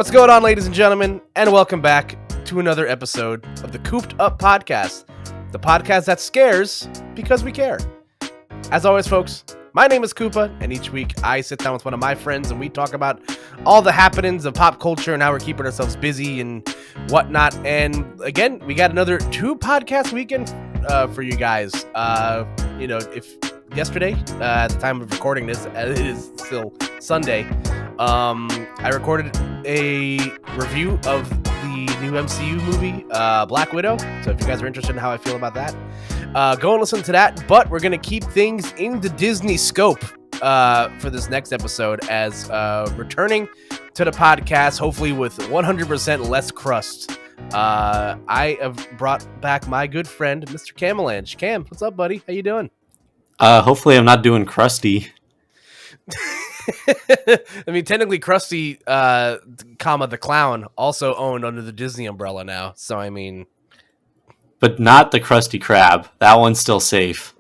What's going on, ladies and gentlemen, and welcome back to another episode of the Koop'd podcast, the podcast that scares because we care. As always, folks, my name is Koopa, and each week I sit down with one of my friends and we talk about all the happenings of pop culture and how we're keeping ourselves busy and whatnot. And again, we got another 2-podcast weekend for you guys. If yesterday, at the time of recording this, it is still Sunday, I recorded a review of the new MCU movie, Black Widow. So if you guys are interested in how I feel about that, go and listen to that. But we're going to keep things in the Disney scope for this next episode as returning to the podcast, hopefully with 100% less crust. I have brought back my good friend, Mr. Camalange. Cam, what's up, buddy? How you doing? Hopefully I'm not doing crusty. I mean, technically Krusty, the Clown, also owned under the Disney umbrella now. So, I mean... But not the Krusty Krab. That one's still safe.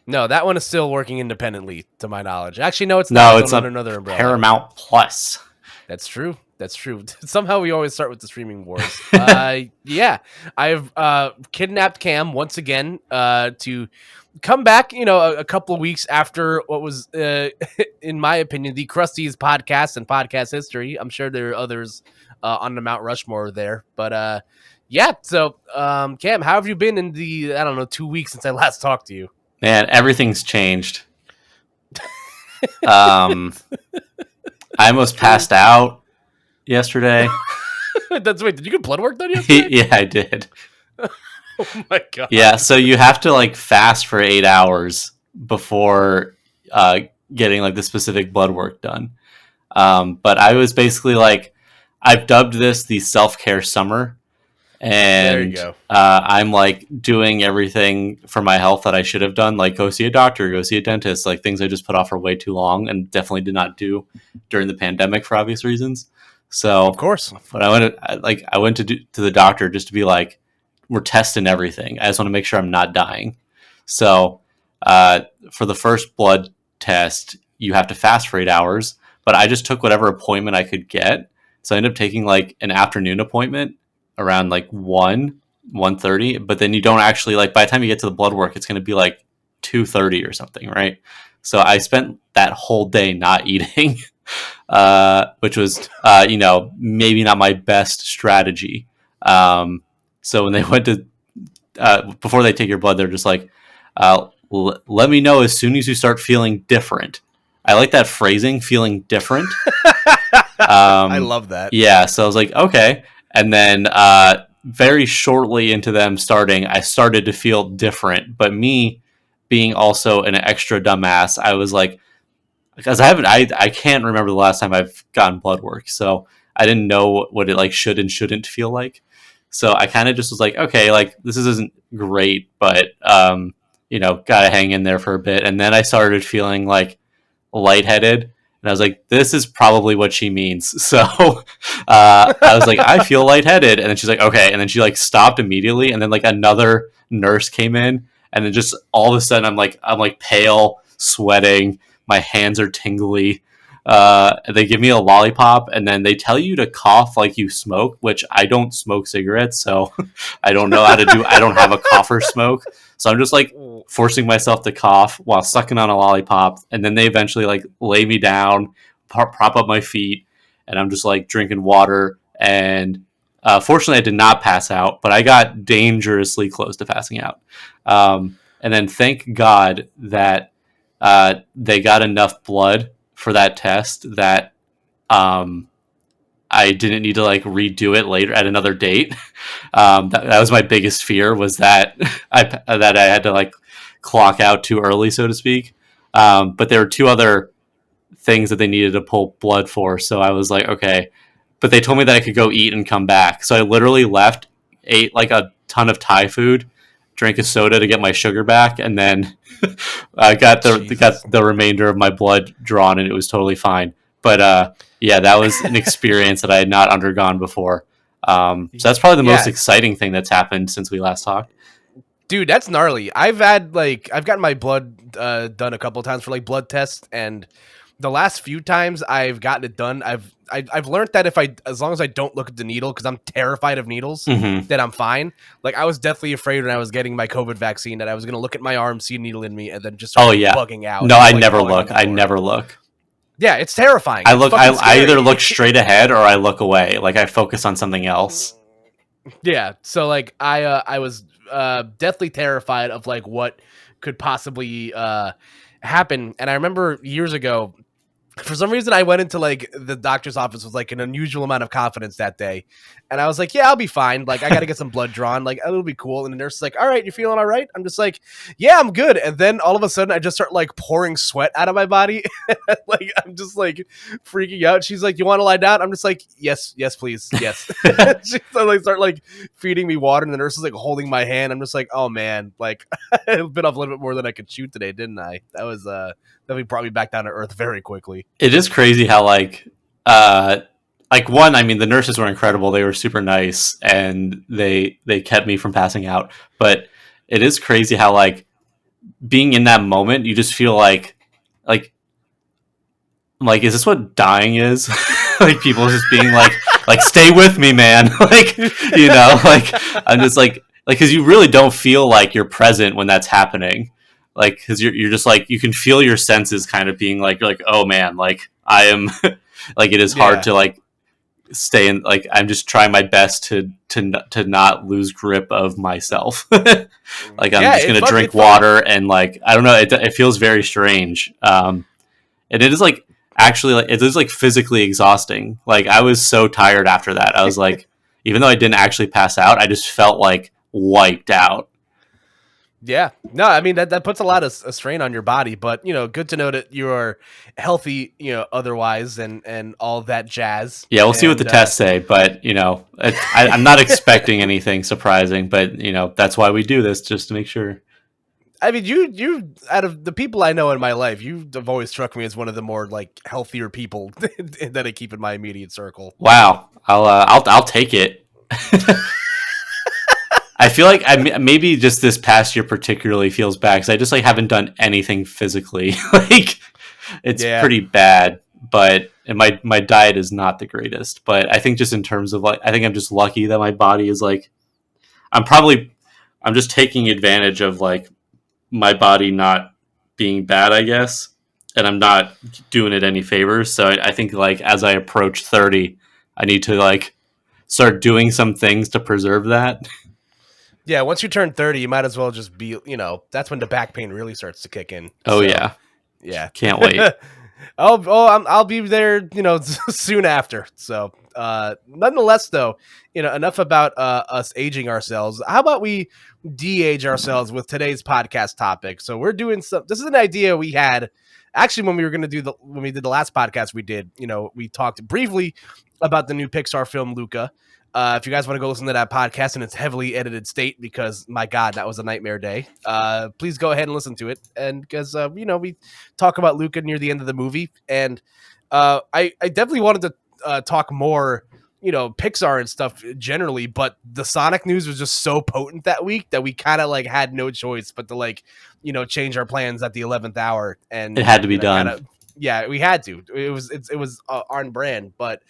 No, that one is still working independently, to my knowledge. Actually, no, it's not. No, it's under another umbrella. Paramount Plus. That's true. That's true. Somehow we always start with the streaming wars. Yeah, I've kidnapped Cam once again to come back, a couple of weeks after what was, in my opinion, the crustiest podcast in podcast history. I'm sure there are others on the Mount Rushmore there. But, yeah, so, Cam, how have you been in the, 2 weeks since I last talked to you? Man, everything's changed. I almost passed out yesterday. Wait, did you get blood work done yesterday? Yeah, I did. Oh my god. Yeah, so you have to fast for 8 hours before getting the specific blood work done. But I was basically I've dubbed this the self-care summer. And there you go. I'm doing everything for my health that I should have done, go see a doctor, go see a dentist, things I just put off for way too long and definitely did not do during the pandemic for obvious reasons. So of course, but I went to the doctor just to be we're testing everything. I just want to make sure I'm not dying. So for the first blood test, you have to fast for 8 hours, but I just took whatever appointment I could get. So I ended up taking an afternoon appointment around 1:30, but then you don't actually by the time you get to the blood work, it's going to be 2:30 or something, right? So I spent that whole day not eating, which was maybe not my best strategy. So when they went to before they take your blood, they're just let me know as soon as you start feeling different. I like that phrasing, feeling different. I love that. Yeah, so I was okay. And then very shortly into them starting, I started to feel different. But me being also an extra dumbass, I was because I can't remember the last time I've gotten blood work. So I didn't know what it should and shouldn't feel like. So I kind of just was okay, this isn't great, but, gotta hang in there for a bit. And then I started feeling lightheaded. And I was this is probably what she means. So I was I feel lightheaded. And then she's okay. And then she stopped immediately. And then another nurse came in. And then just all of a sudden I'm pale, sweating. My hands are tingly. They give me a lollipop. And then they tell you to cough like you smoke, which I don't smoke cigarettes. So I don't know how to do. I don't have a cough or smoke. So I'm just forcing myself to cough while sucking on a lollipop. And then they eventually lay me down, prop up my feet, and I'm just drinking water. And fortunately I did not pass out, but I got dangerously close to passing out. And then thank God that they got enough blood for that test that I didn't need to redo it later at another date. That was my biggest fear, was that I had to clock out too early, so to speak. But there were 2 other things that they needed to pull blood for. So I was okay, but they told me that I could go eat and come back. So I literally left, ate a ton of Thai food, drank a soda to get my sugar back. And then I got the remainder of my blood drawn and it was totally fine. But, yeah, that was an experience that I had not undergone before. So that's probably the most exciting thing that's happened since we last talked. Dude, that's gnarly. I've gotten my blood done a couple of times for blood tests, and the last few times I've gotten it done, I've learned that as long as I don't look at the needle, because I'm terrified of needles, Mm-hmm. then I'm fine. Like I was deathly afraid when I was getting my COVID vaccine that I was going to look at my arm, see a needle in me, and then just start Oh like yeah. bugging out. No, And, I like, never falling on look. the I floor. never look. Yeah, it's terrifying. I It's look. fucking I either scary. look straight ahead or I look away. Like I focus on something else. Yeah, so like I was deathly terrified of like what could possibly happen, and I remember years ago, for some reason I went into like the doctor's office with like an unusual amount of confidence that day, and I was like, yeah, I'll be fine, like I gotta get some blood drawn, like it'll be cool. And the nurse is like, all right, you feeling all right? I'm just like, yeah, I'm good. And then all of a sudden I just start like pouring sweat out of my body. Like I'm just like freaking out. She's like, you want to lie down? I'm just like, yes, please, yes. She like start like feeding me water, and the nurse is like holding my hand. I'm just like, oh man, like I've been off a little bit more than I could chew today, didn't I? That was definitely brought me back down to earth very quickly. It is crazy how uh one, I mean, the nurses were incredible. They were super nice and they kept me from passing out. But it is crazy how like being in that moment, you just feel like is this what dying is? Like people just being like stay with me, man. Like like I'm just like because you really don't feel like you're present when that's happening. Like because you're just like you can feel your senses kind of being like you're like, oh man, like I am like it is hard to like stay in, like I'm just trying my best to not lose grip of myself. Like I'm just gonna drink water and like I don't know, it feels very strange. And it is like actually like it is like physically exhausting. Like I was so tired after that. I was like, even though I didn't actually pass out, I just felt like wiped out. Yeah, no, I mean that puts a lot of a strain on your body, but good to know that you are healthy, otherwise, and all that jazz. Yeah, we'll see what And the tests say, but I'm not expecting anything surprising. But that's why we do this, just to make sure. I mean, you out of the people I know in my life, you have always struck me as one of the more like healthier people that I keep in my immediate circle. Wow, I'll take it. I feel like maybe just this past year particularly feels bad because I just like haven't done anything physically. Like it's pretty bad, but my diet is not the greatest. But I think just in terms of like, I think I'm just lucky that my body is like, I'm just taking advantage of like my body not being bad, I guess, and I'm not doing it any favors. So I think like as I approach 30, I need to like start doing some things to preserve that. Yeah, once you turn 30, you might as well just be, that's when the back pain really starts to kick in. Oh, so, yeah. Can't wait. I'll be there, soon after. So, nonetheless, though, enough about us aging ourselves. How about we de-age ourselves with today's podcast topic? So we're doing this is an idea we had actually when we were going to when we did the last podcast we did, we talked briefly about the new Pixar film, Luca. If you guys want to go listen to that podcast in its heavily edited state, because my God, that was a nightmare day. Please go ahead and listen to it. And because, we talk about Luca near the end of the movie. And I definitely wanted to talk more, Pixar and stuff generally. But the Sonic news was just so potent that week that we kind of like had no choice but to like, change our plans at the 11th hour. And it had to be done. Yeah, we had to. It was on brand. But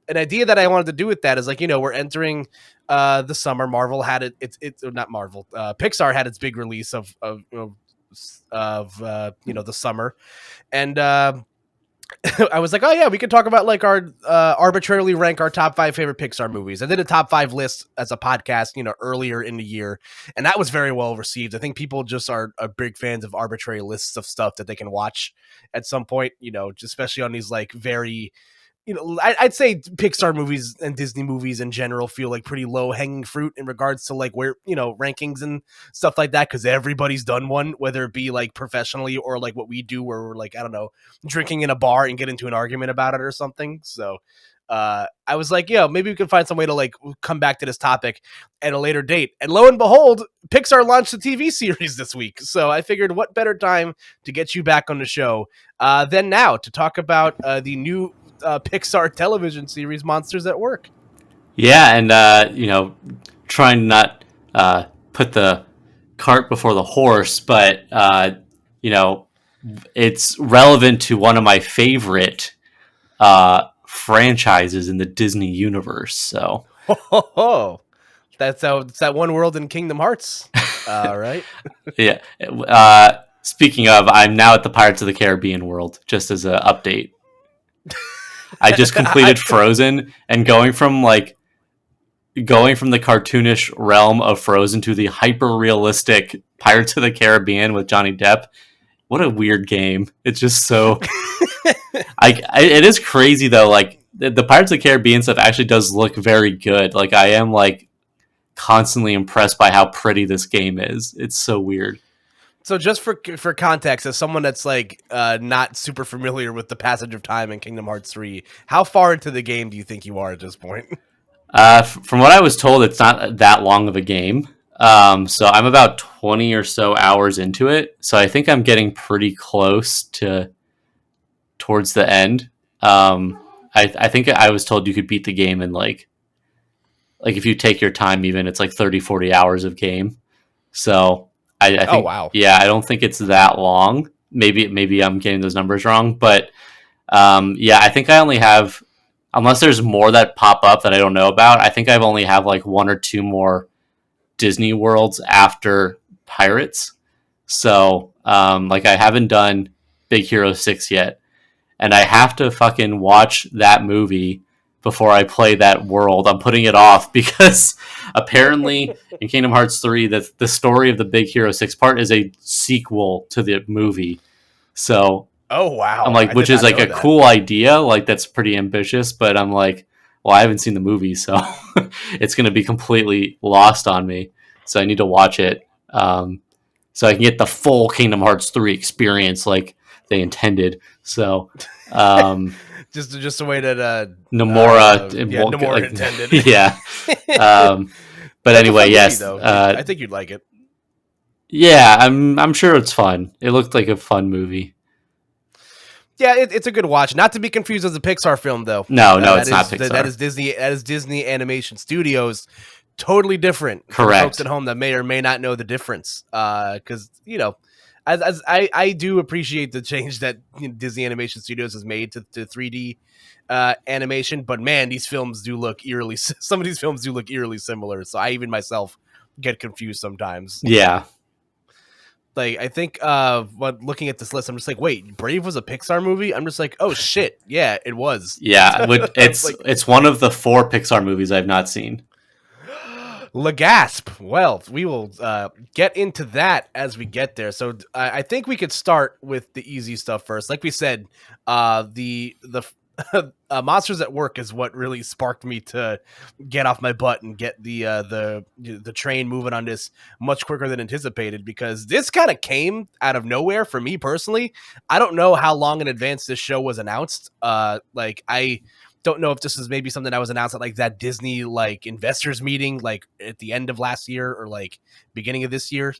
an idea that I wanted to do with that is like, we're entering the summer. Marvel had it's not Marvel. Pixar had its big release of the summer. And I was like, oh yeah, we could talk about like our arbitrarily rank our top 5 favorite Pixar movies. I did a top 5 list as a podcast, earlier in the year, and that was very well received. I think people just are big fans of arbitrary lists of stuff that they can watch at some point, especially on these like very, I'd say Pixar movies and Disney movies in general feel like pretty low hanging fruit in regards to like where, rankings and stuff like that. Cause everybody's done one, whether it be like professionally or like what we do where we're like, I don't know, drinking in a bar and get into an argument about it or something. So I was like, maybe we could find some way to like come back to this topic at a later date. And lo and behold, Pixar launched a TV series this week. So I figured what better time to get you back on the show than now to talk about the new Pixar television series Monsters at Work. Yeah, and trying not put the cart before the horse, but it's relevant to one of my favorite franchises in the Disney universe. So, That's how it's that one world in Kingdom Hearts, right? yeah. Speaking of, I'm now at the Pirates of the Caribbean world. Just as an update, I just completed Frozen, and going from the cartoonish realm of Frozen to the hyper realistic Pirates of the Caribbean with Johnny Depp. What a weird game! It's just so. It is crazy though. Like the Pirates of the Caribbean stuff actually does look very good. Like I am like constantly impressed by how pretty this game is. It's so weird. So just for context, as someone that's like not super familiar with the passage of time in Kingdom Hearts 3, how far into the game do you think you are at this point? From what I was told, it's not that long of a game. So I'm about 20 or so hours into it. So I think I'm getting pretty close towards the end. I think I was told you could beat the game in like if you take your time, even it's like 30, 40 hours of game. So I think, oh wow, yeah, I don't think it's that long. Maybe I'm getting those numbers wrong, but yeah, I think I only have, unless there's more that pop up that I don't know about, I think I've only have like one or two more Disney worlds after Pirates. So like I haven't done Big Hero 6 yet, and I have to fucking watch that movie before I play that world. I'm putting it off because apparently in Kingdom Hearts 3 that the story of the Big Hero 6 part is a sequel to the movie. So oh wow, I'm like, which is like a cool idea, like that's pretty ambitious, but I'm like, well, I haven't seen the movie, so it's going to be completely lost on me. So I need to watch it so I can get the full Kingdom Hearts 3 experience like they intended. So just a way that Nomura, Nomura intended. Yeah. But anyway, yes. Movie, I think you'd like it. Yeah, I'm sure it's fun. It looked like a fun movie. Yeah, it's a good watch. Not to be confused as a Pixar film, though. No, it's not Pixar. That is Disney. That is Disney Animation Studios. Totally different. Correct. For folks at home that may or may not know the difference, because as I do appreciate the change that Disney Animation Studios has made to 3D animation, but man, these films do look eerily. Some of these films do look eerily similar. So I even myself get confused sometimes. Yeah. Like, I think looking at this list, I'm just like, wait, Brave was a Pixar movie? I'm just like, oh shit, yeah, it was. Yeah, it's one of the 4 Pixar movies I've not seen. Legasp. Well, we will get into that as we get there. So I think we could start with the easy stuff first. Like we said, the Monsters at Work is what really sparked me to get off my butt and get the train moving on this much quicker than anticipated, because this kind of came out of nowhere for me personally. I don't know how long in advance this show was announced. Like I don't know if this is maybe something that was announced at like that Disney like investors meeting like at the end of last year or like beginning of this year.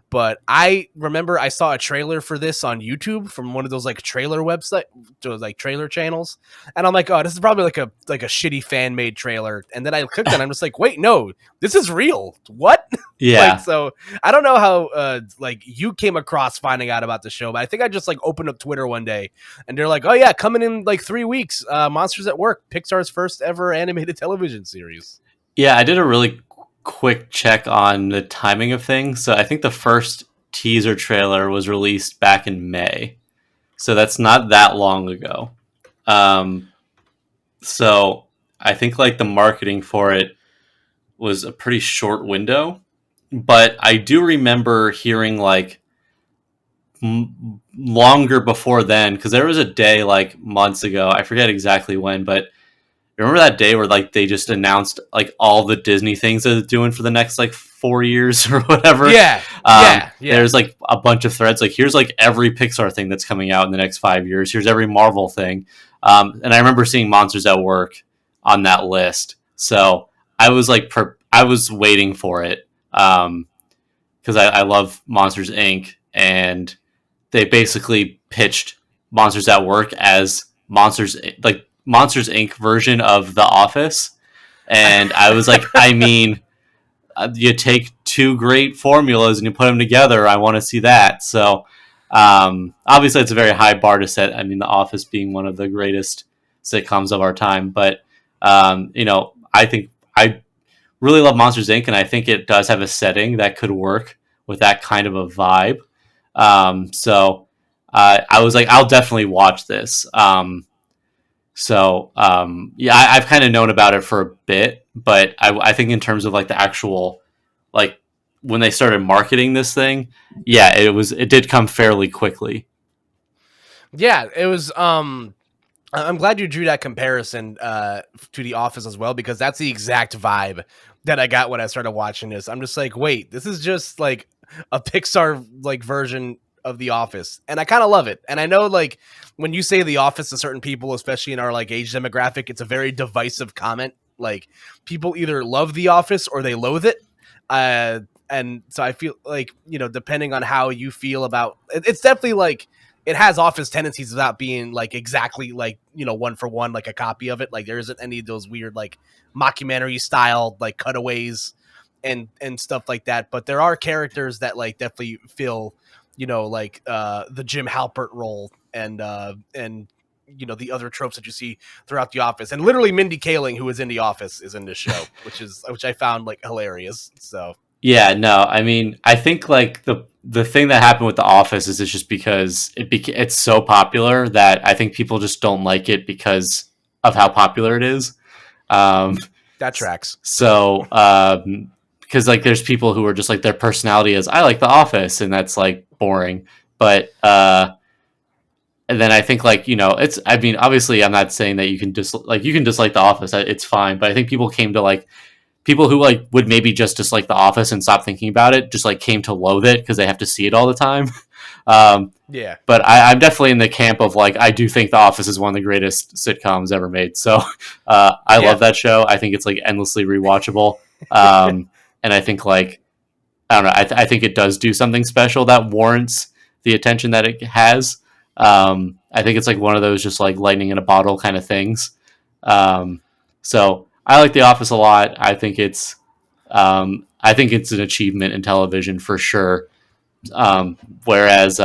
But I remember I saw a trailer for this on YouTube from one of those like trailer website, like trailer channels. And I'm like, oh, this is probably like a shitty fan made trailer. And then I clicked on it and I'm just like, wait, no, this is real. What? Yeah. Like, so I don't know how like you came across finding out about the show, but I think I just like opened up Twitter one day and they're like, oh yeah, coming in like 3 weeks, Monsters at Work, Pixar's first ever animated television series. Yeah, I did a really quick check on the timing of things. So I think the first teaser trailer was released back in May. So that's not that long ago. So I think like the marketing for it was a pretty short window. But I do remember hearing like longer before then, because there was a day like months ago, I forget exactly when, but remember that day where like they just announced like all the Disney things that they're doing for the next like 4 years or whatever? Yeah. There's like a bunch of threads. Like here's like every Pixar thing that's coming out in the next 5 years. Here's every Marvel thing. And I remember seeing Monsters at Work on that list. So I was like, I was waiting for it because I love Monsters Inc. And they basically pitched Monsters at Work as Monsters Inc. version of The Office. And I was like, I mean, you take 2 great formulas and you put them together. I want to see that. So Obviously, it's a very high bar to set. I mean, The Office being one of the greatest sitcoms of our time, but I think I really love Monsters Inc., and I think it does have a setting that could work with that kind of a vibe. So I was like, I'll definitely watch this. Yeah, I've kind of known about it for a bit, but I think in terms of like the actual, like when they started marketing this thing, yeah, it did come fairly quickly. Yeah, it was. I'm glad you drew that comparison to The Office as well, because that's the exact vibe that I got when I started watching this. I'm just like, wait, this is just like a Pixar like version of The Office, and I kind of love it. And I know like when you say The Office to certain people, especially in our like age demographic, it's a very divisive comment. Like people either love The Office or they loathe it. Uh, and so I feel like, depending on how you feel about it's definitely like it has Office tendencies without being like exactly like, one for one, like a copy of it. Like there isn't any of those weird like mockumentary style like cutaways and stuff like that. But there are characters that like definitely feel, like the Jim Halpert role and the other tropes that you see throughout The Office. And literally Mindy Kaling, who is in The Office, is in this show, which I found like hilarious. So Yeah, no, I mean, I think like the thing that happened with The Office is it's just because it's so popular that I think people just don't like it because of how popular it is. Um, that tracks. because like there's people who are just like their personality is I like The Office, and that's like boring. But and then I think like it's I mean obviously I'm not saying that you can dislike The Office, it's fine. But I think people came to like people who like would maybe just dislike The Office and stop thinking about it, just like came to loathe it because they have to see it all the time. Yeah. But I'm definitely in the camp of like I do think The Office is one of the greatest sitcoms ever made. So I love that show. I think it's like endlessly rewatchable, and I think like I don't know. I think it does do something special that warrants the attention that it has. I think it's like one of those just like lightning in a bottle kind of things. So I like The Office a lot. I think it's an achievement in television for sure. Whereas,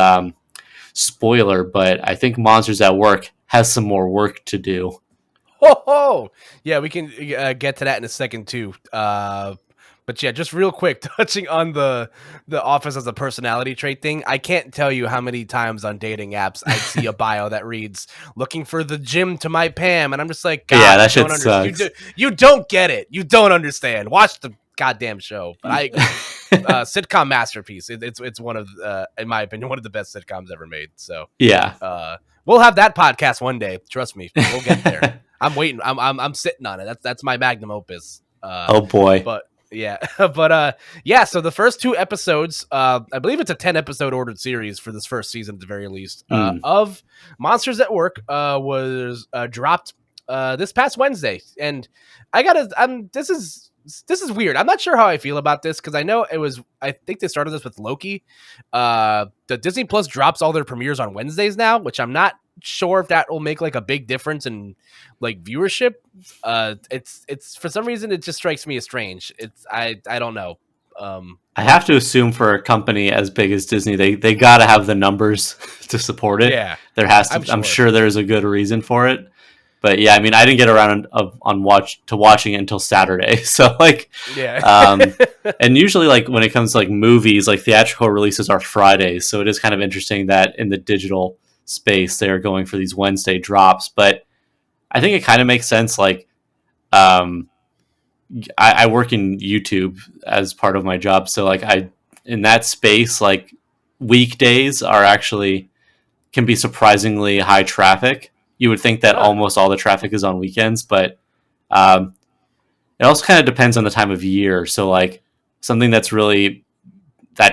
spoiler, but I think Monsters at Work has some more work to do. Oh, yeah, we can get to that in a second too. But yeah, just real quick, touching on the Office as a personality trait thing. I can't tell you how many times on dating apps I see a bio that reads "looking for the Jim to my Pam," and I'm just like, God, Yeah, that shit sucks. You don't get it. You don't understand. Watch the goddamn show. But sitcom masterpiece. It's one of, in my opinion, one of the best sitcoms ever made. So Yeah. we'll have that podcast one day. Trust me, we'll get there. I'm waiting. I'm sitting on it. That's my magnum opus. Oh boy. But yeah, but yeah. So the first two episodes, I believe it's a 10-episode ordered series for this first season at the very least, of Monsters at Work, was dropped this past Wednesday, and this is weird. I'm not sure how I feel about this because I know I think they started this with Loki. The Disney Plus drops all their premieres on Wednesdays now, which I'm not sure if that will make like a big difference in like viewership. It's for some reason it just strikes me as strange. I don't know. I have to assume for a company as big as Disney, they got to have the numbers to support it. Yeah, There has to. I'm sure there's a good reason for it. But yeah, I mean, I didn't get around watching it until Saturday. So like, yeah. and usually like when it comes to like movies, like theatrical releases are Fridays. So it is kind of interesting that in the digital space they are going for these Wednesday drops. But I think it kind of makes sense. Like, I work in YouTube as part of my job, so like in that space, like weekdays are actually can be surprisingly high traffic. You would think that almost all the traffic is on weekends, but it also kind of depends on the time of year. So like something that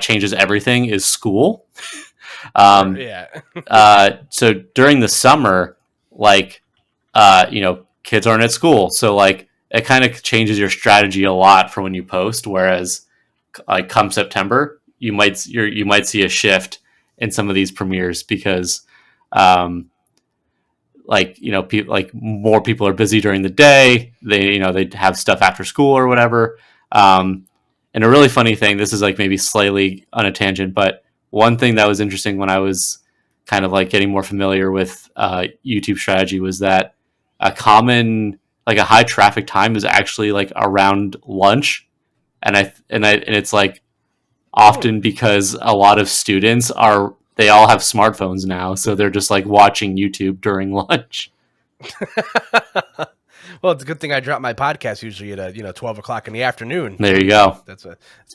changes everything is school. Yeah. So during the summer, like kids aren't at school, so like it kind of changes your strategy a lot for when you post. Whereas like come September, you might see a shift in some of these premieres because like more people are busy during the day. They have stuff after school or whatever. And a really funny thing, this is like maybe slightly on a tangent, but one thing that was interesting when I was kind of like getting more familiar with YouTube strategy was that a common like a high traffic time is actually like around lunch, and it's like often because a lot of students are they all have smartphones now, so they're just like watching YouTube during lunch. Well, it's a good thing I drop my podcast usually at 12 o'clock in the afternoon. There you go. That's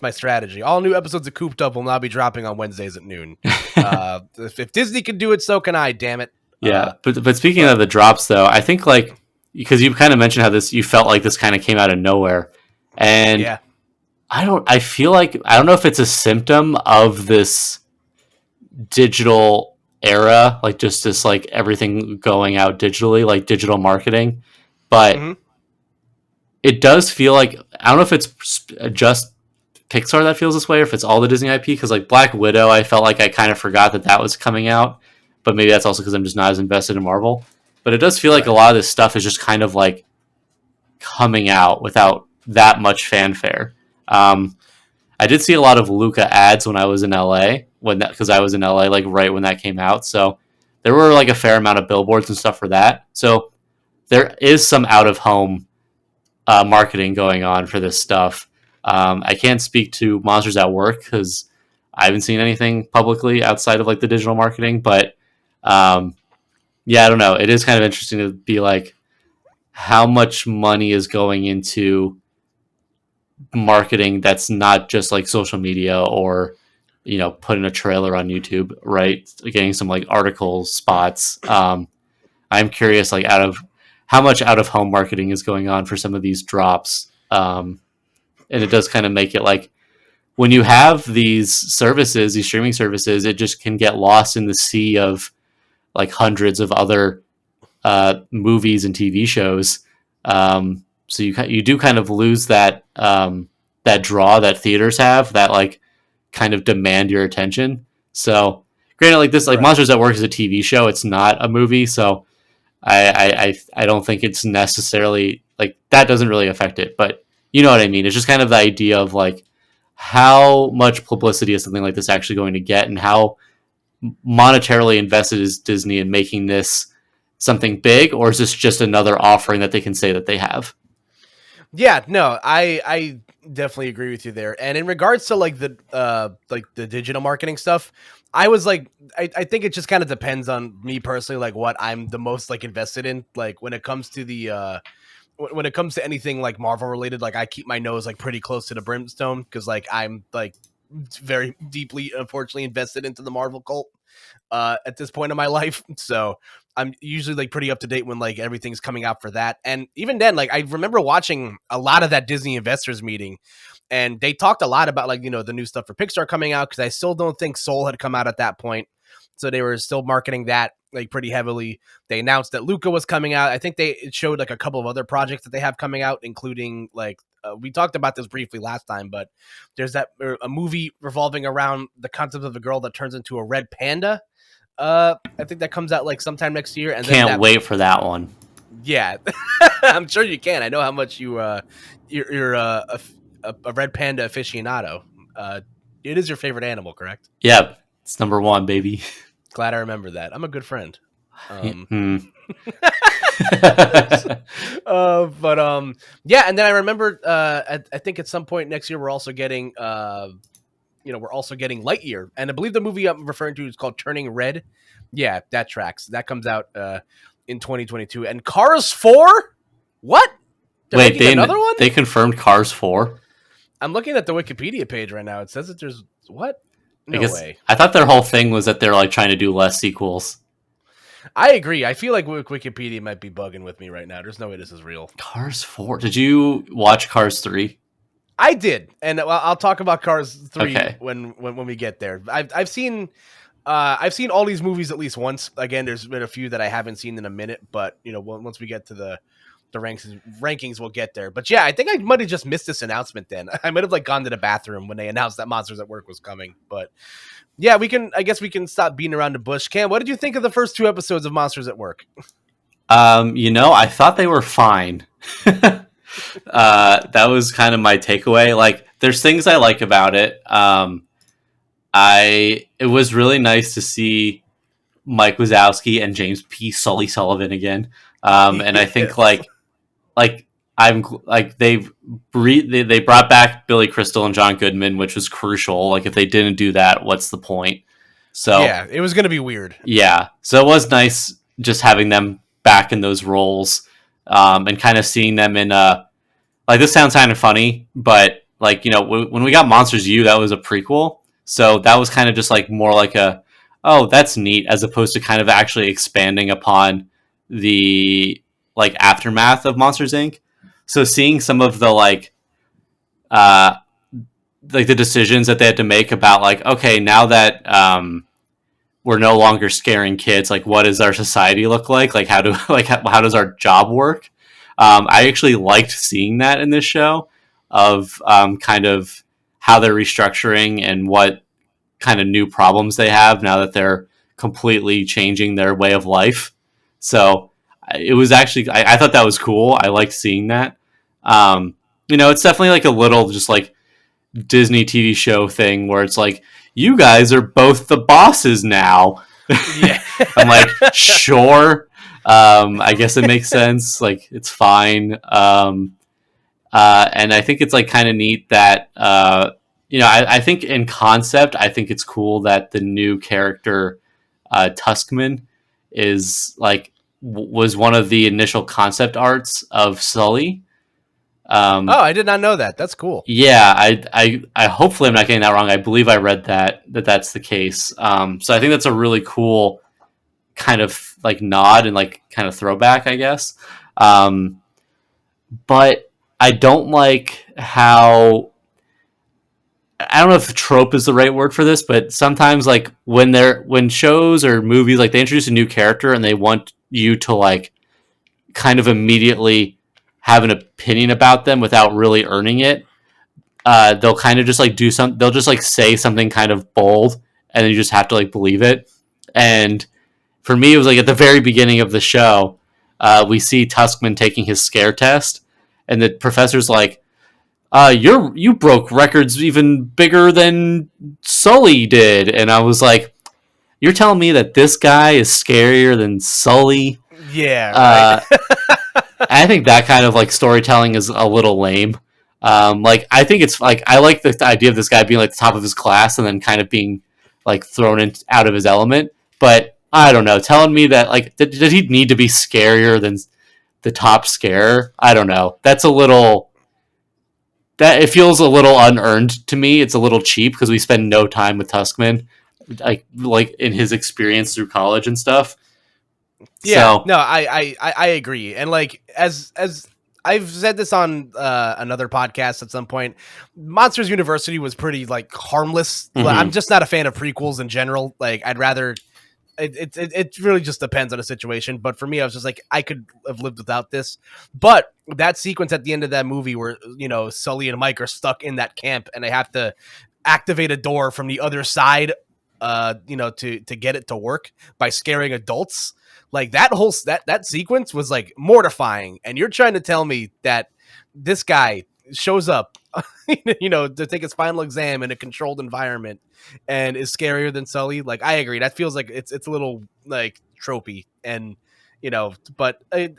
my strategy. All new episodes of Koop'd Up will now be dropping on Wednesdays at noon. If Disney can do it, so can I. Damn it. Yeah, but speaking of the drops, though, I think like because you kind of mentioned how you felt like this kind of came out of nowhere, and yeah, I feel like I don't know if it's a symptom of this digital era, like just this like everything going out digitally, like digital marketing, but it does feel like I don't know if it's just Pixar that feels this way, or if it's all the Disney IP. Because like Black Widow, I felt like I kind of forgot that was coming out, but maybe that's also because I'm just not as invested in Marvel. But it does feel like a lot of this stuff is just kind of like coming out without that much fanfare. I did see a lot of Luca ads when I was in LA because I was in LA like right when that came out. So there were like a fair amount of billboards and stuff for that. So there is some out of home marketing going on for this stuff. I can't speak to Monsters at Work because I haven't seen anything publicly outside of like the digital marketing. But yeah, I don't know. It is kind of interesting to be like how much money is going into marketing that's not just like social media or putting a trailer on YouTube, right? Getting some like article spots. I'm curious like out of how much out of home marketing is going on for some of these drops. And it does kind of make it like when you have these services, these streaming services, it just can get lost in the sea of like hundreds of other movies and TV shows. So you do kind of lose that that draw that theaters have that like kind of demand your attention. So granted, like this, like Monsters at Work is a TV show; it's not a movie. So I don't think it's necessarily like that doesn't really affect it. But you know what I mean? It's just kind of the idea of like how much publicity is something like this actually going to get, and how monetarily invested is Disney in making this something big, or is this just another offering that they can say that they have? Yeah, no, I definitely agree with you there. And in regards to like the digital marketing stuff, I was like, I think it just kind of depends on me personally, like what I'm the most like invested in. Like when it comes to the when it comes to anything like Marvel related, like I keep my nose like pretty close to the brimstone because like I'm like very deeply, unfortunately, invested into the Marvel cult at this point in my life. So I'm usually like pretty up to date when like everything's coming out for that. And even then, like I remember watching a lot of that Disney investors meeting, and they talked a lot about like, the new stuff for Pixar coming out, because I still don't think Soul had come out at that point. So they were still marketing that like pretty heavily. They announced that Luca was coming out. I think it showed like a couple of other projects that they have coming out, including like we talked about this briefly last time, but there's a movie revolving around the concept of a girl that turns into a red panda. I think that comes out like sometime next year. And can't wait for that one. Yeah, I'm sure you can. I know how much you're a red panda aficionado. It is your favorite animal, correct? Yeah, it's number one, baby. Glad I remember that. I'm a good friend. Yeah, and then I remember I think at some point next year we're also getting Lightyear, and I believe the movie I'm referring to is called Turning Red. Yeah, that tracks. That comes out in 2022. And Cars 4? What? Wait, another one? They confirmed Cars 4? I'm looking at the Wikipedia page right now. It says that there's what? No way. I thought their whole thing was that they're like trying to do less sequels. I agree. I feel like Wikipedia might be bugging with me right now. There's no way this is real. Cars 4. Did you watch Cars 3? I did, and I'll talk about Cars 3 when we get there. I've seen all these movies at least once. Again, there's been a few that I haven't seen in a minute, but once we get to the rankings, we'll get there. But yeah, I think I might have just missed this announcement. Then I might have like gone to the bathroom when they announced that Monsters at Work was coming. But yeah, I guess we can stop beating around the bush. Cam, what did you think of the first 2 episodes of Monsters at Work? I thought they were fine. That was kind of my takeaway. Like, there's things I like about it. It was really nice to see Mike Wazowski and James P. Sully Sullivan again. And I think Yes. like I'm like they brought back Billy Crystal and John Goodman, which was crucial. Like if they didn't do that, what's the point? So Yeah, it was gonna be weird. yeah, so it was nice just having them back in those roles, and kind of seeing them in like this sounds kind of funny, but like when we got Monsters U, that was a prequel, so that was kind of just like more like a oh that's neat as opposed to kind of actually expanding upon the like aftermath of Monsters Inc. So seeing some of the uh like the decisions that they had to make about like okay now that we're no longer scaring kids, like what does our society look like how do like how does our job work. I actually liked seeing that in this show of kind of how they're restructuring and what kind of new problems they have now that they're completely changing their way of life. So it was actually I thought that was cool. I liked seeing that. It's definitely like a little just like Disney TV show thing where it's like you guys are both the bosses now. Yeah. I'm like sure. I guess it makes sense. Like it's fine. And I think it's like kind of neat that I think in concept, I think it's cool that the new character Tuskman is like was one of the initial concept arts of Sully. Oh, I did not know that. That's cool. Yeah, I hopefully I'm not getting that wrong. I believe I read that's the case. So I think that's a really cool kind of like nod and like kind of throwback, I guess. But I don't like how I don't know if trope is the right word for this, but sometimes like when shows or movies like they introduce a new character and they want you to like kind of immediately have an opinion about them without really earning it. They'll kind of just like they'll just like say something kind of bold and then you just have to like believe it. And for me, it was like at the very beginning of the show, we see Tuskman taking his scare test and the professor's like, you broke records even bigger than Sully did. And I was like, you're telling me that this guy is scarier than Sully? Yeah, right. I think that kind of like storytelling is a little lame. Like I think it's like I like the idea of this guy being like the top of his class and then kind of being like thrown out of his element. But I don't know, telling me that like did he need to be scarier than the top scarer? I don't know. That's a little that it feels a little unearned to me. It's a little cheap because we spend no time with Tuskman, like in his experience through college and stuff. Yeah, So no, I agree, and like as I've said this on another podcast at some point, Monsters University was pretty like harmless. I'm just not a fan of prequels in general. Like I'd rather it really just depends on the situation. But for me, I was just like I could have lived without this. But that sequence at the end of that movie where Sully and Mike are stuck in that camp and they have to activate a door from the other side, to get it to work by scaring adults. Like that whole that sequence was like mortifying, and you're trying to tell me that this guy shows up, to take his final exam in a controlled environment, and is scarier than Sully. Like I agree, that feels like it's a little like tropey, and but it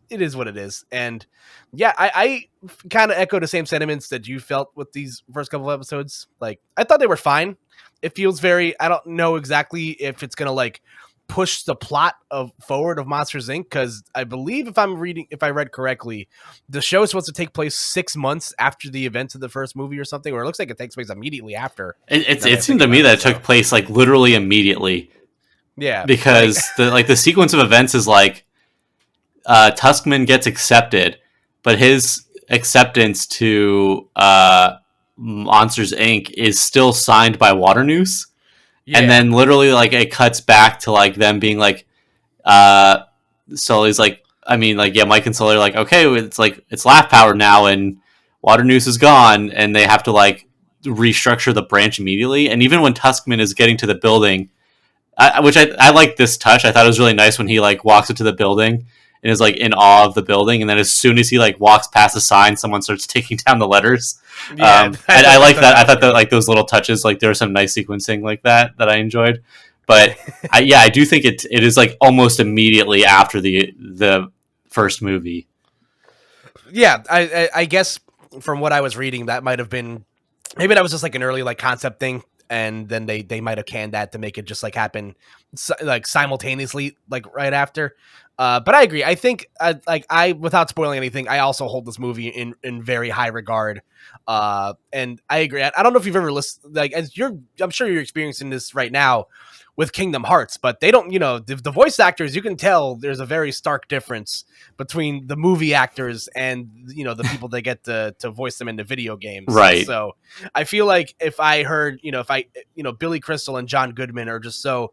is what it is. And yeah, I kind of echo the same sentiments that you felt with these first couple of episodes. Like I thought they were fine. It feels very. I don't know exactly if it's gonna like push the plot forward of Monsters Inc. Because I believe if I read correctly, the show is supposed to take place 6 months after the events of the first movie or something, or it looks like it takes place immediately after. it seemed to me that it took place like literally immediately. Yeah, Because the sequence of events is like Tuskman gets accepted, but his acceptance to Monsters Inc. is still signed by Waternoose. yeah. And then literally like it cuts back to like them being like Sully's like I mean like yeah Mike and Sully are like okay it's laugh power now and Waternoose is gone and they have to like restructure the branch immediately. And even when Tuskman is getting to the building, which I like this touch. I thought it was really nice when he like walks into the building and is like in awe of the building, and then as soon as he like walks past the sign, someone starts taking down the letters. Yeah, I like that. I thought that like those little touches, like there was some nice sequencing like that I enjoyed. But I do think it is like almost immediately after the first movie. Yeah, I guess from what I was reading, that might have been, maybe that was just like an early like concept thing, and then they might have canned that to make it just like happen like simultaneously, like right after. But I agree. I think I without spoiling anything, I also hold this movie in very high regard. And I agree. I don't know if you've ever listened, like, I'm sure you're experiencing this right now with Kingdom Hearts, but they don't, the voice actors, you can tell there's a very stark difference between the movie actors and, the people they get to voice them in the video games. Right. So I feel like if I heard, Billy Crystal and John Goodman are just so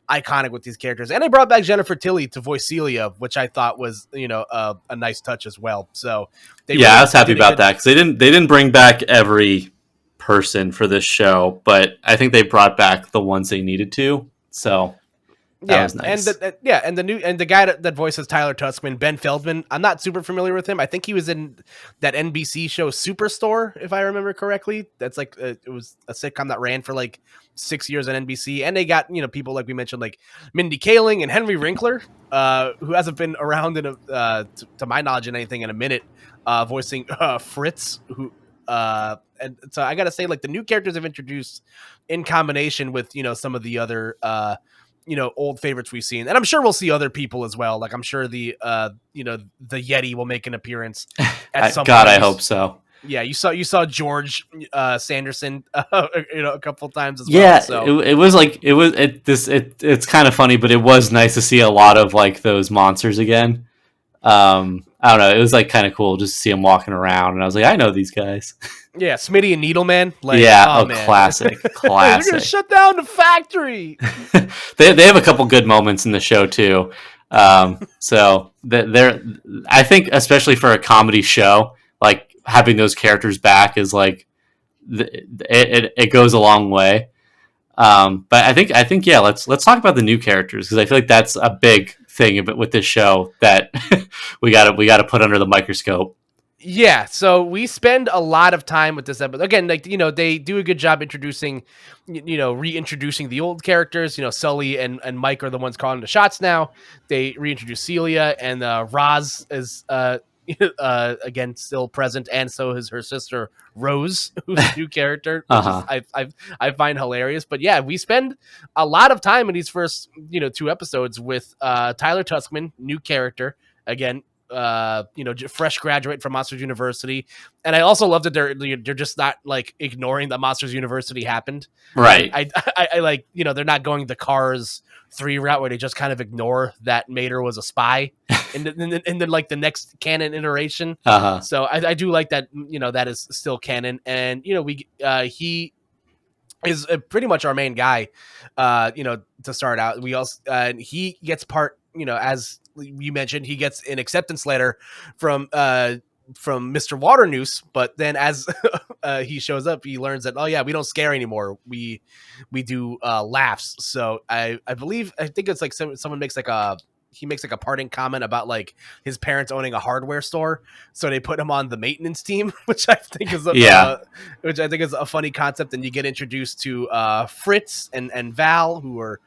iconic with these characters, and they brought back Jennifer Tilly to voice Celia, which I thought was, a nice touch as well. So I was happy about that because they didn't bring back every person for this show, but I think they brought back the ones they needed to. So that was nice. And the guy that voices Tyler Tuskman, Ben Feldman, I'm not super familiar with him. I think he was in that NBC show Superstore, if I remember correctly. That's like it was a sitcom that ran for like 6 years on NBC, and they got people like we mentioned, like Mindy Kaling and Henry Winkler, who hasn't been around to my knowledge in anything in a minute, voicing Fritz, who. And so I gotta say, like, the new characters have introduced in combination with some of the other old favorites we've seen, and I'm sure we'll see other people as well. Like I'm sure the the Yeti will make an appearance at some point. I hope so. Yeah, you saw George Sanderson a couple times as well. Yeah, so. It's kind of funny, but it was nice to see a lot of like those monsters again. I don't know. It was like kind of cool just to see him walking around, and I was like, I know these guys. Yeah, Smitty and Needleman. Like, classic. They're gonna shut down the factory. they have a couple good moments in the show too. So they're I think especially for a comedy show, like having those characters back is like it goes a long way. But I think yeah, let's talk about the new characters because I feel like that's a big thing with this show that we got to put under the microscope. Yeah, so we spend a lot of time with this episode. Again, like they do a good job introducing, reintroducing the old characters. Sully and Mike are the ones calling the shots now. They reintroduce Celia, and Roz is again still present, and so is her sister Rose, who's a new character, which I find hilarious. But yeah, we spend a lot of time in these first 2 episodes with Tyler Tuskman, new character again. Fresh graduate from Monsters University, and I also love that they're just not like ignoring that Monsters University happened. Right. I like they're not going the Cars 3 route where they just kind of ignore that Mater was a spy, and then like the next canon iteration. So I do like that that is still canon, and he is pretty much our main guy. To start out, we also he gets part as you mentioned, he gets an acceptance letter from Mr. Waternoose, but then as he shows up, he learns that, oh yeah, we don't scare anymore. We do laughs. So I think it's like someone makes like he makes like a parting comment about like his parents owning a hardware store, so they put him on the maintenance team, which I think is a funny concept. And you get introduced to Fritz and Val, who are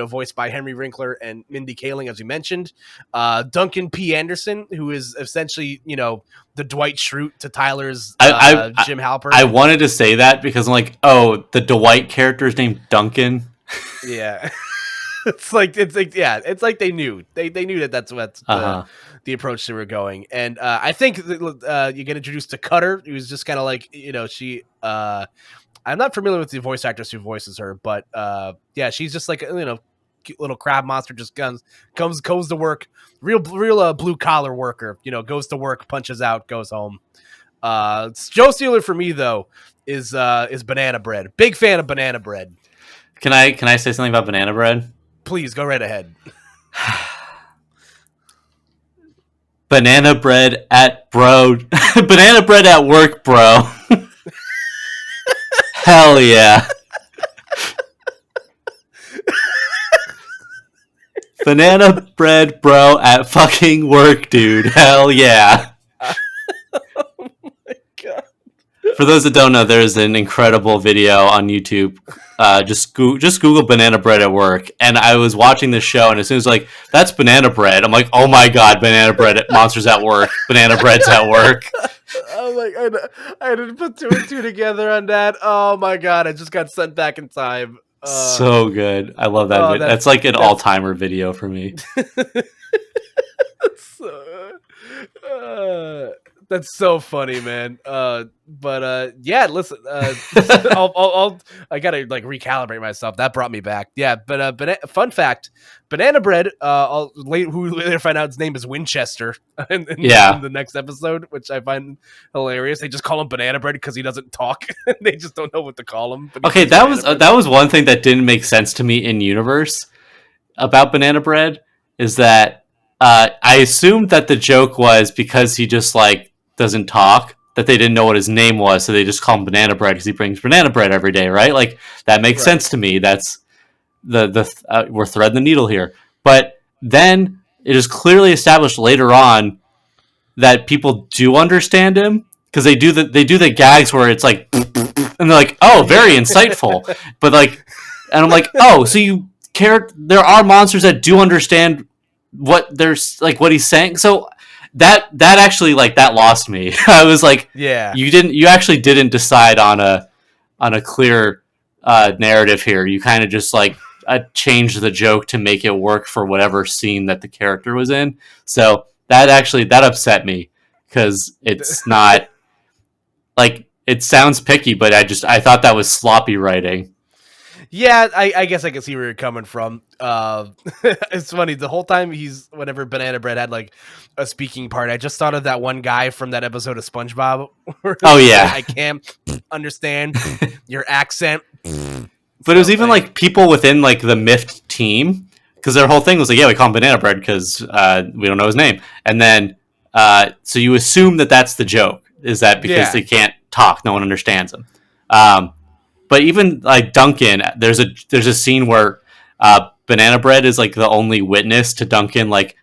voiced by Henry Winkler and Mindy Kaling, as you mentioned. Duncan P. Anderson, who is essentially the Dwight Schrute to Tyler's Jim Halpert. I wanted to say that because I'm like, oh, the Dwight character is named Duncan. Yeah. It's like they knew that's what the approach they were going. And I think you get introduced to Cutter, who's just kind of like she I'm not familiar with the voice actress who voices her, but yeah, she's just like cute little crab monster, just goes to work, real blue collar worker, goes to work, punches out, goes home. Joe Steeler for me though is Banana Bread. Big fan of Banana Bread. Can I say something about Banana Bread? Please go right ahead. Banana bread at Banana Bread at work, bro. Hell yeah. Banana bread, bro, at fucking work, dude. Hell yeah. Oh my god. For those that don't know, there's an incredible video on YouTube. Just Google banana bread at work, and I was watching this show, and as soon as like that's banana bread, I'm like, oh my god, banana bread monsters at work, banana bread's at work. Oh my! I didn't put two and two together on that. Oh my god! I just got sent back in time. So good, I love that video. That's like an all timer video for me. That's so funny, man. Yeah, listen. I gotta like recalibrate myself. That brought me back. Yeah, but fun fact: banana bread. Who later find out his name is Winchester in the next episode, which I find hilarious. They just call him banana bread because he doesn't talk. They just don't know what to call him. Okay, that was one thing that didn't make sense to me in universe about banana bread is that I assumed that the joke was because he just like doesn't talk that they didn't know what his name was, so they just call him banana bread because he brings banana bread every day, right? Like that makes sense to me. That's we're threading the needle here. But then it is clearly established later on that people do understand him because they do the gags where it's like and they're like, oh, very insightful. But like, and I'm like, oh, so you care? There are monsters that do understand what there's like what he's saying. So that actually like that lost me. I was like, yeah, you actually didn't decide on a clear narrative here. You kind of just like changed the joke to make it work for whatever scene that the character was in. So that upset me because it's not like it sounds picky, but I thought that was sloppy writing. Yeah, I guess I can see where you're coming from. It's funny the whole time whenever Banana Bread had like a speaking part, I just thought of that one guy from that episode of SpongeBob. Oh yeah, I can't understand your accent. But it was even like people within like the Miffed team because their whole thing was like, yeah, we call him Banana Bread because we don't know his name, and then so you assume that that's the joke is that because they can't talk, no one understands them. But even like Duncan, there's a scene where Banana Bread is like the only witness to Duncan like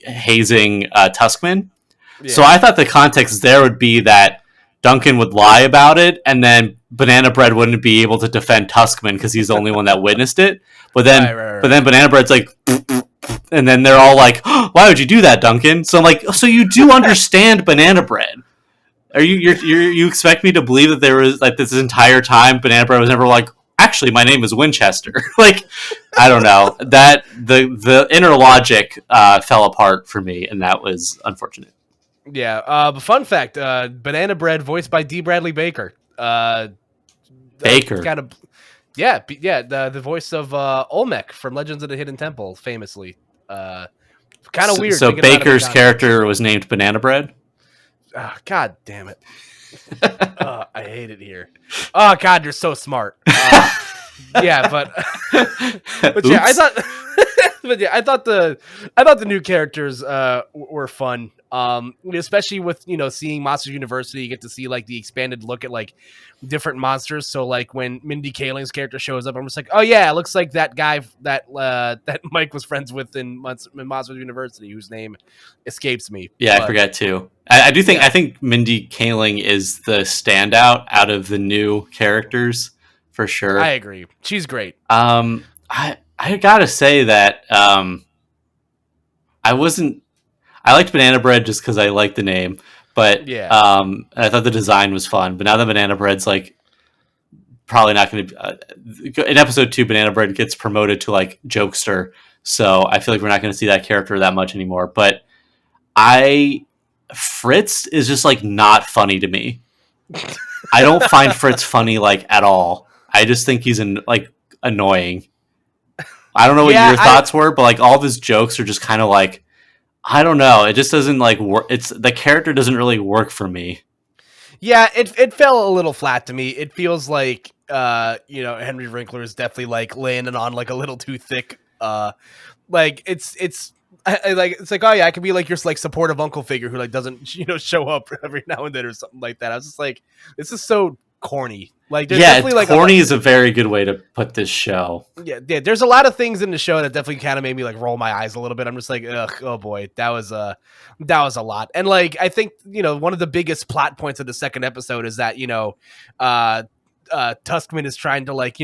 hazing Tuskman. Yeah. So I thought the context there would be that Duncan would lie about it, and then Banana Bread wouldn't be able to defend Tuskman because he's the only one that witnessed it. But then, but then Banana Bread's like, and then they're all like, oh, "Why would you do that, Duncan?" So I'm like, "So you do understand Banana Bread? Are you expect me to believe that there was like this entire time Banana Bread was never like, actually, my name is Winchester?" Like, I don't know that the inner logic fell apart for me, and that was unfortunate. Yeah. But fun fact: Banana Bread, voiced by D. Bradley Baker. Baker. Kind of. Yeah. The voice of Olmec from Legends of the Hidden Temple, famously. Kind of weird. So Baker's character was named Banana Bread. Oh, God damn it. I hate it here. Oh God, you're so smart. Yeah, but yeah, I thought I thought the new characters were fun. Especially with seeing Monsters University, you get to see like the expanded look at like different monsters. So like when Mindy Kaling's character shows up, I'm just like, oh yeah, it looks like that guy that Mike was friends with in Monsters University, whose name escapes me. Yeah, I forgot too. I do think I think Mindy Kaling is the standout out of the new characters for sure. I agree. She's great. I gotta say that I liked Banana Bread just because I liked the name, but I thought the design was fun. But now that Banana Bread's like probably not going to in episode 2, Banana Bread gets promoted to like jokester, so I feel like we're not going to see that character that much anymore. But Fritz is just like not funny to me. I don't find Fritz funny like at all. I just think he's like annoying. I don't know what your thoughts were, but like all of his jokes are just kind of like, I don't know. It just doesn't like work. The character doesn't really work for me. Yeah, it fell a little flat to me. It feels like Henry Winkler is definitely like landing on like a little too thick. Like it's like, oh yeah, I could be like your like supportive uncle figure who like doesn't show up every now and then or something like that. I was just like, this is so corny. Like there's Yeah, definitely like corny is a very good way to put this show. yeah. There's a lot of things in the show that definitely kind of made me like roll my eyes a little bit. I'm just like, ugh, oh boy, that was a lot. And like I think one of the biggest plot points of the second episode is that uh Tuskman is trying to like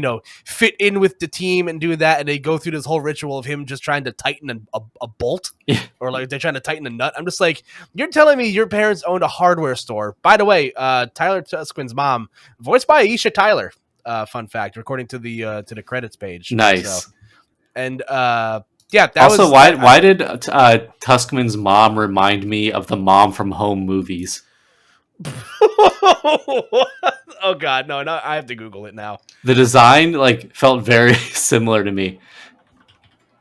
fit in with the team and do that, and they go through this whole ritual of him just trying to tighten a bolt, Yeah. or like they're trying to tighten a nut. I'm just like, you're telling me your parents owned a hardware store? By the way, Tyler Tuskman's mom, voiced by Aisha Tyler. Fun fact, according to the credits page. Nice. So, and yeah, that also, was why did Tuskman's mom remind me of the mom from Home movies? Oh god, no, I have to Google it now. The design like felt very similar to me.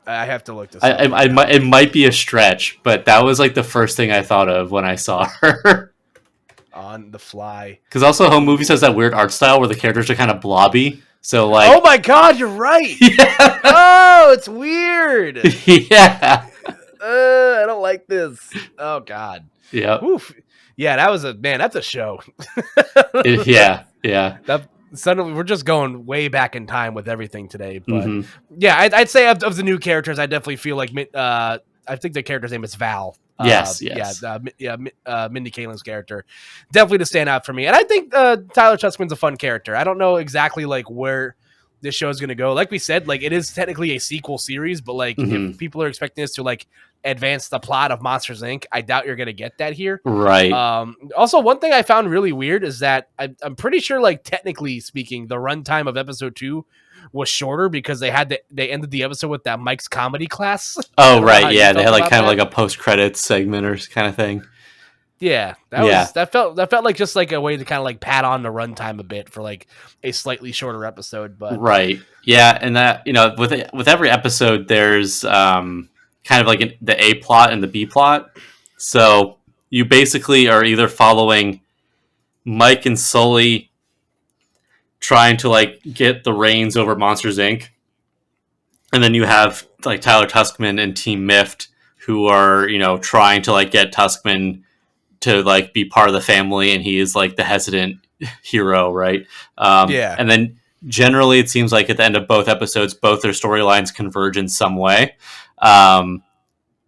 I have to look this up. It might be a stretch, but that was like the first thing I thought of when I saw her. On the fly. Because also Home Movies has that weird art style where the characters are kind of blobby. So like, oh my god, you're right. Yeah. Oh, it's weird. Yeah. I don't like this. Oh god. Yeah. Oof. Yeah, that's a show. Yeah. That suddenly we're just going way back in time with everything today. But yeah, I'd say of the new characters, I definitely feel like I think the character's name is Val. Yes. Mindy Kaling's character, definitely to stand out for me. And I think Tyler Tuskman's a fun character. I don't know exactly like where this show is going to go. Like we said, like it is technically a sequel series, but like if people are expecting us to like advance the plot of Monsters Inc., I doubt you're going to get that here. Right. Also, one thing I found really weird is that I'm pretty sure, like technically speaking, the runtime of episode 2 was shorter because they ended the episode with that Mike's comedy class. Oh right, yeah, they had like kind of like a post credits segment or kind of thing. Yeah, that felt like just like a way to kind of like pat on the runtime a bit for like a slightly shorter episode. But right, yeah, and that with every episode there's kind of like the A plot and the B plot. So you basically are either following Mike and Sully trying to like get the reins over Monsters Inc., and then you have like Tyler Tuskman and Team Mift who are trying to like get Tuskman to like be part of the family, and he is like the hesitant hero, right? Yeah. And then generally it seems like at the end of both episodes, both their storylines converge in some way.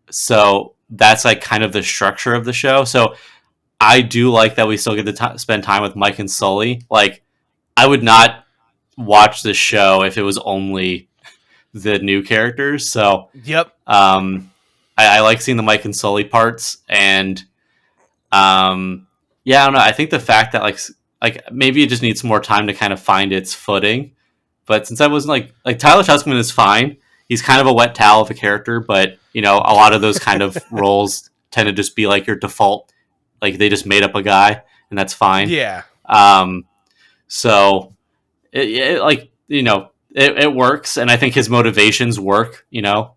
So that's like kind of the structure of the show. So I do like that we still get to spend time with Mike and Sully. Like, I would not watch this show if it was only the new characters. So yep. I like seeing the Mike and Sully parts, and yeah, I don't know. I think the fact that like maybe it just needs more time to kind of find its footing. But since I wasn't like Tyler Tuskman is fine. He's kind of a wet towel of a character, but a lot of those kind of roles tend to just be like your default, like they just made up a guy, and that's fine. Yeah. So it works, and I think his motivations work.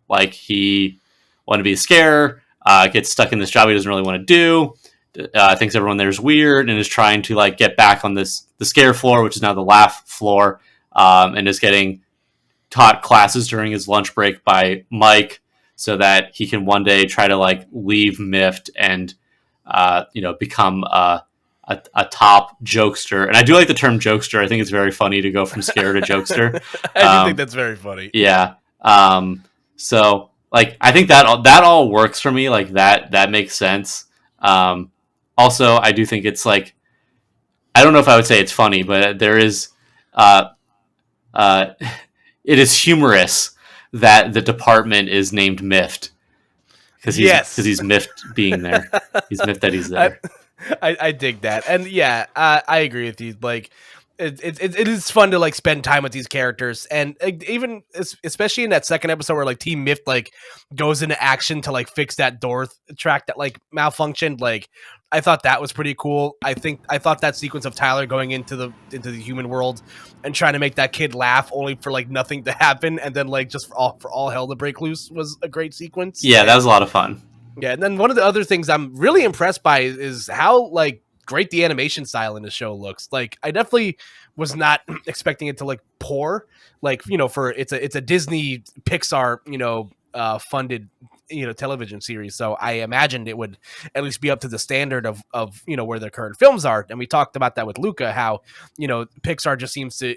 Like he wanted to be a scare, gets stuck in this job he doesn't really want to do. Thinks everyone there is weird, and is trying to like get back on the scare floor, which is now the laugh floor, and is getting taught classes during his lunch break by Mike, so that he can one day try to like leave Mift and become a top jokester. And I do like the term jokester. I think it's very funny to go from scare to jokester. I do think that's very funny. Yeah. So like I think that all works for me. Like that makes sense. Also, I do think it's like, I don't know if I would say it's funny, but there is it is humorous that the department is named Mift because he's miffed being there. He's miffed that he's there. I dig that, and yeah, I agree with you. Like, it is fun to like spend time with these characters, and even especially in that second episode where like Team Mift like goes into action to like fix that door track that like malfunctioned. Like, I thought that was pretty cool. I thought that sequence of Tyler going into the human world and trying to make that kid laugh only for like nothing to happen, and then like just for all hell to break loose was a great sequence. Yeah, that was a lot of fun. Yeah, and then one of the other things I'm really impressed by is how like great the animation style in the show looks. Like, I definitely was not expecting it to like pour, like, for it's a Disney Pixar, funded television series, so I imagined it would at least be up to the standard of where their current films are. And we talked about that with Luca, how Pixar just seems to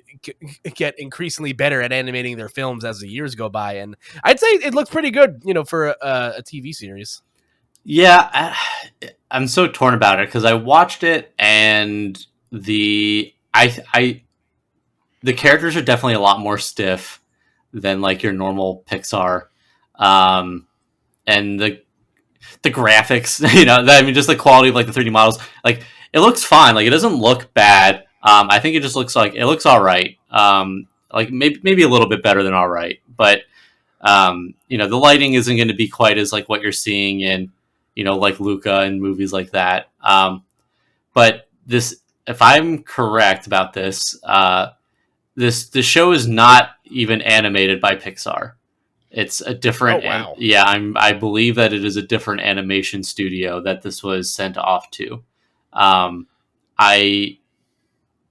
get increasingly better at animating their films as the years go by, and I'd say it looks pretty good for a TV series. Yeah, I'm so torn about it because I watched it and the characters are definitely a lot more stiff than like your normal Pixar, um, and the graphics, I mean, just the quality of like the 3D models, like it looks fine. Like it doesn't look bad. I think it just looks like it looks all right. Like maybe a little bit better than all right, but the lighting isn't going to be quite as like what you're seeing in, like Luca and movies like that. But this, if I'm correct about this, the show is not even animated by Pixar. It's a different, Oh, wow. yeah. I believe that it is a different animation studio that this was sent off to. Um, I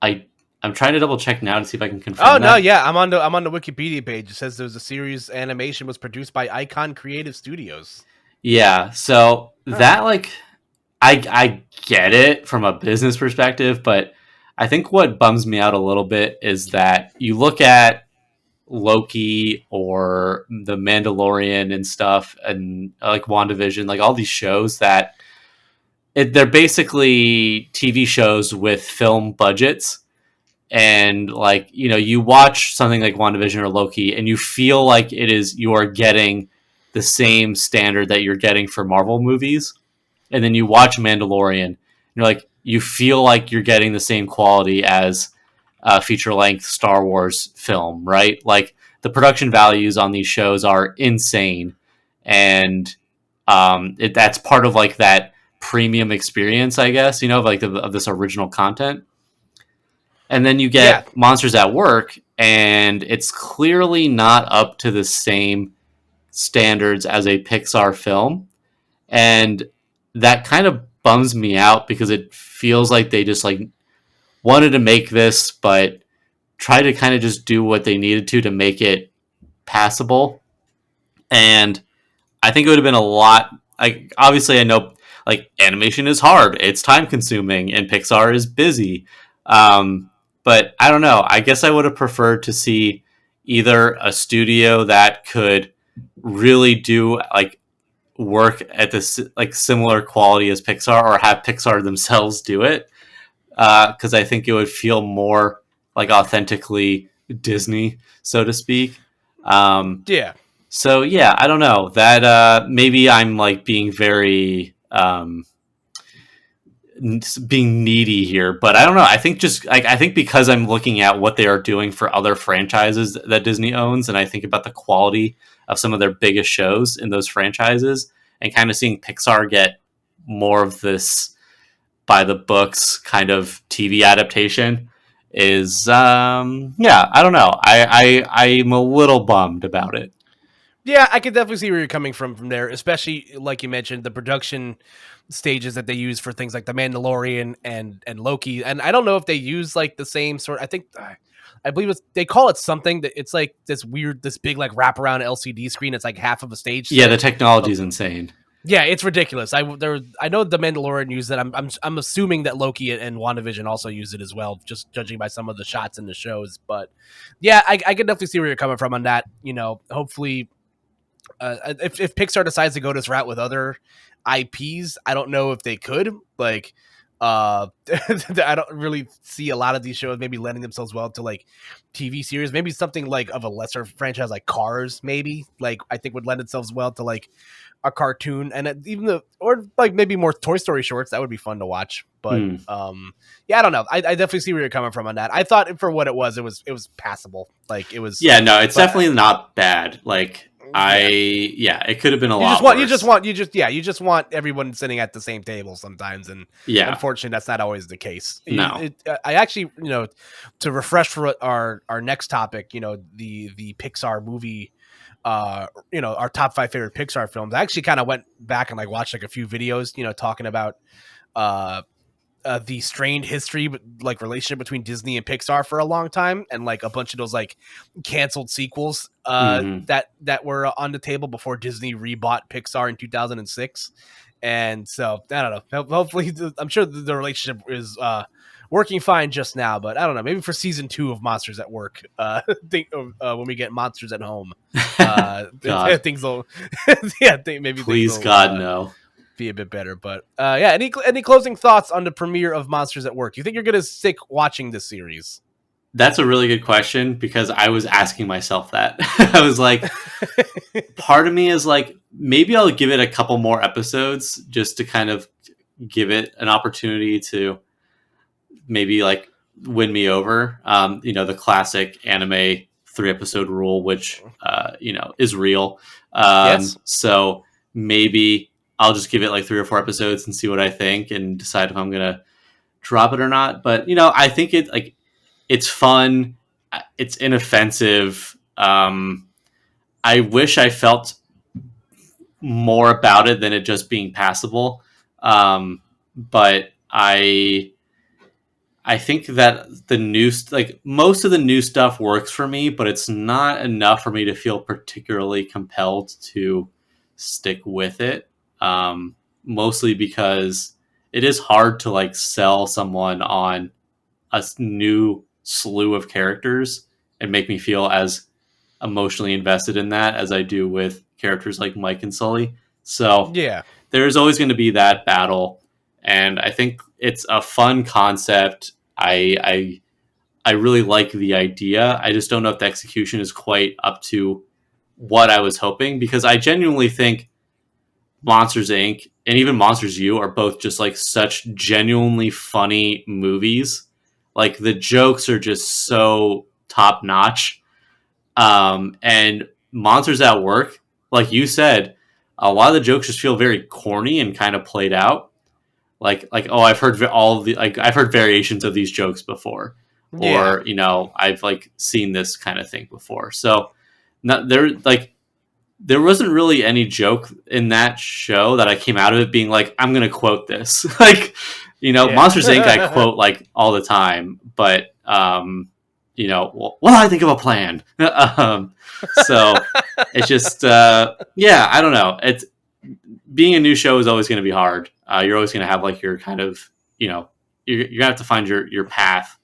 I I'm trying to double check now to see if I can Oh, confirm no, that. yeah, I'm on the Wikipedia page. It says there was a series animation was produced by Icon Creative Studios. Yeah, so Huh. that like I get it from a business perspective, but I think what bums me out a little bit is that you look at Loki or The Mandalorian and stuff, and like WandaVision, like all these shows that they're basically TV shows with film budgets. And like, you watch something like WandaVision or Loki and you feel like you are getting the same standard that you're getting for Marvel movies. And then you watch Mandalorian and you're like, you feel like you're getting the same quality as a feature length Star Wars film, right? Like the production values on these shows are insane. And that's part of like that premium experience, I guess, of like of this original content. And then you Yeah, get Monsters at Work, and it's clearly not up to the same standards as a Pixar film. And that kind of bums me out because it feels like they just like wanted to make this, but tried to kind of just do what they needed to make it passable. And I think it would have been a lot. Like obviously, I know like animation is hard, it's time consuming, and Pixar is busy. Um, but I don't know. I guess I would have preferred to see either a studio that could really do like work at this like similar quality as Pixar, or have Pixar themselves do it. Because I think it would feel more like authentically Disney, so to speak. Um, yeah. so yeah, I don't know that maybe I'm like being very being needy here, but I don't know. I think just like I think because I'm looking at what they are doing for other franchises that Disney owns, and I think about the quality of some of their biggest shows in those franchises, and kind of seeing Pixar get more of this by the books kind of TV adaptation is yeah, I don't know. I'm a little bummed about it. Yeah, I can definitely see where you're coming from there, especially like you mentioned, the production stages that they use for things like The Mandalorian and Loki. And I don't know if they use like the same sort. I believe they call it something that it's like this big like wraparound LCD screen. It's like half of a stage Yeah, the set. technology Of, is insane. yeah, it's ridiculous. I know The Mandalorian used it. I'm assuming that Loki and WandaVision also use it as well, just judging by some of the shots in the shows. But yeah, I can definitely see where you're coming from on that. Hopefully if Pixar decides to go this route with other IPs, I don't know if they could. Like, I don't really see a lot of these shows maybe lending themselves well to like TV series. Maybe something like of a lesser franchise like Cars, maybe like I think would lend itself well to like a cartoon, and or like maybe more Toy Story shorts. That would be fun to watch. But Hmm. yeah, I don't know. I definitely see where you're coming from on that. I thought for what it was passable. Like it was, Yeah, no, it's but definitely not bad. Like yeah. yeah, it could have been a You just lot want, you just worse. want, you just, yeah, you just want everyone sitting at the same table sometimes, and Yeah, unfortunately, that's not always the case. no. I actually, to refresh for our next topic, the Pixar movie, our top 5 favorite Pixar films. I actually kind of went back and like watched like a few videos, talking about uh the strained history, like relationship between Disney and Pixar for a long time, and like a bunch of those like canceled sequels that were on the table before Disney rebought Pixar in 2006. And so I don't know. Hopefully, I'm sure the relationship is working fine just now, but I don't know. Maybe for season 2 of Monsters at Work, when we get Monsters at Home, God, things will, yeah, maybe please, things will, God, no. be a bit better. But yeah, any closing thoughts on the premiere of Monsters at Work? You think you're gonna stick watching this series? That's a really good question because I was asking myself that. I was like, part of me is like, maybe I'll give it a couple more episodes just to kind of give it an opportunity to maybe like win me over. The classic anime 3-episode rule, which is real. Yes. So maybe I'll just give it like 3 or 4 episodes and see what I think and decide if I'm gonna drop it or not. But I think it's fun. It's inoffensive. I wish I felt more about it than it just being passable. But I think that the new, like most of the new stuff works for me, but it's not enough for me to feel particularly compelled to stick with it. Mostly because it is hard to like sell someone on a new slew of characters and make me feel as emotionally invested in that as I do with characters like Mike and Sully. So Yeah. there's always going to be that battle, and I think it's a fun concept. I really like the idea. I just don't know if the execution is quite up to what I was hoping, because I genuinely think Monsters Inc. and even Monsters U are both just like such genuinely funny movies. Like the jokes are just so top notch. And Monsters at Work, like you said, a lot of the jokes just feel very corny and kind of played out. Like oh, I've heard I've heard variations of these jokes before, Yeah. or I've like seen this kind of thing before. So not there like there wasn't really any joke in that show that I came out of it being like, I'm gonna quote this. Like, Yeah. Monsters Inc. I quote like all the time, but well, I think of a plan. So it's just yeah, I don't know. It's being a new show is always going to be hard. You're always going to have like your kind of you're gonna have to find your path.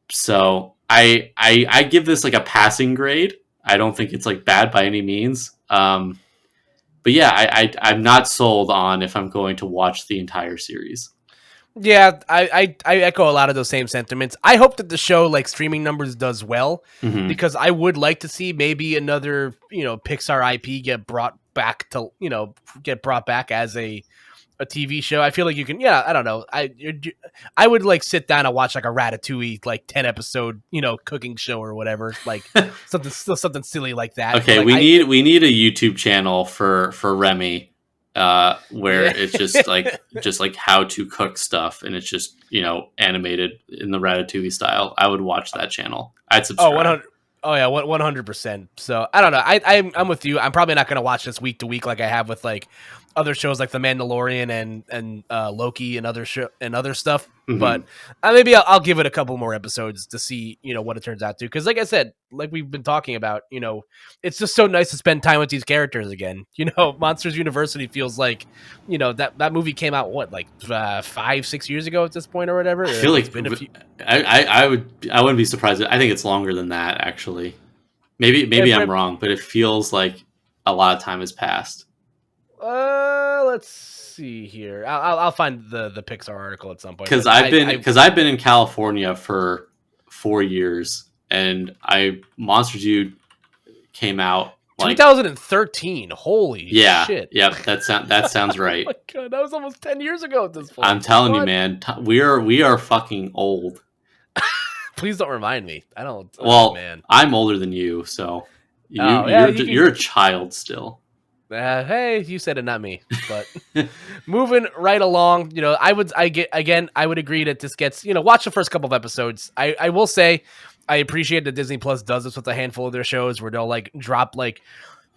So I give this like a passing grade. I don't think it's like bad by any means. But yeah, I'm not sold on if I'm going to watch the entire series. Yeah, I echo a lot of those same sentiments. I hope that the show, like streaming numbers, does well, Mm-hmm. because I would like to see maybe another Pixar IP get brought back as a TV show. I feel like you can. Yeah, I don't know. I would like sit down and watch like a Ratatouille like 10-episode cooking show or whatever, like something silly like that. Okay, Like, we need a YouTube channel for Remy. Where Yeah. it's just like how to cook stuff, and it's just animated in the Ratatouille style. I would watch that channel. I'd subscribe. 100. Oh yeah, 100%. So I don't know. I'm with you. I'm probably not gonna watch this week to week like I have with like other shows like The Mandalorian and Loki and other stuff. Mhm. But maybe I'll give it a couple more episodes to see what it turns out to. Because like I said, like we've been talking about, it's just so nice to spend time with these characters again. Monsters University feels like that movie came out like 5-6 years ago at this point or whatever. I feel like it's been a few. I wouldn't be surprised. I think it's longer than that actually. Maybe I'm wrong, but it feels like a lot of time has passed. Let's see here. I'll find the Pixar article at some point. Because I've been in California for 4 years, and Monsters U came out like 2013. Holy shit! Yep, that sounds right. Oh my god, that was almost 10 years ago at this point. I'm telling you, man, we are fucking old. Please don't remind me. I don't. Well, man, I'm older than you, so you're a child still. Hey, you said it, not me. But moving right along, I would agree that this gets, watch the first couple of episodes. I will say, I appreciate that Disney Plus does this with a handful of their shows where they'll like drop like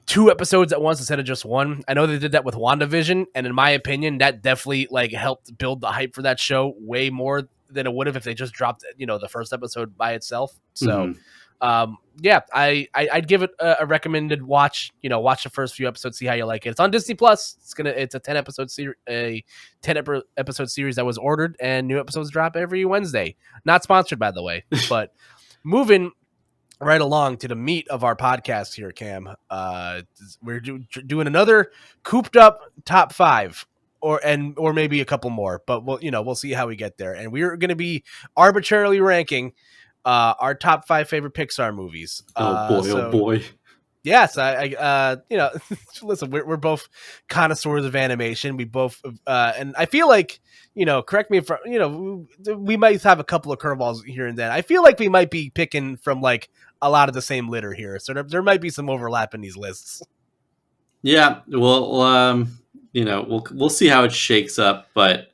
2 episodes at once instead of just one. I know they did that with WandaVision, and in my opinion, that definitely like helped build the hype for that show way more than it would have if they just dropped, the first episode by itself. So, Mhm. yeah, I'd give it a recommended watch. Watch the first few episodes, see how you like it. It's on Disney Plus. It's a 10 episode series, episode series that was ordered, and new episodes drop every Wednesday. Not sponsored, by the way, but moving right along to the meat of our podcast here, Cam. We're doing another Koop'd Up top 5, or maybe a couple more, but we'll see how we get there. And we're going to be arbitrarily ranking our top 5 favorite Pixar movies. Oh boy, oh boy. Yes, listen, we're both connoisseurs of animation. We both, and I feel like, correct me if, we might have a couple of curveballs here and then. I feel like we might be picking from like a lot of the same litter here. So there might be some overlap in these lists. Yeah, well, we'll see how it shakes up, but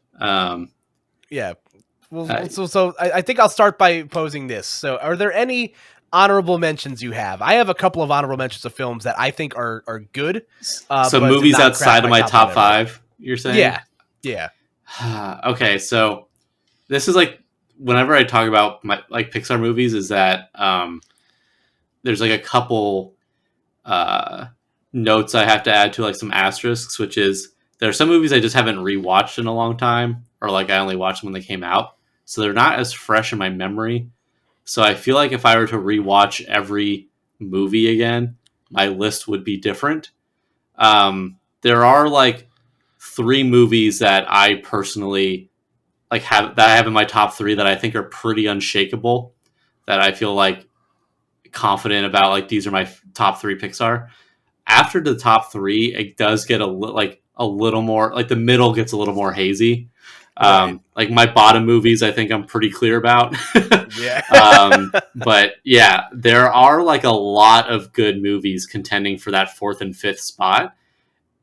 yeah. Well, so I think I'll start by posing this. So are there any honorable mentions you have? I have a couple of honorable mentions of films that I think are good. So movies outside of my top 5, you're saying? Yeah. Okay, so this is like whenever I talk about my like Pixar movies, is that there's like a couple notes I have to add to, like some asterisks, which is there are some movies I just haven't rewatched in a long time, or like I only watched them when they came out, so they're not as fresh in my memory. So I feel like if I were to rewatch every movie again, my list would be different. There are like 3 movies that I personally have in my top 3 that I think are pretty unshakable, that I feel like confident about. Like these are my top 3 Pixar. After the top 3, it does get a little more, like the middle gets a little more hazy. Right. Like my bottom movies, I think I'm pretty clear about. Yeah. But yeah, there are like a lot of good movies contending for that 4th and 5th spot.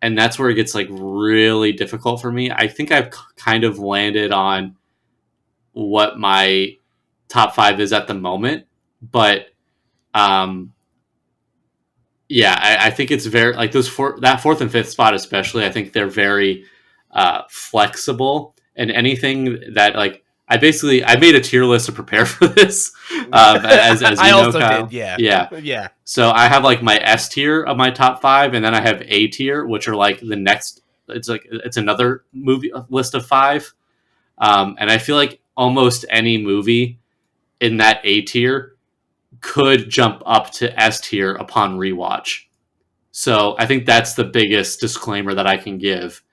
And that's where it gets like really difficult for me. I think I've kind of landed on what my top 5 is at the moment. But yeah, I think it's very like that 4th and 5th spot, especially. I think they're very flexible, and anything that like I made a tier list to prepare for this. As you I know, also Kyle. did, yeah. So I have like my S tier of my top 5, and then I have A tier, which are like the next. It's another movie list of 5, and I feel like almost any movie in that A tier could jump up to S tier upon rewatch. So I think that's the biggest disclaimer that I can give.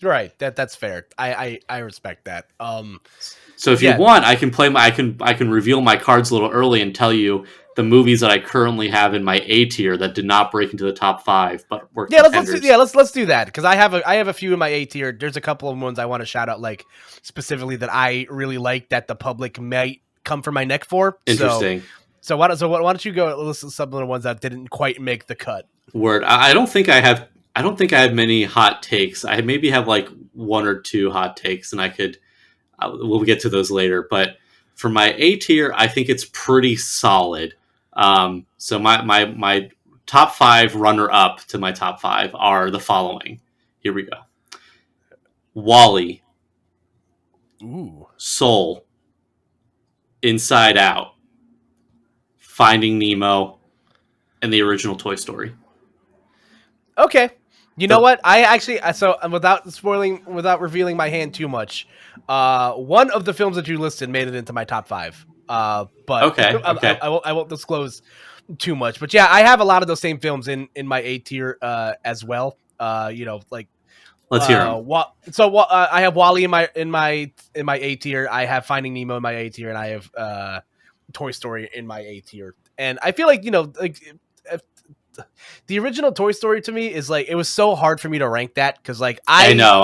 Right, that's fair. I respect that. So if you want, I can I can reveal my cards a little early and tell you the movies that I currently have in my A tier that did not break into the top 5, but were contenders. Let's do that, because I have a few in my A tier. There's a couple of ones I want to shout out, like specifically that I really like that the public might come for my neck for. Interesting. So why don't you go listen to some of the ones that didn't quite make the cut? Word. I don't think I have many hot takes. I maybe have like 1 or 2 hot takes, and we'll get to those later. But for my A tier, I think it's pretty solid. So my top 5 runner up to my top 5 are the following. Here we go. WALL-E. Ooh. Soul. Inside Out. Finding Nemo. And the original Toy Story. Okay. You know what? I actually, so without revealing my hand too much, one of the films that you listed made it into my top 5. But okay. I won't disclose too much. But yeah, I have a lot of those same films in my A tier as well. Like let's hear them. I have WALL-E in my A tier. I have Finding Nemo in my A tier, and I have Toy Story in my A tier. And I feel like the original Toy Story to me is like, it was so hard for me to rank that, because like I know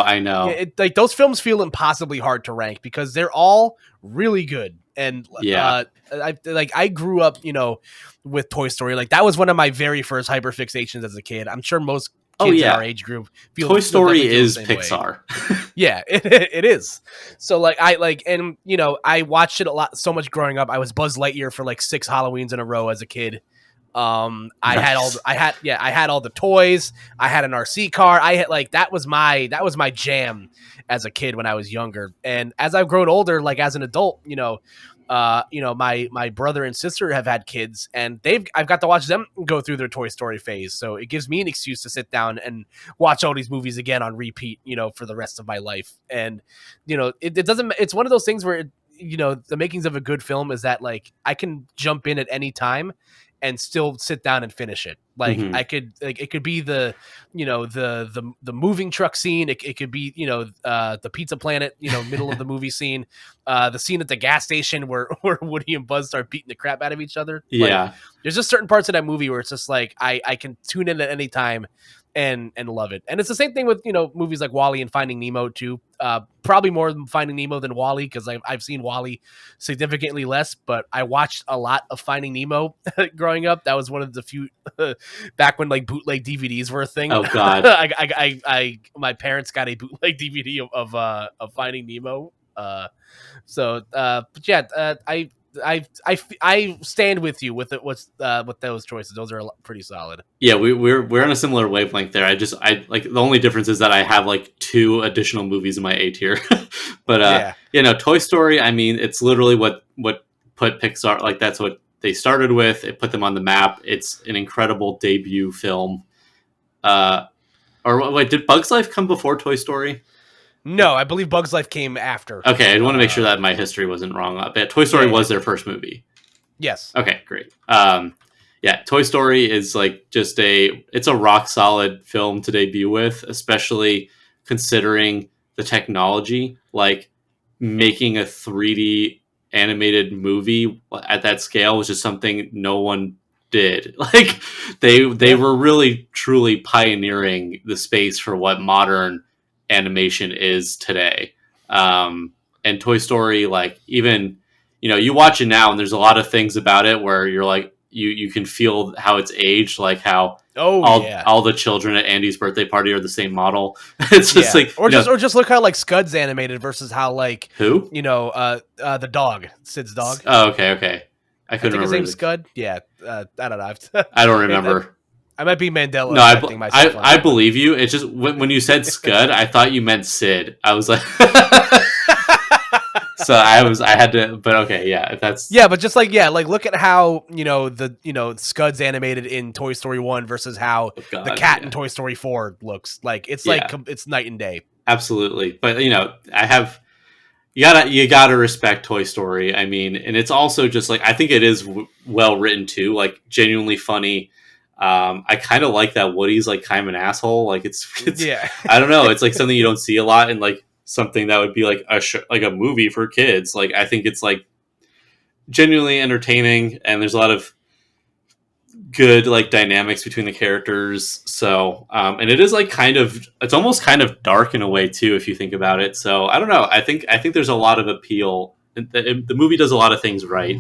like those films feel impossibly hard to rank because they're all really good. And I grew up with Toy Story. Like that was one of my very first hyperfixations as a kid. I'm sure most kids in our age group feel Toy Story is Pixar. Yeah, it is. So like I watched it so much growing up. I was Buzz Lightyear for like 6 Halloweens in a row as a kid. I had all Nice. I had all the toys. I had an RC car. I had like that was my jam as a kid when I was younger. And as I've grown older, like as an adult, my brother and sister have had kids, and I've got to watch them go through their Toy Story phase. So it gives me an excuse to sit down and watch all these movies again on repeat, for the rest of my life. And it doesn't. It's one of those things where the makings of a good film is that like I can jump in at any time and still sit down and finish it. Like Mhm. I could, like it could be the moving truck scene. It could be the Pizza Planet middle of the movie scene, the scene at the gas station where where Woody and Buzz start beating the crap out of each other. Like Yeah. there's just certain parts of that movie where it's just like I can tune in at any time and love it. And it's the same thing with movies like Wall-E and Finding Nemo too. Probably more Finding Nemo than Wall-E because I've seen Wall-E significantly less, but I watched a lot of Finding Nemo growing up. That was one of the few back when like bootleg DVDs were a thing. Oh God. My parents got a bootleg DVD of Finding Nemo. But yeah, I stand with you with it. With those choices? Those are pretty solid. Yeah, we're on a similar wavelength there. I like the only difference is that I have like 2 additional movies in my A tier. But Yeah. Toy Story, I mean, it's literally what put Pixar, like that's what they started with. It put them on the map. It's an incredible debut film. Or wait, did Bugs Life come before Toy Story? No, I believe Bugs Life came after. Okay, I want to make sure that my history wasn't wrong. But Toy Story was their first movie. Yes. Okay, great. Yeah, Toy Story is like it's a rock solid film to debut with, especially considering the technology. Like making a 3D animated movie at that scale was just something no one did. Like they were really truly pioneering the space for what modern animation is today. And Toy Story, like even you watch it now and there's a lot of things about it where you're like you can feel how it's aged, like how all the children at Andy's birthday party are the same model. It's just like or just look how like Scud's animated versus how like who the dog, Sid's dog. Oh, okay. I couldn't think his remember. name's Scud. Yeah, I don't know. I don't remember. I might be Mandela. No, I believe you. It's just when you said Scud, I thought you meant Sid. I was like, so I had to, but okay, yeah, that's but just like look at how Scud's animated in Toy Story 1 versus how the cat in Toy Story 4 looks. Like it's it's night and day. Absolutely, but I have. You gotta respect Toy Story. I mean, and it's also just like I think it is well written too, like genuinely funny. I kind of like that Woody's like kind of an asshole. Like it's I don't know. It's like something you don't see a lot, and like something that would be like a movie for kids. Like I think it's like genuinely entertaining, and there's a lot of good like dynamics between the characters. So and it is like it's almost kind of dark in a way too if you think about it. So I don't know, I think there's a lot of appeal. The movie does a lot of things right,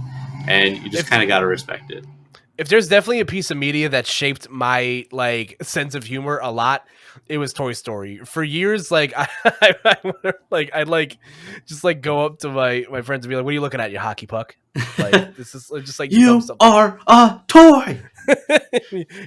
and you just kind of got to respect it. If there's definitely a piece of media that shaped my like sense of humor a lot, it was Toy Story. For years, like I'd like just like go up to my friends and be like, "What are you looking at, you hockey puck?" Like this is just like you are a toy.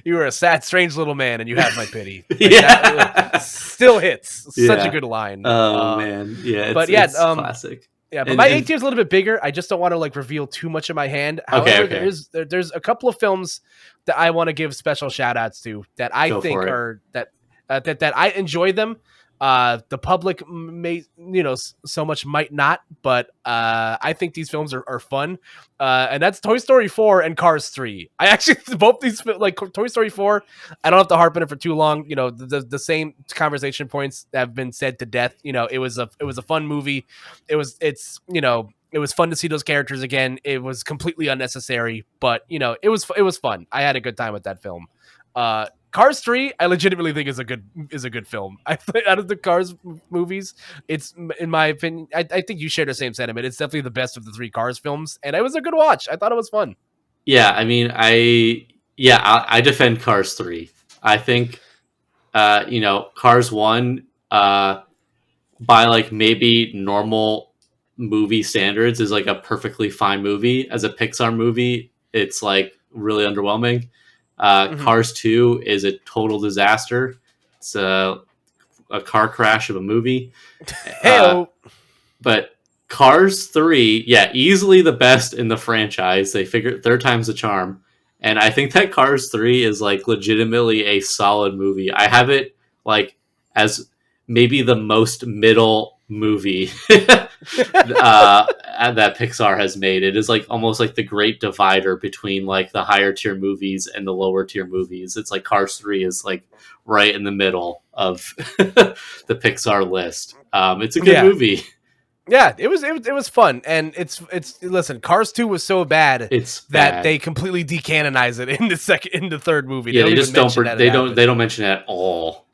You are a sad, strange little man, and you have my pity. Like, yeah, still hits. Such a good line. Oh man, yeah, it's classic. Yeah, but my A tier is a little bit bigger. I just don't want to like reveal too much of my hand. However, there's a couple of films that I want to give special shout outs to that I think are that I enjoy them. The public may, so much might not, but I think these films are fun. And that's Toy Story 4 and Cars 3. I actually, both these, like Toy Story 4, I don't have to harp on it for too long. The same conversation points have been said to death. It was a fun movie. It was fun to see those characters again. It was completely unnecessary, but it was fun. I had a good time with that film. Cars 3, I legitimately think is a good film. Out of the Cars movies, it's, in my opinion, I think you share the same sentiment. It's definitely the best of the 3 Cars films, and it was a good watch. I thought it was fun. Yeah, I mean, I defend Cars 3. I think, Cars 1, by like maybe normal movie standards, is like a perfectly fine movie. As a Pixar movie, it's like really underwhelming. Mhm. Cars 2 is a total disaster. It's a car crash of a movie. Uh, Heyo. but Cars 3, yeah, easily the best in the franchise. They figured third time's the charm. And I think that Cars 3 is like legitimately a solid movie. I have it like as maybe the most middle movie that Pixar has made. It is like almost like the great divider between like the higher tier movies and the lower tier movies. It's like Cars 3 is like right in the middle of the Pixar list. It's a good Yeah. movie. Yeah, it was fun, and it's listen. Cars 2 was so bad It's that bad. they completely decanonize it in the third movie. They Yeah, don't they even just don't. mention that it They don't. happened. They don't mention it at all.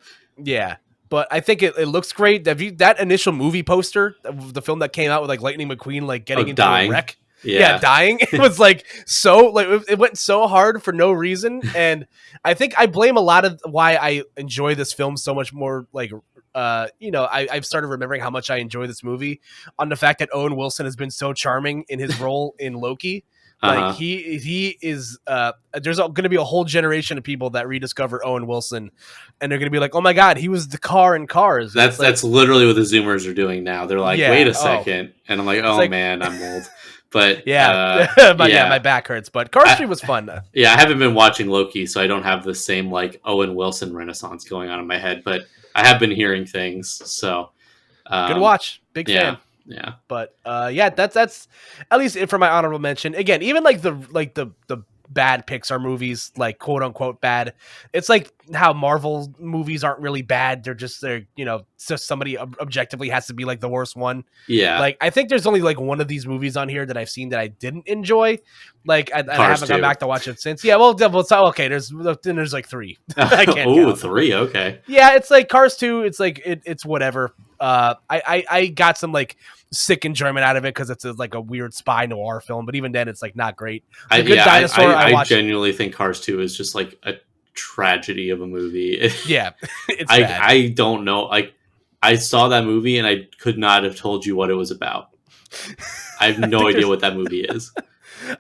Yeah, but I think it looks great. That initial movie poster of the film that came out with like Lightning McQueen like Oh, getting into a dying. wreck? Yeah, Yeah. dying. It was like so like it went so hard for no reason, and I think I blame a lot of why I enjoy this film so much more. Like, I've started remembering how much I enjoy this movie on the fact that Owen Wilson has been so charming in his role in Loki. Uh Like huh. he is. There's going to be a whole generation of people that rediscover Owen Wilson, and they're going to be like, "Oh my god, he was the car in Cars," and it's That's like, literally what the Zoomers are doing now. They're like, wait yeah, a second, and I'm like, it's oh like, man, I'm old. But yeah, but yeah, my yeah, back hurts. But Cars 3 I was fun. yeah, I haven't been watching Loki, so I don't have the same like Owen Wilson renaissance going on in my head. But I have been hearing things, so Good um, watch, big yeah, fan. yeah. But yeah, that's at least it for my honorable mention. Again, even like the bad Pixar movies, like quote unquote bad. It's like how Marvel movies aren't really bad. They're just somebody objectively has to be like the worst one. Yeah, Like I think there's only like one of these movies on here that I've seen that I didn't enjoy. Like and I Cars haven't gone 2. back to watch it since. Yeah, well, it's okay. There's like three. I can't Oh, count. 3. Okay. Yeah, it's like Cars 2. It's like it's whatever. I got some like sick enjoyment out of it because it's like a weird spy noir film, but even then, it's like not great. The Good Dinosaur, I I watched. genuinely think Cars 2 is just like a tragedy of a movie. Yeah, it's bad. I don't know. Like I saw that movie and I could not have told you what it was about. I have I no think idea there's. what that movie is.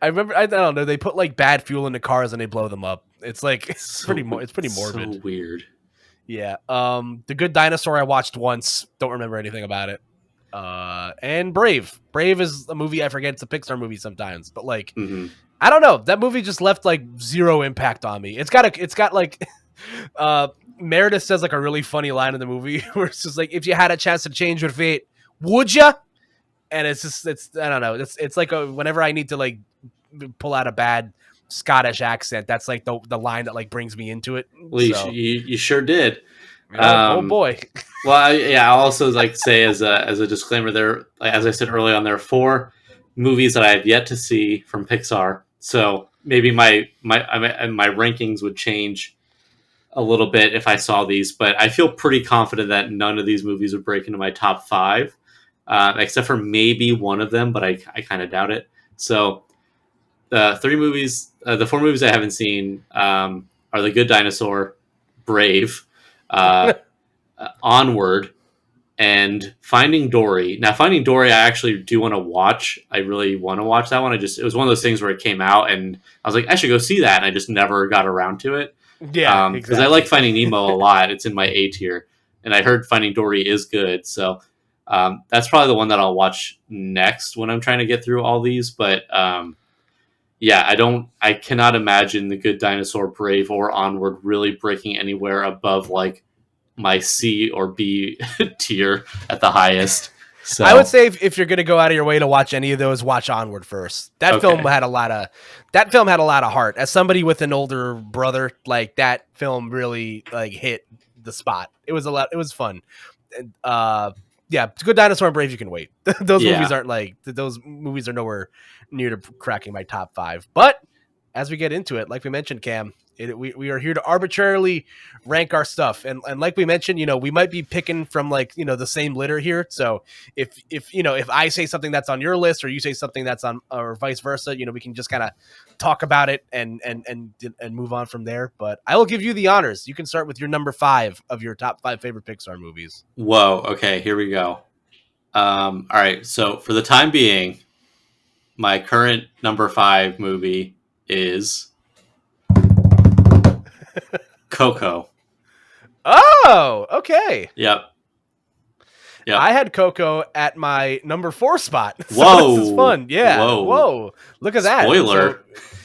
I remember. I don't know. They put like bad fuel into cars and they blow them up. It's like It's so it's pretty so morbid. weird. Yeah. The Good Dinosaur I watched once. Don't remember anything about it. And Brave. Brave is a movie I forget. It's a Pixar movie sometimes, but like Hmm. I don't know. That movie just left like zero impact on me. It's got like uh Meredith says like a really funny line in the movie where it's just like, if you had a chance to change your fate, would you? And it's I don't know. It's like whenever I need to like pull out a bad Scottish accent, that's like the line that like brings me into it. Well, So you sure did. oh Um, boy. well, yeah. I'll also like say as a disclaimer, there, as I said early on, there are 4 movies that I have yet to see from Pixar. So maybe my rankings would change a little bit if I saw these, but I feel pretty confident that none of these movies would break into my top 5, except for maybe one of them, but I kind of doubt it. So the 4 movies I haven't seen are The Good Dinosaur, Brave, uh, Onward, and Finding Dory. Now, Finding Dory, I actually do want to watch. I really want to watch that one. It was one of those things where it came out, and I was like, I should go see that, and I just never got around to it. Yeah, Because I like exactly. Finding Nemo a lot. It's in my A tier, and I heard Finding Dory is good. So that's probably the one that I'll watch next when I'm trying to get through all these. But yeah, I cannot imagine The Good Dinosaur, Brave, or Onward really breaking anywhere above like my C or B tier at the highest. I would So say if you're gonna go out of your way to watch any of those, watch Onward first. okay, That film had a lot of heart. As somebody with an older brother, like that film really like hit the spot. It was a lot. It was fun. And, yeah, Good Dinosaur and Brave, you can wait. yeah. Those movies are nowhere near to cracking my top 5. But as we get into it, like we mentioned, Cam, we are here to arbitrarily rank our stuff, and like we mentioned, we might be picking from like the same litter here. So if I say something that's on your list or you say something that's on, or vice versa, we can just kind of talk about it and move on from there. But I will give you the honors. You can start with your number 5 of your top 5 favorite Pixar movies. Whoa. Okay, here we go. All right. So for the time being, my current number 5 movie is Coco. Oh, okay. Yep. Yep. I had Coco at my number 4 spot, so this is Whoa. fun. Yeah. Whoa. Whoa. Look at that. So, Spoiler.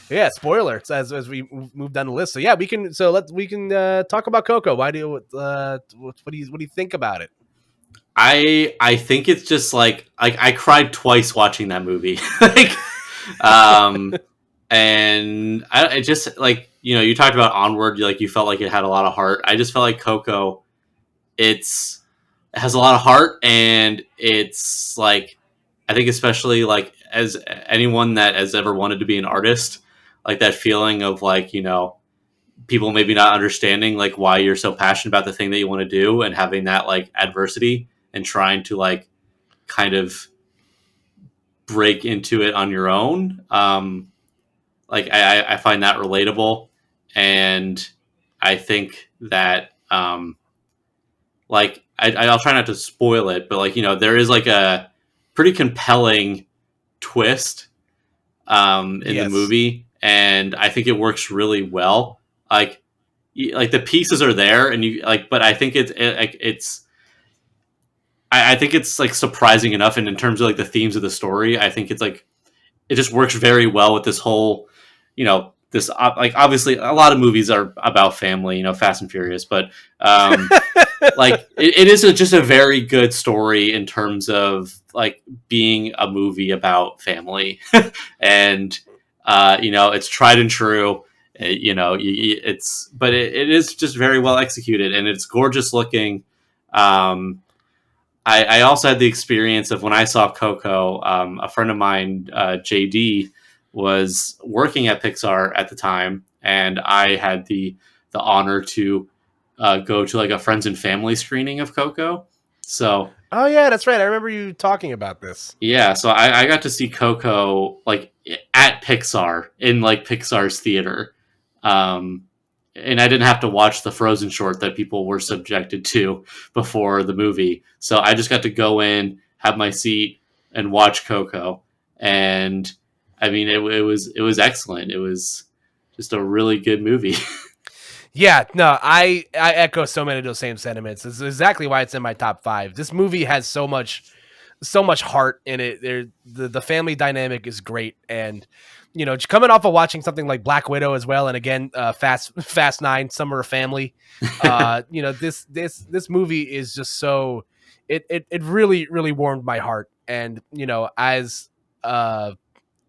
yeah, spoiler. It's as we move down the list. So yeah, we can. So we can talk about Coco. Why do you? What do you think about it? I think it's just like I cried twice watching that movie. like um and I just like, you talked about Onward, like you felt like it had a lot of heart. I just felt like Coco, it has a lot of heart, and it's like, I think especially like as anyone that has ever wanted to be an artist, like that feeling of like, people maybe not understanding like why you're so passionate about the thing that you want to do, and having that like adversity and trying to like kind of break into it on your own. Like I find that relatable, and I think that like I'll try not to spoil it, but like, there is like a pretty compelling twist in the Yes. movie, and I think it works really well. Like the pieces are there, and you like, but I think I think it's like surprising enough, and in terms of like the themes of the story, I think it's like it just works very well with this whole, this like obviously a lot of movies are about family, Fast and Furious, but like it is just a very good story in terms of like being a movie about family, and it's tried and true. It's but it is just very well executed, and it's gorgeous looking. I also had the experience of when I saw Coco. A friend of mine, JD, was working at Pixar at the time, and I had the honor to go to like a friends and family screening of Coco. So Oh yeah, that's right. I remember you talking about this. yeah, so I got to see Coco like at Pixar, in like Pixar's theater. Um, and I didn't have to watch the Frozen short that people were subjected to before the movie. So I just got to go in, have my seat, and watch Coco. And I mean, it was excellent. It was just a really good movie. Yeah, no, I echo so many of those same sentiments. It's exactly why it's in my top 5. This movie has so much heart in it. The family dynamic is great, and just coming off of watching something like Black Widow as well, and again, Fast 9, Summer of Family. This movie is just so it really really warmed my heart, and as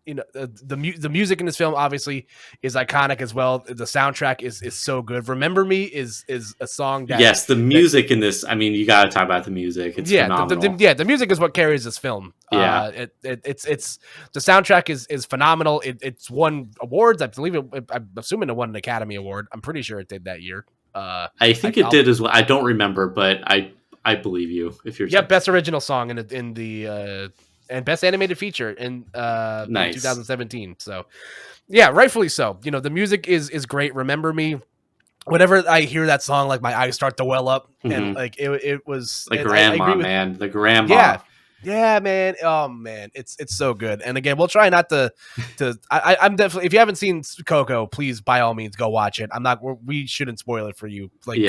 the music in this film obviously is iconic as well. The soundtrack is so good. Remember Me is a song that Yes, the music in this. I mean, you got to talk about the music. It's phenomenal. the music is what carries this film. Yeah. It's the soundtrack is phenomenal. It's won awards. I believe I'm assuming it won an Academy Award. I'm pretty sure it did that year. I think it did as well. I don't remember, but I believe you if you're. Yeah, best original song in the and best animated feature in Nice. 2017. So yeah, rightfully so. The music is great. Remember Me. Whenever I hear that song, like my eyes start to well up, and like it was the and grandma, man, the grandma. Yeah, man. Oh man, it's so good. And again, we'll try not to. I'm definitely. If you haven't seen Coco, please by all means go watch it. We shouldn't spoil it for you. Like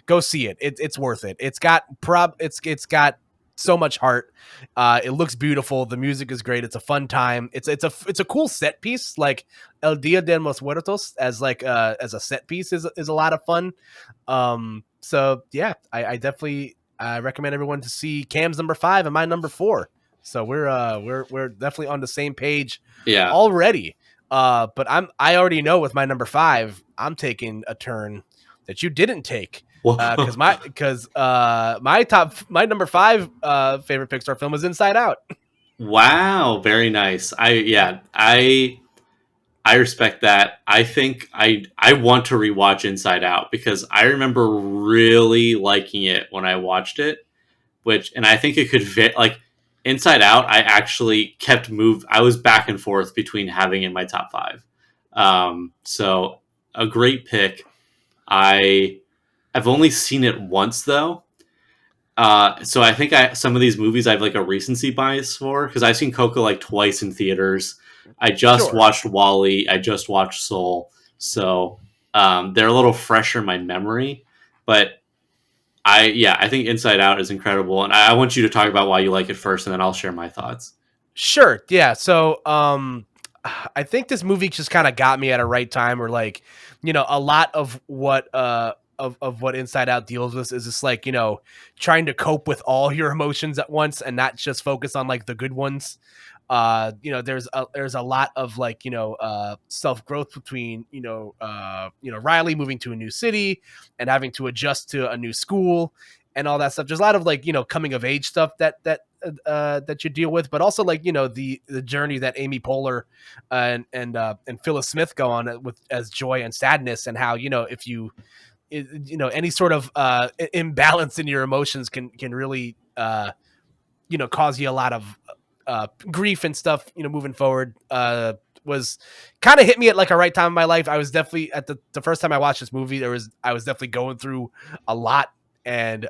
go see it. It's worth it. It's got got so much heart. It looks beautiful. The music is great. It's a fun time. It's a cool set piece. Like El Dia de los Muertos as a set piece is a lot of fun. So yeah, I definitely recommend everyone to see Cam's number 5 and my number 4. So we're definitely on the same page already. But I already know with my number 5, I'm taking a turn that you didn't take. Because my number 5 favorite Pixar film is Inside Out. Wow, very nice. I respect that. I think I want to rewatch Inside Out, because I remember really liking it when I watched it, and I think it could fit like Inside Out. I actually I was back and forth between having in my top 5. So a great pick. I've only seen it once though. So I think some of these movies I have like a recency bias for, because I've seen Coco like twice in theaters. I just watched WALL-E. I just watched Soul. So they're a little fresher in my memory, but I think Inside Out is incredible, and I want you to talk about why you like it first, and then I'll share my thoughts. Sure. Yeah. So, I think this movie just kind of got me at a right time, or like, a lot of what of what Inside Out deals with is just like, trying to cope with all your emotions at once and not just focus on like the good ones. There's a lot of like, self growth between, Riley moving to a new city and having to adjust to a new school and all that stuff. There's a lot of like, coming of age stuff that you deal with, but also like, the journey that Amy Poehler and Phyllis Smith go on with as joy and sadness, and how, if any sort of imbalance in your emotions can really cause you a lot of grief and stuff, moving forward. Was kind of hit me at like a right time in my life. I was definitely at the first time I watched this movie, I was definitely going through a lot, and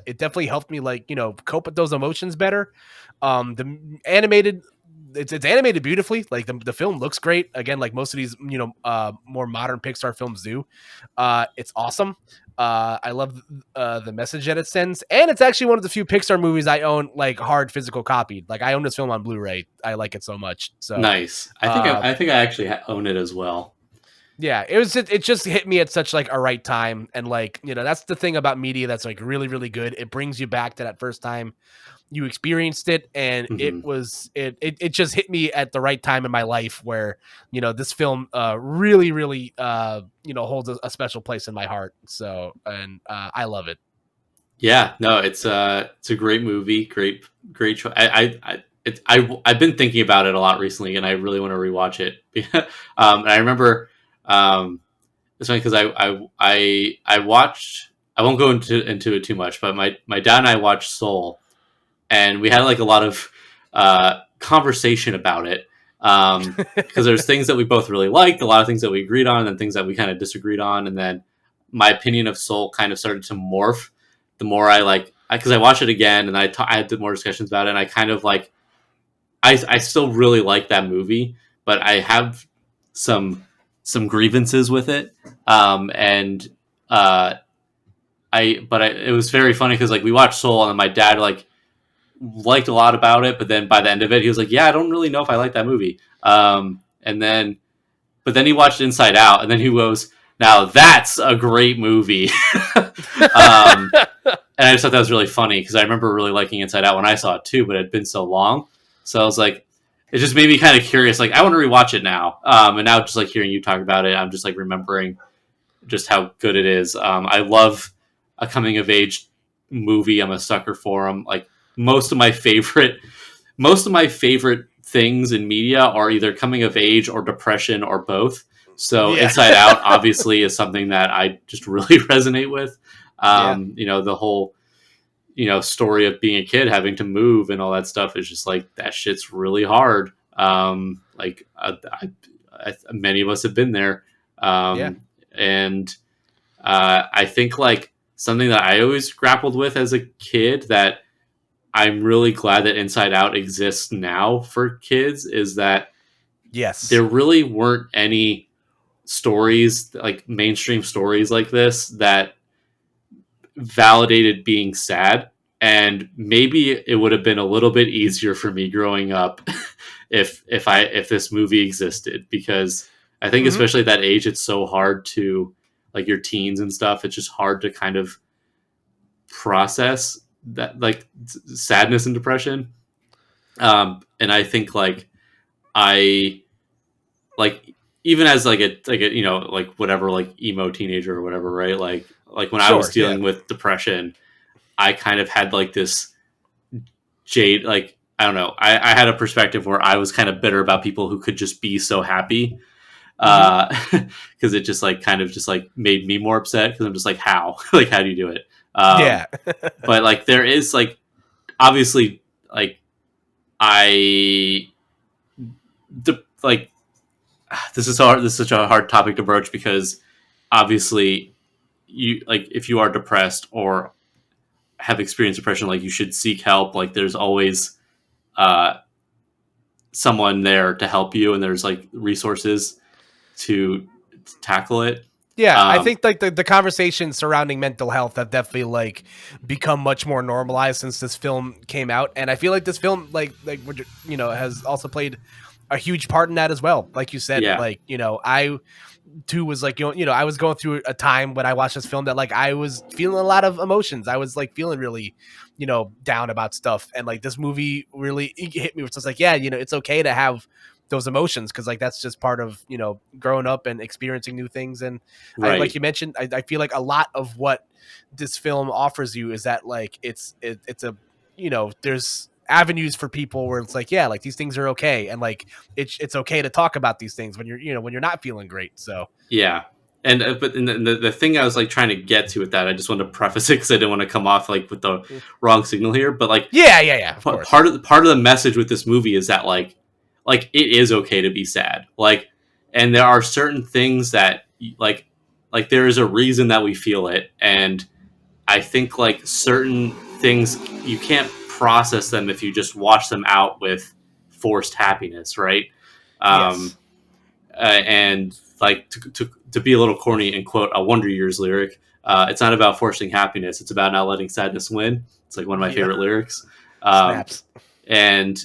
it definitely helped me like, cope with those emotions better. The animated It's animated beautifully. Like the film looks great. Again, like most of these, more modern Pixar films do. It's awesome. I love the message that it sends, and it's actually one of the few Pixar movies I own like hard physical copied. Like I own this film on Blu-ray. I like it so much. So Nice. I think I actually own it as well. yeah, it just hit me at such like a right time, and like, that's the thing about media that's like really really good. It brings you back to that first time you experienced it, and Hmm. it just hit me at the right time in my life where, this film really really holds a special place in my heart. So, and I love it. Yeah, no, it's a great movie, great choice. I've been thinking about it a lot recently, and I really want to rewatch it. And I remember it's funny because I watched. I won't go into it too much, but my dad and I watched Soul, and we had like a lot of conversation about it, because there's things that we both really liked, a lot of things that we agreed on, and then things that we kind of disagreed on, and then my opinion of Soul kind of started to morph the more because I watched it again, and I had more discussions about it, and I kind of like I still really like that movie, but I have some grievances with it, and uh, it was very funny because like we watched Soul, and then my dad like liked a lot about it, but then by the end of it, he was like, "Yeah, I don't really know if I like that movie." And then, but then he watched Inside Out, and then he goes, "Now that's a great movie." um, and I just thought that was really funny because I remember really liking Inside Out when I saw it too, but it had been so long, so I was like, it just made me kind of curious. Like, I want to rewatch it now, and now just like hearing you talk about it, I'm just like remembering just how good it is. I love a coming of age movie. I'm a sucker for them. Like most of my favorite, most of my favorite things in media are either coming of age or depression or both. So Yeah. Inside Out obviously is something that I just really resonate with. Yeah. The whole story of being a kid having to move and all that stuff is just like that shit's really hard. Many of us have been there, Yeah. and I think like something that I always grappled with as a kid that I'm really glad that Inside Out exists now for kids is that Yes. there really weren't any stories like mainstream stories like this that validated being sad, and maybe it would have been a little bit easier for me growing up if this movie existed, because I think Hmm. especially at that age it's so hard to like your teens and stuff, it's just hard to kind of process that like sadness and depression. And I think like I like even as like a like whatever like emo teenager or whatever, right? Like when I was Sure. Yeah. dealing with depression, I kind of had like this jade, like I don't know, I had a perspective where I was kind of bitter about people who could just be so happy, Hmm. because it just like kind of just like made me more upset because I'm just like how like how do you do it? Yeah. But like there is like obviously like I like this is such a hard topic to broach because obviously you like if you are depressed or have experienced depression, like you should seek help. Like there's always uh, someone there to help you, and there's like resources to tackle it. Yeah, I think like the conversations surrounding mental health have definitely like become much more normalized since this film came out, and I feel like this film has also played a huge part in that as well. Like you said, Yeah. like I too was like I was going through a time when I watched this film that like I was feeling a lot of emotions. I was like feeling really down about stuff, and like this movie really hit me. Which was like, yeah, it's okay to have those emotions because like that's just part of growing up and experiencing new things. And I like Right. you mentioned, I feel like a lot of what this film offers you is that like it's a there's avenues for people where it's like, yeah, like these things are okay, and like it's okay to talk about these things when you're when you're not feeling great. So Yeah. And but the thing I was like trying to get to with that, I just wanted to preface it because I didn't want to come off like with the wrong signal here. But like, yeah, of course. Part of the message with this movie is that like it is okay to be sad. Like, and there are certain things that like there is a reason that we feel it, and I think like certain things you can't process them if you just wash them out with forced happiness, right? Yes. And like to be a little corny and quote a Wonder Years lyric, it's not about forcing happiness; it's about not letting sadness win. It's like one of my favorite lyrics. Snaps. And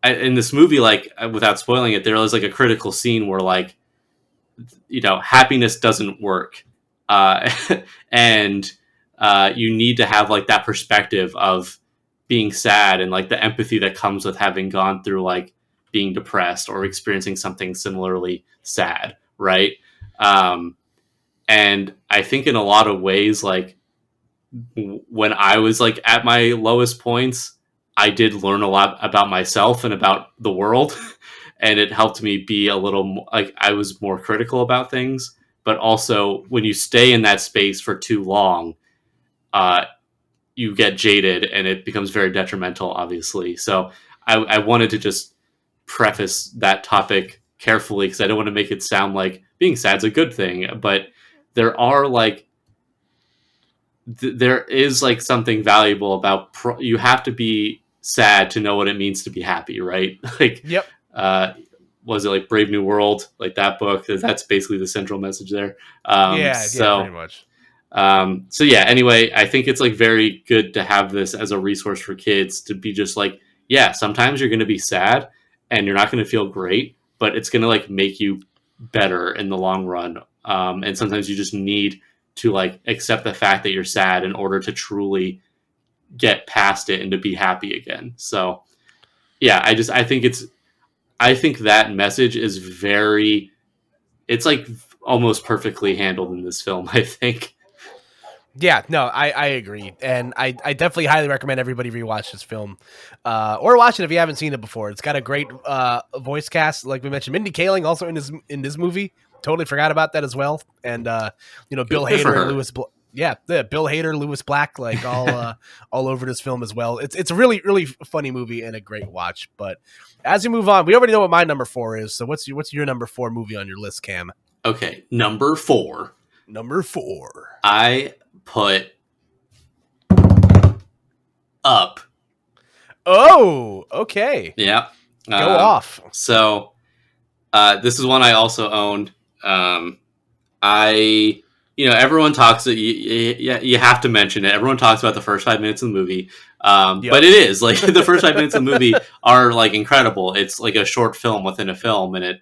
in this movie, like without spoiling it, there was like a critical scene where like happiness doesn't work, uh, and you need to have like that perspective of being sad and like the empathy that comes with having gone through like being depressed or experiencing something similarly sad, right? And I think in a lot of ways, like when I was like at my lowest points, I did learn a lot about myself and about the world. And it helped me be a little like I was more critical about things. But also, when you stay in that space for too long, you get jaded and it becomes very detrimental, obviously. So I wanted to just preface that topic carefully because I don't want to make it sound like being sad is a good thing. But there are like, there is like something valuable about you have to be sad to know what it means to be happy, right? Like, Yep. Was it like Brave New World, like that book? That's basically the central message there. Yeah, pretty much. So yeah, anyway, I think it's like very good to have this as a resource for kids to be just like, yeah, sometimes you're going to be sad and you're not going to feel great, but it's going to like make you better in the long run. And sometimes you just need to like accept the fact that you're sad in order to truly get past it and to be happy again. So yeah, I think that message is it's like almost perfectly handled in this film, I think. Yeah, no, I agree. And I definitely highly recommend everybody rewatch this film. Or watch it if you haven't seen it before. It's got a great voice cast. Like we mentioned, Mindy Kaling also in this movie. Totally forgot about that as well. And Bill Hader and Bill Hader, Lewis Black, like all over this film as well. It's a really, really funny movie and a great watch. But as we move on, we already know what my number 4 is. So what's your number 4 movie on your list, Cam? Okay, number 4. I put Up. Oh, okay. Yeah. Go off. So this is one I also owned. Everyone talks. You have to mention it. Everyone talks about the first 5 minutes of the movie, but it is like the first 5 minutes of the movie are like incredible. It's like a short film within a film, and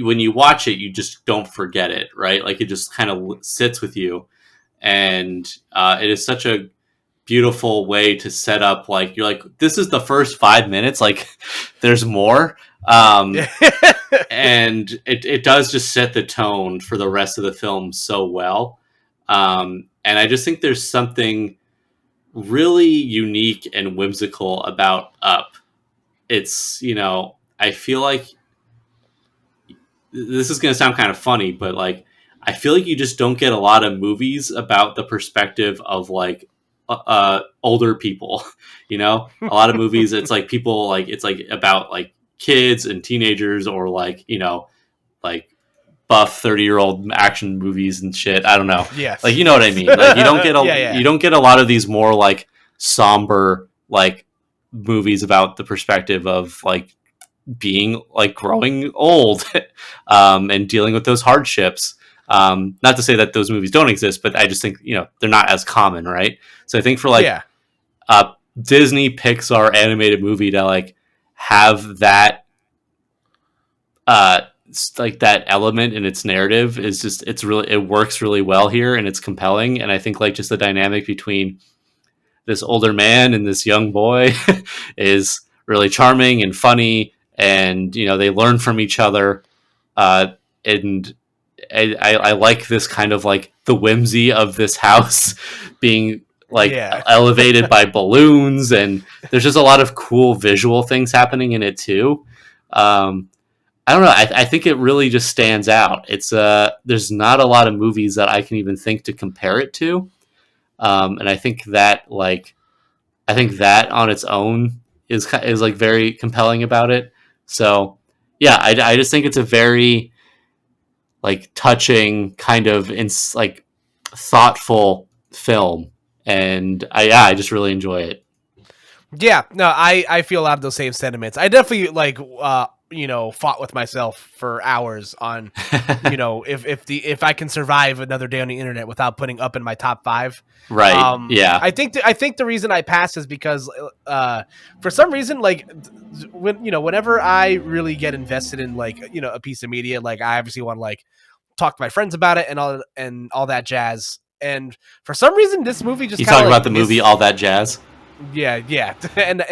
when you watch it, you just don't forget it, right? Like it just kind of sits with you, and it is such a beautiful way to set up. Like you're like, this is the first 5 minutes. Like there's more. And it does just set the tone for the rest of the film so well. And I just think there's something really unique and whimsical about Up. It's, I feel like this is going to sound kind of funny, but like, I feel like you just don't get a lot of movies about the perspective of like older people, a lot of movies. It's like people like, it's like about like kids and teenagers or like, like buff 30-year-old action movies and shit. I don't know. Yes. Like, you know what I mean? Like you don't get you don't get a lot of these more like somber, like movies about the perspective of like being like growing old, and dealing with those hardships. Not to say that those movies don't exist, but I just think, they're not as common, right? So I think for like Yeah. a Disney Pixar animated movie to like have that like that element in its narrative is just, it works really well here, and it's compelling. And I think like just the dynamic between this older man and this young boy is really charming and funny, and they learn from each other, and I like this kind of like the whimsy of this house being like elevated by balloons, and there's just a lot of cool visual things happening in it too. I don't know. I think it really just stands out. It's there's not a lot of movies that I can even think to compare it to, and I think that on its own is like very compelling about it. So yeah, I just think it's a very like touching kind of like thoughtful film, and I just really enjoy it. Yeah, no, I feel a lot of those same sentiments. I definitely like fought with myself for hours on if I can survive another day on the internet without putting Up in my top 5. Right. Yeah. I think the reason I passed is because for some reason, like whenever I really get invested in like a piece of media, like I obviously want to like talk to my friends about it and all that jazz. And for some reason, this movie just talking about the movie All That Jazz. Yeah, and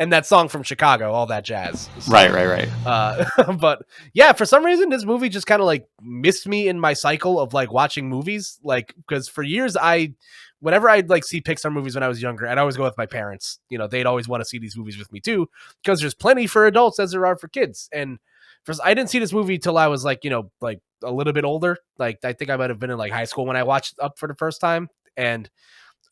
and that song from Chicago, All That Jazz. So, right. But yeah, for some reason, this movie just kind of like missed me in my cycle of like watching movies. Like, because for years, whenever I'd like see Pixar movies when I was younger, I'd always go with my parents. They'd always want to see these movies with me too, because there's plenty for adults as there are for kids. And I didn't see this movie till I was like, like a little bit older. Like, I think I might have been in like high school when I watched Up for the first time. And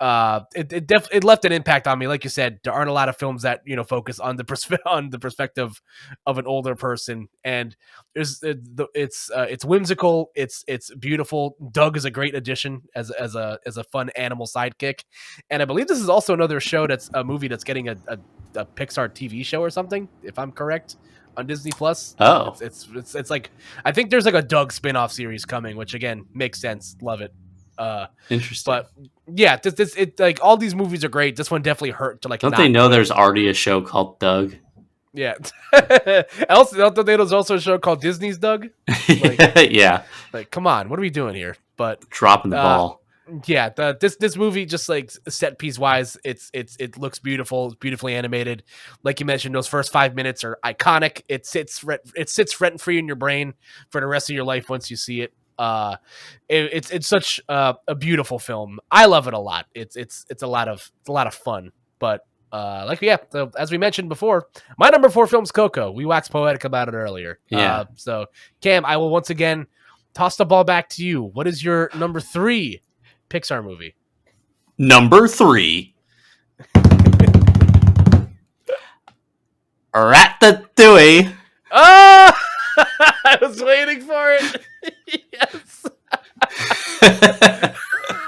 it left an impact on me. Like you said, there aren't a lot of films that focus on the perspective of an older person, and it's whimsical, it's beautiful. Doug is a great addition as a fun animal sidekick, and I believe this is also another movie that's getting a Pixar TV show or something, if I'm correct, on Disney Plus. Oh, it's like, I think there's like a Doug spin-off series coming, which again makes sense. Love it. Interesting. But yeah, this like all these movies are great. This one definitely hurt to like. Don't they know there's already a show called Doug? Yeah. There's also a show called Disney's Doug. Like, yeah. Like, come on, what are we doing here? But dropping the ball. Yeah, this movie, just like set piece wise, it looks beautiful, it's beautifully animated. Like you mentioned, those first 5 minutes are iconic. It sits rent free in your brain for the rest of your life once you see it. It's such a beautiful film. I love it a lot. It's a lot of fun. But so as we mentioned before, my number 4 film's Coco. We waxed poetic about it earlier. Yeah. So Cam, I will once again toss the ball back to you. What is your number 3 Pixar movie? Number 3. Ratatouille. Oh, I was waiting for it. Yes.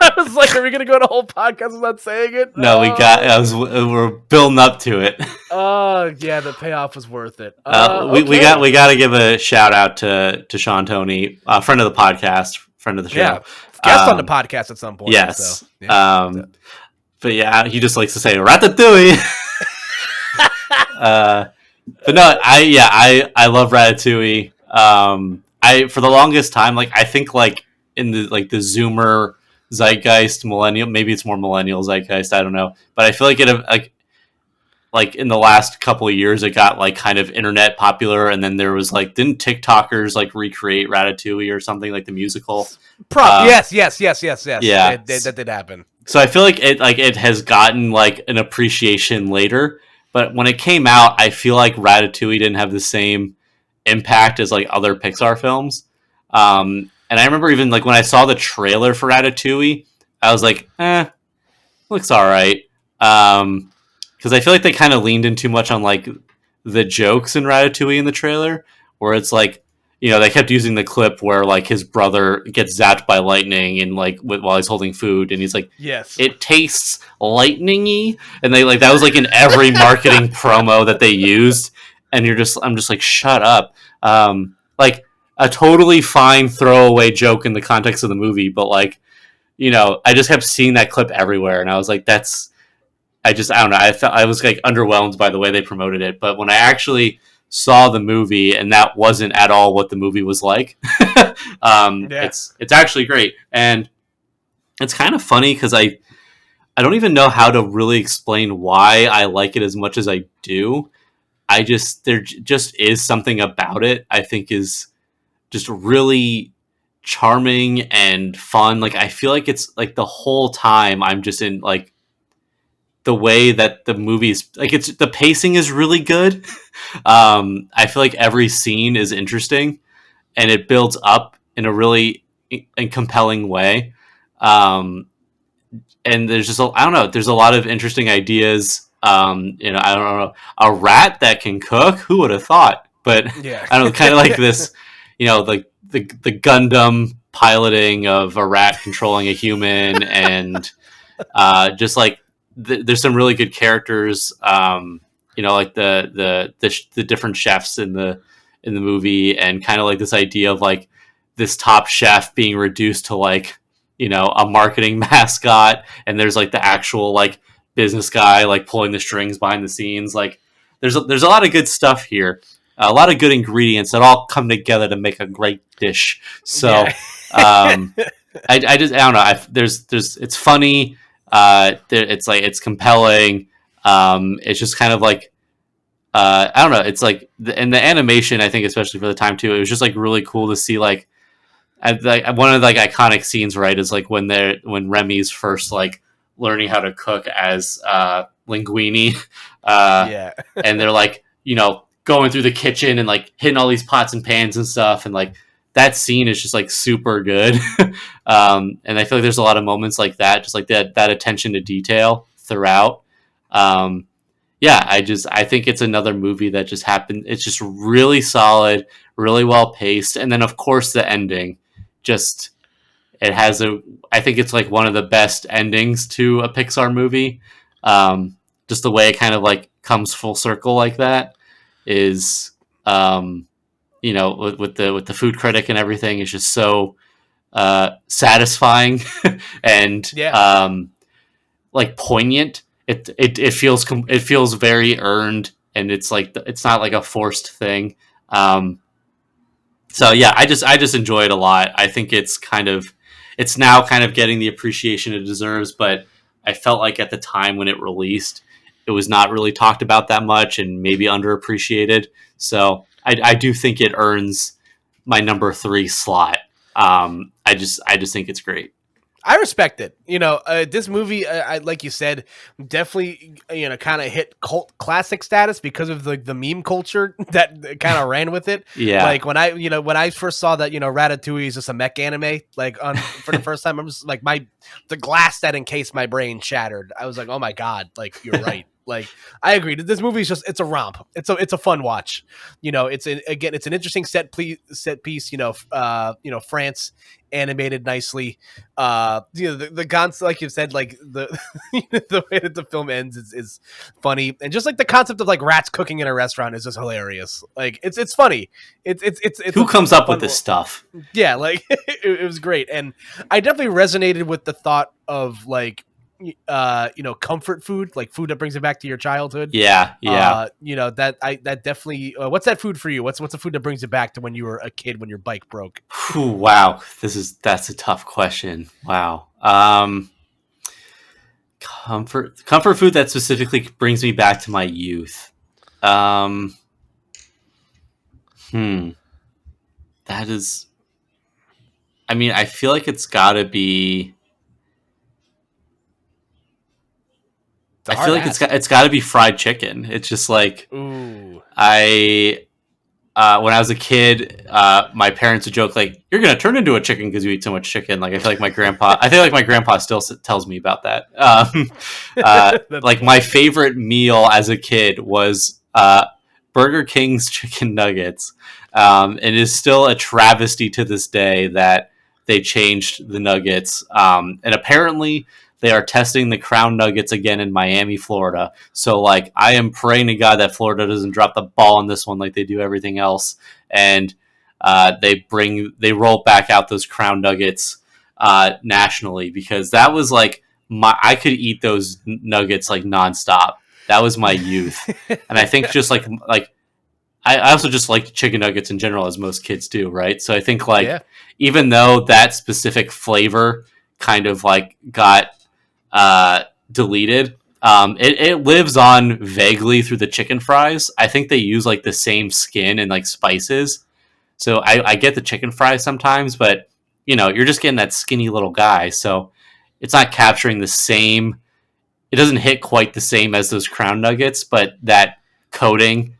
I was like, are we gonna go to a whole podcast without saying it? No, we're building up to it. Oh yeah, the payoff was worth it. We got to give a shout out to Sean Tony, friend of the podcast, friend of the show. Yeah, guest on the podcast at some point. Yes. So, yeah. But yeah, he just likes to say Ratatouille. But no, I love Ratatouille. For the longest time, like I think like in the Zoomer zeitgeist, millennial, maybe it's more millennial zeitgeist, I don't know, but I feel like it like in the last couple of years it got like kind of internet popular, and then there was like, didn't TikTokers like recreate Ratatouille or something, like the musical? Yes. Yeah, that did happen. So I feel like it has gotten like an appreciation later, but when it came out, I feel like Ratatouille didn't have the same impact as like other Pixar films. And I remember even like when I saw the trailer for Ratatouille, I was like, looks all right. Because I feel like they kind of leaned in too much on like the jokes in Ratatouille in the trailer, where it's like, they kept using the clip where like his brother gets zapped by lightning and like while he's holding food, and he's like, yes, it tastes lightning-y, and they like that was like in every marketing promo that they used. and I'm just like, shut up. Like a totally fine throwaway joke in the context of the movie, but like, I just kept seeing that clip everywhere, and I was like, I don't know. I was like underwhelmed by the way they promoted it, but when I actually saw the movie, and that wasn't at all what the movie was like, Yeah. it's actually great, and it's kind of funny because I don't even know how to really explain why I like it as much as I do. There just is something about it I think is just really charming and fun. Like I feel like it's like the whole time I'm just in like the way that the movie's like the pacing is really good. I feel like every scene is interesting and it builds up in a really and compelling way. And there's just I don't know. There's a lot of interesting ideas. I don't know, a rat that can cook. Who would have thought? But Yeah. I don't know, kind of like this. Like the Gundam piloting of a rat controlling a human, and just like there's some really good characters. Like the different chefs in the movie, and kind of like this idea of like this top chef being reduced to like a marketing mascot, and there's like the actual like business guy like pulling the strings behind the scenes. Like there's a lot of good stuff here, a lot of good ingredients that all come together to make a great dish. So I don't know. There's it's funny. It's like it's compelling. It's just kind of like I don't know. It's like and the animation, I think, especially for the time too, it was just like really cool to see like one of the like iconic scenes, right, is like when Remy's first like learning how to cook as Linguini, Yeah. and they're like going through the kitchen and like hitting all these pots and pans and stuff, and like that scene is just like super good. And I feel like there's a lot of moments like that, just like that attention to detail throughout. I think it's another movie that just happened. It's just really solid, really well paced, and then of course the ending. Just I think it's like one of the best endings to a Pixar movie. Just the way it kind of like comes full circle like that is, with the food critic and everything is just so satisfying and Yeah. like poignant. It feels very earned, and it's like it's not like a forced thing. So yeah, I just enjoy it a lot. I think it's now kind of getting the appreciation it deserves, but I felt like at the time when it released, it was not really talked about that much and maybe underappreciated. So I do think it earns my number 3 slot. I just think it's great. I respect it. This movie, I like you said, definitely kind of hit cult classic status because of the meme culture that kind of ran with it. Yeah. Like when I first saw that Ratatouille is just a mech anime, like for the first time, I was like the glass that encased my brain shattered. I was like, oh my god, like you're right. Like I agree. This movie is it's a romp. It's a fun watch. It's an interesting set piece. France animated nicely. The concept, like you said, like the the way that the film ends is funny, and just like the concept of like rats cooking in a restaurant is just hilarious. Like it's funny. It's who comes up with this stuff? Yeah, like it was great, and I definitely resonated with the thought of like comfort food, like food that brings it back to your childhood. Yeah. That definitely what's that food for you? What's a food that brings it back to when you were a kid, when your bike broke? Whew, wow, that's a tough question. Wow. Comfort food that specifically brings me back to my youth. That is, I mean, I feel like it's gotta be, it's got to be fried chicken. It's just like, Ooh. When I was a kid, my parents would joke like, "You're gonna turn into a chicken because you eat so much chicken." Like I feel like my grandpa still tells me about that. Like my favorite meal as a kid was Burger King's chicken nuggets. It is still a travesty to this day that they changed the nuggets. And apparently they are testing the Crown Nuggets again in Miami, Florida. So like I am praying to God that Florida doesn't drop the ball on this one like they do everything else, and they roll back out those Crown Nuggets nationally, because that was like I could eat those nuggets like nonstop. That was my youth, and I think just like I also just like chicken nuggets in general, as most kids do, right? So I think like even though that specific flavor kind of like got deleted, it lives on vaguely through the chicken fries. I think they use like the same skin and like spices, so I get the chicken fries sometimes, but you're just getting that skinny little guy, so it's not capturing the same. It doesn't hit quite the same as those Crown Nuggets, but that coating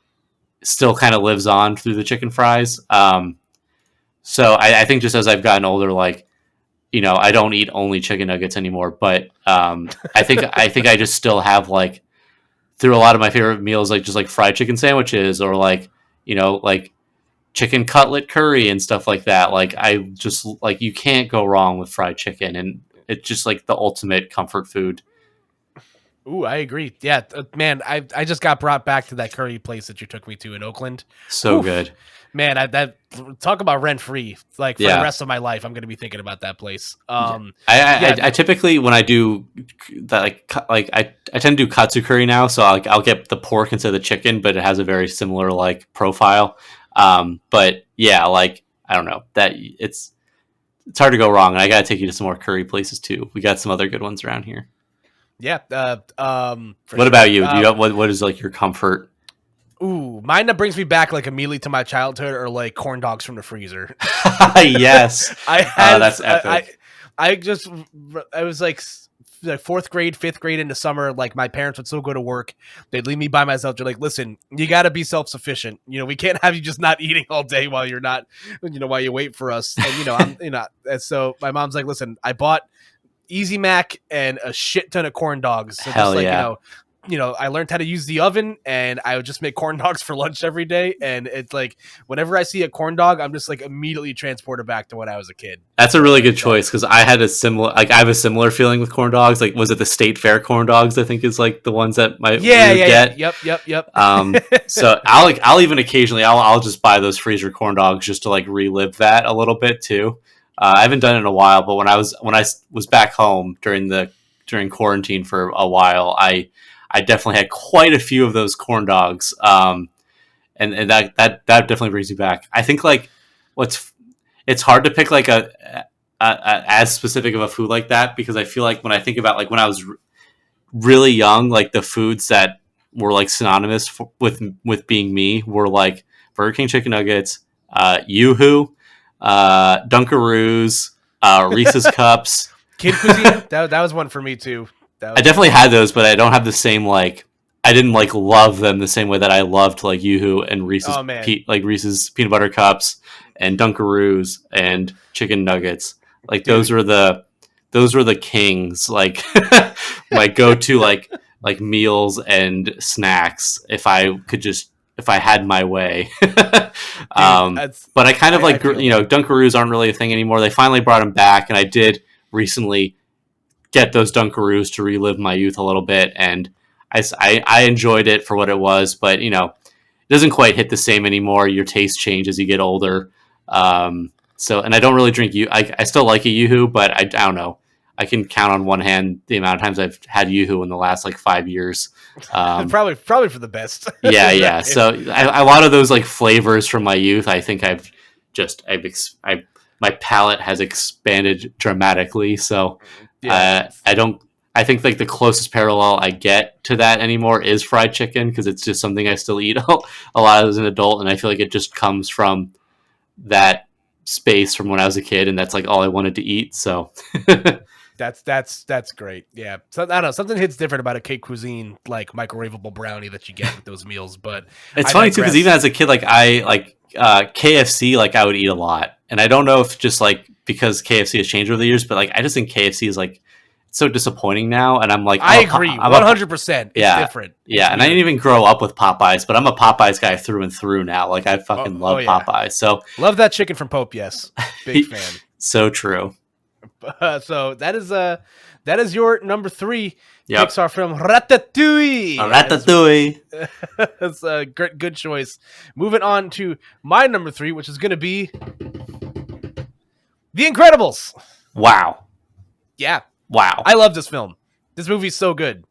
still kind of lives on through the chicken fries. So I think just as I've gotten older, like, I don't eat only chicken nuggets anymore, but I think I just still have like through a lot of my favorite meals, like just like fried chicken sandwiches, or like, like chicken cutlet curry and stuff like that. Like I just like, you can't go wrong with fried chicken, and it's just like the ultimate comfort food. Ooh, I agree. Yeah, man, I just got brought back to that curry place that you took me to in Oakland. So good. Man, that talk about rent free. Like for the rest of my life, I'm going to be thinking about that place. I typically, when I do that, I tend to do katsu curry now, so I'll get the pork instead of the chicken, but it has a very similar like profile. But yeah, like I don't know, that it's hard to go wrong, and I got to take you to some more curry places too. We got some other good ones around here. Yeah. What about you? Do you have, what is like your comfort? Ooh, mine that brings me back like immediately to my childhood are like corn dogs from the freezer. Yes. That's epic. I was like fourth grade, fifth grade into summer. Like my parents would still go to work. They'd leave me by myself. They're like, listen, you got to be self-sufficient. We can't have you just not eating all day while you're not, while you wait for us. And, and so my mom's like, listen, I bought Easy Mac and a shit ton of corn dogs. So Hell just like, yeah. I learned how to use the oven, and I would just make corn dogs for lunch every day. And it's like, whenever I see a corn dog, I'm just like immediately transported back to when I was a kid. That's a really good choice, because I have a similar feeling with corn dogs. Like, was it the State Fair corn dogs? I think is like the ones that we would get. Yep. So I'll even occasionally I'll just buy those freezer corn dogs just to like relive that a little bit too. I haven't done it in a while, but when I was back home during quarantine for a while, I definitely had quite a few of those corn dogs, and that definitely brings me back. I think like it's hard to pick like a as specific of a food like that, because I feel like when I think about like when I was really young, like the foods that were like synonymous with being me were like Burger King chicken nuggets, Yoo-hoo, Dunkaroos, Reese's Cups. Kid cuisine, that was one for me too. I definitely had those, but I don't have the same like. I didn't like love them the same way that I loved like Yoo-hoo and Reese's Reese's peanut butter cups and Dunkaroos and chicken nuggets. Like those were the kings. Like my go-to like meals and snacks if I had my way. But I kind of Dunkaroos aren't really a thing anymore. They finally brought them back, and I did recently get those Dunkaroos to relive my youth a little bit, and I enjoyed it for what it was, but it doesn't quite hit the same anymore. Your taste change as you get older. So, and I don't really drink I still like a Yoo-hoo, but I don't know. I can count on one hand the amount of times I've had Yoo-hoo in the last like 5 years. Probably for the best. Yeah. So a lot of those like flavors from my youth, I think my palate has expanded dramatically. So I think like the closest parallel I get to that anymore is fried chicken, because it's just something I still eat a lot as an adult, and I feel like it just comes from that space from when I was a kid, and that's like all I wanted to eat. So that's great. Yeah, so I don't know, something hits different about a cake cuisine like microwavable brownie that you get with those meals. But it's funny too, because even as a kid, like I like KFC, like I would eat a lot, and I don't know if just like because KFC has changed over the years, but like I just think KFC is like so disappointing now, and I'm like, I agree 100%. It's different. Yeah, and I didn't even grow up with Popeyes, but I'm a Popeyes guy through and through now. Like I fucking love Popeyes. So love that chicken from Pope. Yes, big fan. So true. So that that is your number 3 Yep. Pixar film, Ratatouille. Ratatouille. That's a good choice. Moving on to my number 3, which is going to be The Incredibles. Wow. Yeah. Wow. I love this film. This movie's so good.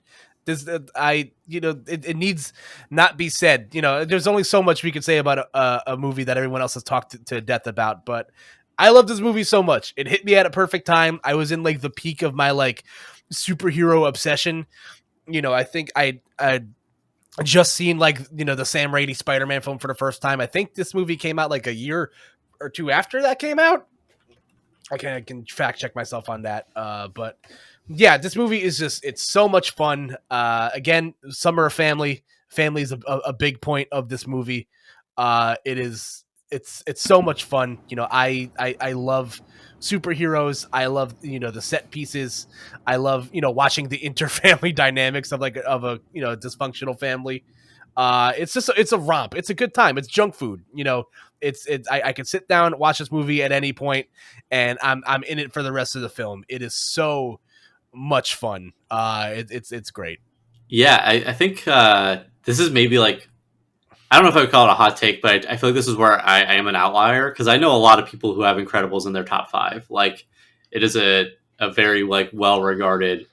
It needs not be said. There's only so much we could say about a movie that everyone else has talked to death about, but I love this movie so much. It hit me at a perfect time. I was in like the peak of my like superhero obsession. I think I just seen like, the Sam Raimi Spider-Man film for the first time. I think this movie came out like a year or two after that came out. I can fact check myself on that. But yeah, this movie is it's so much fun. Again, summer of family is a big point of this movie. It's so much fun. I love superheroes. I love, the set pieces. I love, watching the interfamily dynamics of a dysfunctional family. It's a romp. It's a good time. It's junk food. I could sit down, watch this movie at any point, and I'm in it for the rest of the film. It is so much fun. It's great. Yeah, I think this is maybe like, I don't know if I would call it a hot take, but I feel like this is where I am an outlier, because I know a lot of people who have Incredibles in their top 5. Like, it is a very like well regarded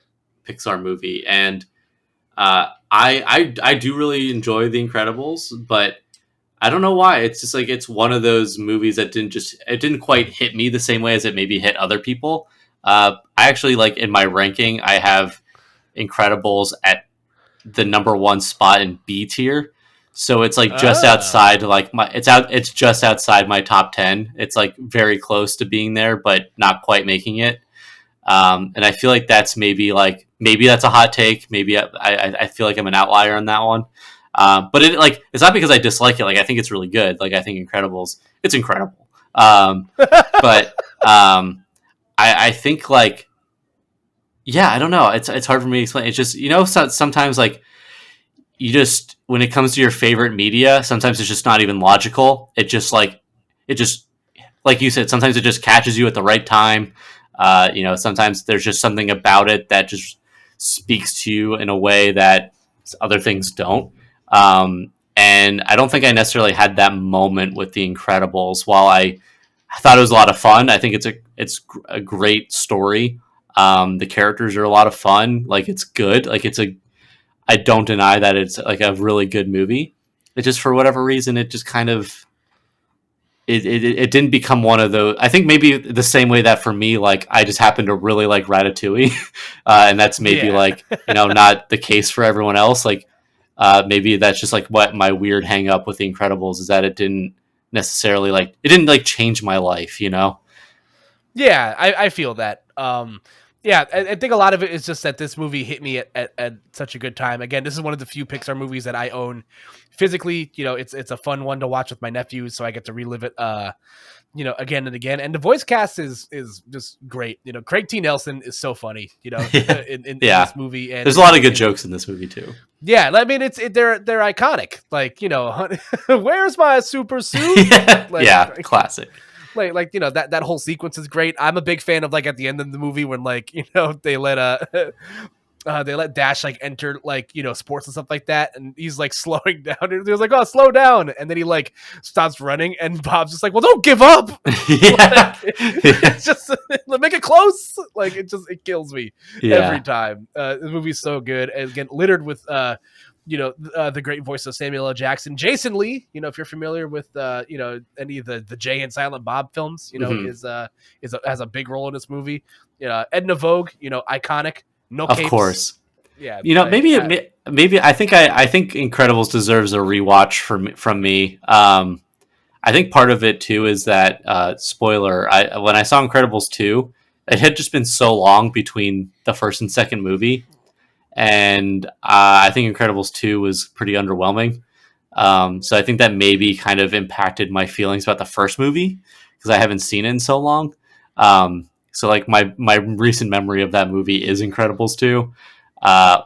Pixar movie, and I do really enjoy The Incredibles, but I don't know why. It's just like, it's one of those movies that didn't quite hit me the same way as it maybe hit other people. I actually, like, in my ranking, I have Incredibles at the number 1 spot in B tier. So it's like just outside, like it's just outside my top 10. It's like very close to being there, but not quite making it. And I feel like that's maybe that's a hot take. Maybe I feel like I'm an outlier on that one. But it's not because I dislike it. Like, I think it's really good. Like, I think Incredibles, it's incredible. But I think, like, yeah, I don't know. It's hard for me to explain. It's just, sometimes, like, you just, when it comes to your favorite media, sometimes it's just not even logical. It just like you said, sometimes it just catches you at the right time. Sometimes there's just something about it that just speaks to you in a way that other things don't. And I don't think I necessarily had that moment with The Incredibles. While I thought it was a lot of fun, I think it's a great story. The characters are a lot of fun. Like, it's good. Like, I don't deny that it's like a really good movie. It just, for whatever reason, it just kind of, it didn't become one of those. I think maybe the same way that for me, like, I just happen to really like Ratatouille, and that's maybe like, not the case for everyone else. Like, maybe that's just like what my weird hang up with The Incredibles is, that it didn't necessarily change my life. Yeah, I feel that. Yeah, I think a lot of it is just that this movie hit me at such a good time. Again, this is one of the few Pixar movies that I own physically. It's a fun one to watch with my nephews, so I get to relive it, again and again. And the voice cast is just great. Craig T. Nelson is so funny, in this movie. And there's a lot of good jokes in this movie too. Yeah, I mean, they're iconic. Like, where's my super suit? Yeah, classic. Like that whole sequence is great. I'm a big fan of, like, at the end of the movie when, like, they let Dash, like, enter, like, sports and stuff like that, and he's like slowing down, and he was like, "Oh, slow down," and then he like stops running, and Bob's just like, "Well, don't give up." Yeah, it's just make it close. Like, it kills me every time. The movie's so good, and again, littered with the great voice of Samuel L. Jackson. Jason Lee, if you're familiar with any of the Jay and Silent Bob films, has a big role in this movie. Edna Vogue, iconic. No capes. Of course. Yeah. Maybe I think Incredibles deserves a rewatch from me. I think part of it too is that spoiler. When I saw Incredibles 2, it had just been so long between the first and second movie. And I think Incredibles 2 was pretty underwhelming. So I think that maybe kind of impacted my feelings about the first movie, because I haven't seen it in so long. So like my recent memory of that movie is Incredibles 2,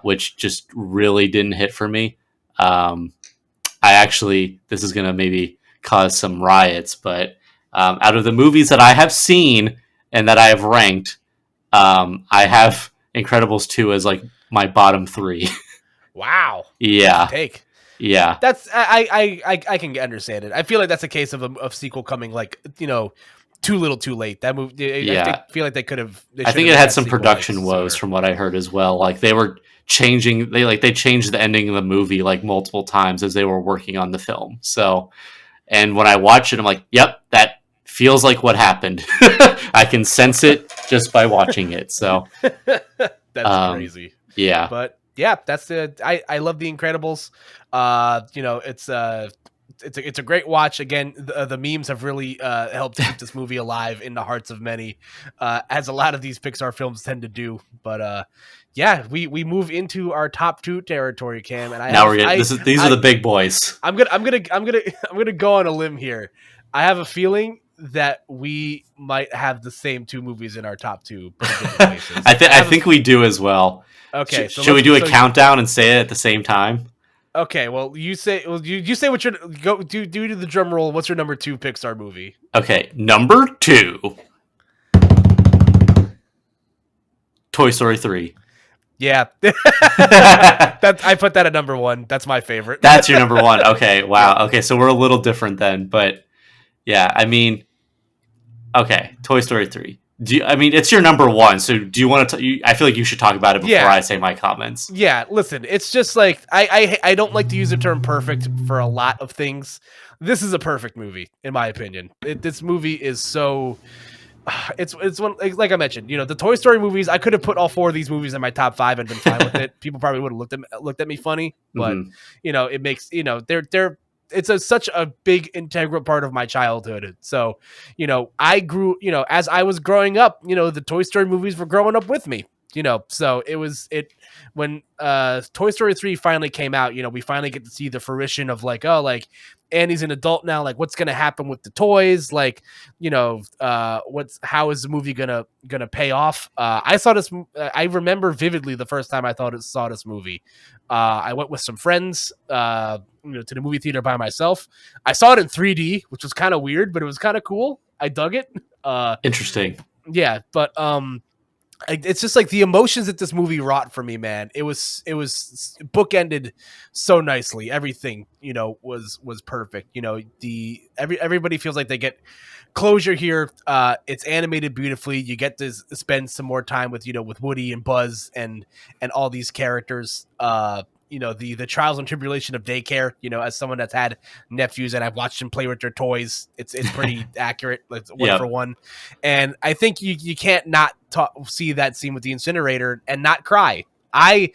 which just really didn't hit for me. This is going to maybe cause some riots, but out of the movies that I have seen and that I have ranked, I have Incredibles 2 as like my bottom 3. Wow. Yeah. Take. Yeah. That's I can understand it. I feel like that's a case of a sequel coming like too little, too late. That movie, Yeah. feel like they could have. I think it had some production woes from what I heard as well. Like they were changing, they changed the ending of the movie like multiple times as they were working on the film. So, and when I watch it, I'm like, yep, that feels like what happened. I can sense it just by watching it. So that's crazy. Yeah. But yeah, that's I love The Incredibles. It's a great watch. Again, the memes have really helped keep this movie alive in the hearts of many, as a lot of these Pixar films tend to do. But yeah, we move into our top 2 territory, Cam, and these are the big boys. I'm gonna go on a limb here. I have a feeling that we might have the same 2 movies in our top 2. I think we do as well. Okay, should we do a countdown and say it at the same time? Okay, well, you say what your go do the drum roll. What's your number 2 Pixar movie? Okay, number 2, Toy Story 3. Yeah, I put that at number 1. That's my favorite. That's your number 1. Okay, wow. Okay, so we're a little different then, but yeah, I mean, okay, Toy Story 3. It's your number 1, so do you want to I feel like you should talk about it before I say my comments. Yeah, listen, it's just like I don't like to use the term perfect for a lot of things. This is a perfect movie in my opinion. This movie is so it's one, like I mentioned, the Toy Story movies, I could have put all 4 of these movies in my top 5 and been fine with it. People probably would have looked at me funny, but it makes, they're it's such a big integral part of my childhood. So, I grew, as I was growing up, the Toy Story movies were growing up with me, so when Toy Story 3 finally came out, we finally get to see the fruition of like, oh, like Annie's an adult now, like what's going to happen with the toys? Like, how is the movie gonna pay off? I saw this. I remember vividly the first time I saw this movie. I went with some friends, to the movie theater by myself. I saw it in 3D, which was kind of weird, but it was kind of cool. I dug it. Interesting. Yeah, but it's just like the emotions that this movie wrought for me, man. It was bookended so nicely. Everything, was perfect. Everybody feels like they get closure here. It's animated beautifully. You get to spend some more time with Woody and Buzz and all these characters. The trials and tribulation of daycare, as someone that's had nephews and I've watched them play with their toys, it's pretty accurate, like one for one. And I think you can't not see that scene with the incinerator and not cry. My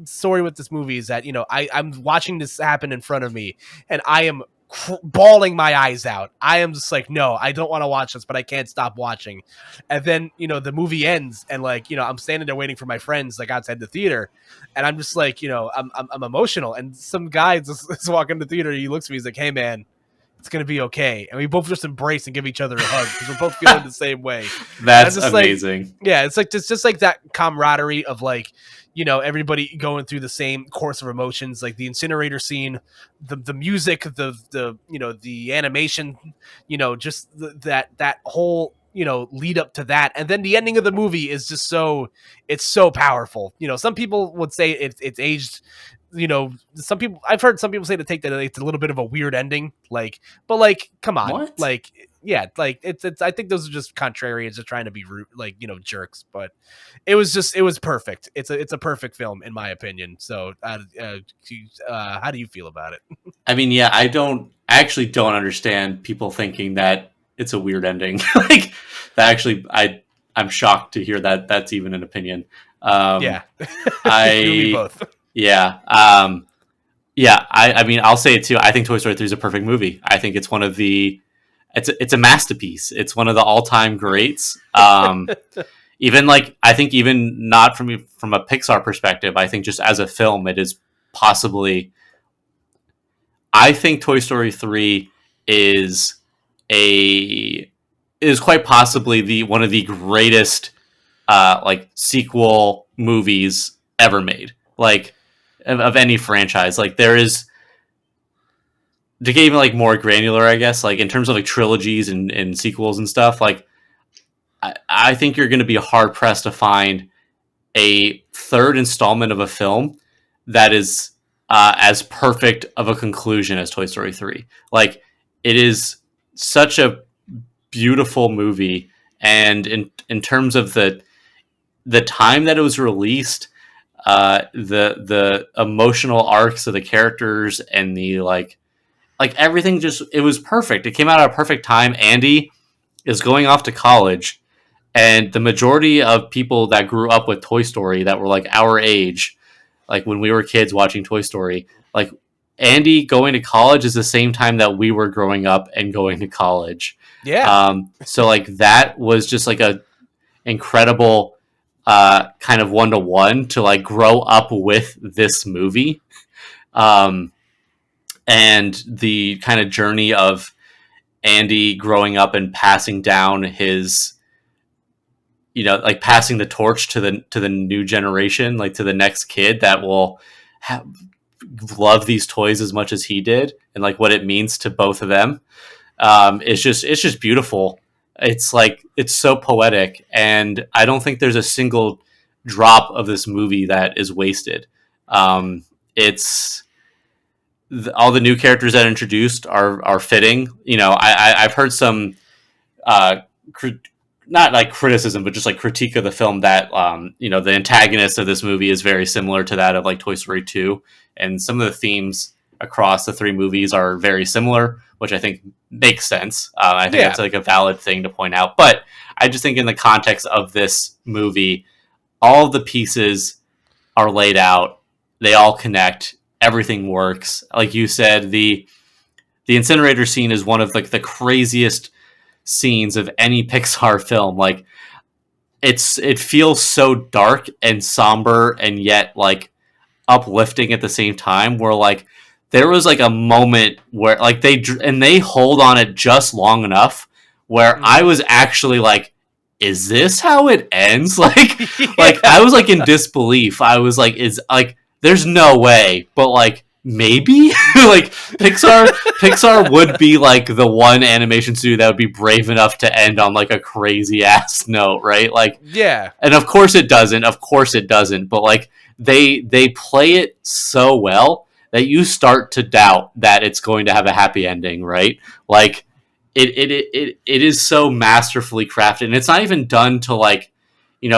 story with this movie is that, I'm watching this happen in front of me and I am bawling my eyes out. I am just like, no, I don't want to watch this, but I can't stop watching. And then, the movie ends and like, I'm standing there waiting for my friends like outside the theater. And I'm just like, I'm emotional. And some guy is walking to the theater. He looks at me. He's like, hey man, it's going to be okay. And we both just embrace and give each other a hug because we're both feeling the same way. That's amazing. Like, yeah. It's like, just like that camaraderie of like, everybody going through the same course of emotions, like the incinerator scene, the music, the animation, just that whole, lead up to that. And then the ending of the movie is just it's so powerful. Some people would say it's aged, I've heard some people say to take that it's a little bit of a weird ending, but come on. What? Like, yeah, like it's I think those are just contrarians just trying to be rude, jerks, but it was perfect. It's a perfect film in my opinion. So how do you feel about it? I mean, yeah, I actually don't understand people thinking that it's a weird ending. Like that actually, I'm shocked to hear that that's even an opinion. Yeah. I both. Yeah. Yeah, I mean, I'll say it too. I think Toy Story 3 is a perfect movie. I think it's one of the it's a masterpiece. It's one of the all-time greats. Even like I think even not from a Pixar perspective, I think just as a film, it is possibly. I think Toy Story 3 is quite possibly one of the greatest like sequel movies ever made, like of any franchise. Like there is. To get even like more granular, I guess, like in terms of like trilogies and sequels and stuff, like I think you're going to be hard pressed to find a third installment of a film that is as perfect of a conclusion as Toy Story 3. Like, it is such a beautiful movie, and in terms of the time that it was released, the emotional arcs of the characters and the like everything, just it was perfect. It came out at a perfect time. Andy is going off to college, and the majority of people that grew up with Toy Story that were like our age, like when we were kids watching Toy Story, like Andy going to college is the same time that we were growing up and going to college. Yeah. So like that was just like a incredible kind of 1-to-1 to like grow up with this movie. And the kind of journey of Andy growing up and passing down his, like passing the torch to the new generation, like to the next kid that will love these toys as much as he did, and like what it means to both of them. It's just beautiful. It's like, it's so poetic, and I don't think there's a single drop of this movie that is wasted. It's all the new characters that are introduced are fitting. I've heard some not like criticism, but just like critique of the film that the antagonist of this movie is very similar to that of like Toy Story 2, and some of the themes across the three movies are very similar, which I think makes sense. I think that's like a valid thing to point out. But I just think in the context of this movie, all of the pieces are laid out. They all connect. Everything works. Like you said, the incinerator scene is one of like the craziest scenes of any Pixar film. Like it feels so dark and somber and yet like uplifting at the same time, where like there was like a moment where like they hold on it just long enough where I was actually like, is this how it ends? Like, like I was like in disbelief. I was like, there's no way, but like maybe like Pixar would be like the one animation studio that would be brave enough to end on like a crazy ass note, right? Like, yeah. And of course it doesn't. But like they play it so well that you start to doubt that it's going to have a happy ending, right? Like it is so masterfully crafted, and it's not even done to like,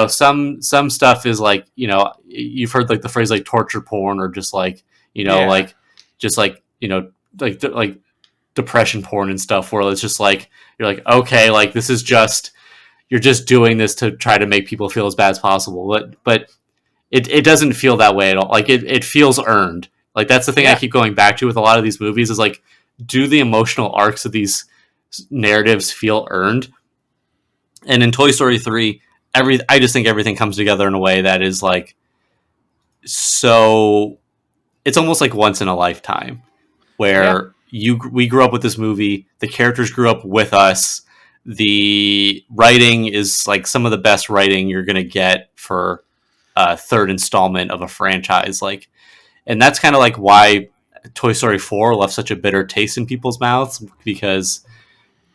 some stuff is like, you've heard like the phrase like torture porn, or just like, like just like, like depression porn and stuff, where it's just like, you're like, okay, like this is just, you're just doing this to try to make people feel as bad as possible. But it doesn't feel that way at all. Like it feels earned. Like that's the thing I keep going back to with a lot of these movies, is like, do the emotional arcs of these narratives feel earned? And in Toy Story 3, I just think everything comes together in a way that is like, so it's almost like once in a lifetime, where we grew up with this movie, the characters grew up with us, the writing is like some of the best writing you're going to get for a third installment of a franchise. Like, and that's kind of like why Toy Story 4 left such a bitter taste in people's mouths, because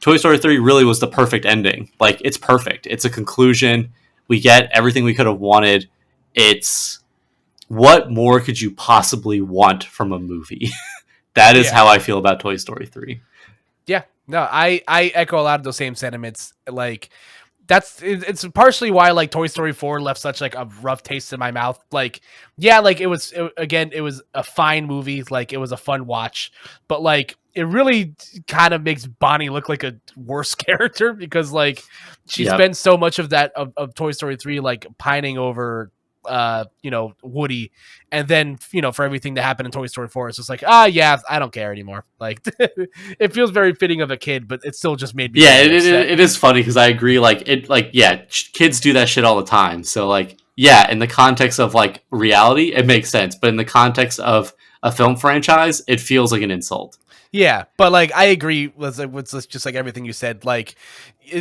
Toy Story 3 really was the perfect ending. Like, it's perfect. It's a conclusion. We get everything we could have wanted. It's, what more could you possibly want from a movie? That is how I feel about Toy Story 3. Yeah, no, I echo a lot of those same sentiments. Like, it's partially why like Toy Story 4 left such like a rough taste in my mouth. Like, yeah, like it was a fine movie. Like, it was a fun watch, but like it really kind of makes Bonnie look like a worse character, because like she spends so much of that of Toy Story 3 like pining over Woody, and then for everything that happened in Toy Story 4, it's just like, I don't care anymore. Like it feels very fitting of a kid, but it still just made me it is funny, because I agree, like it, like kids do that shit all the time, so like in the context of like reality it makes sense, but in the context of a film franchise it feels like an insult. Yeah, but like I agree with just like everything you said. Like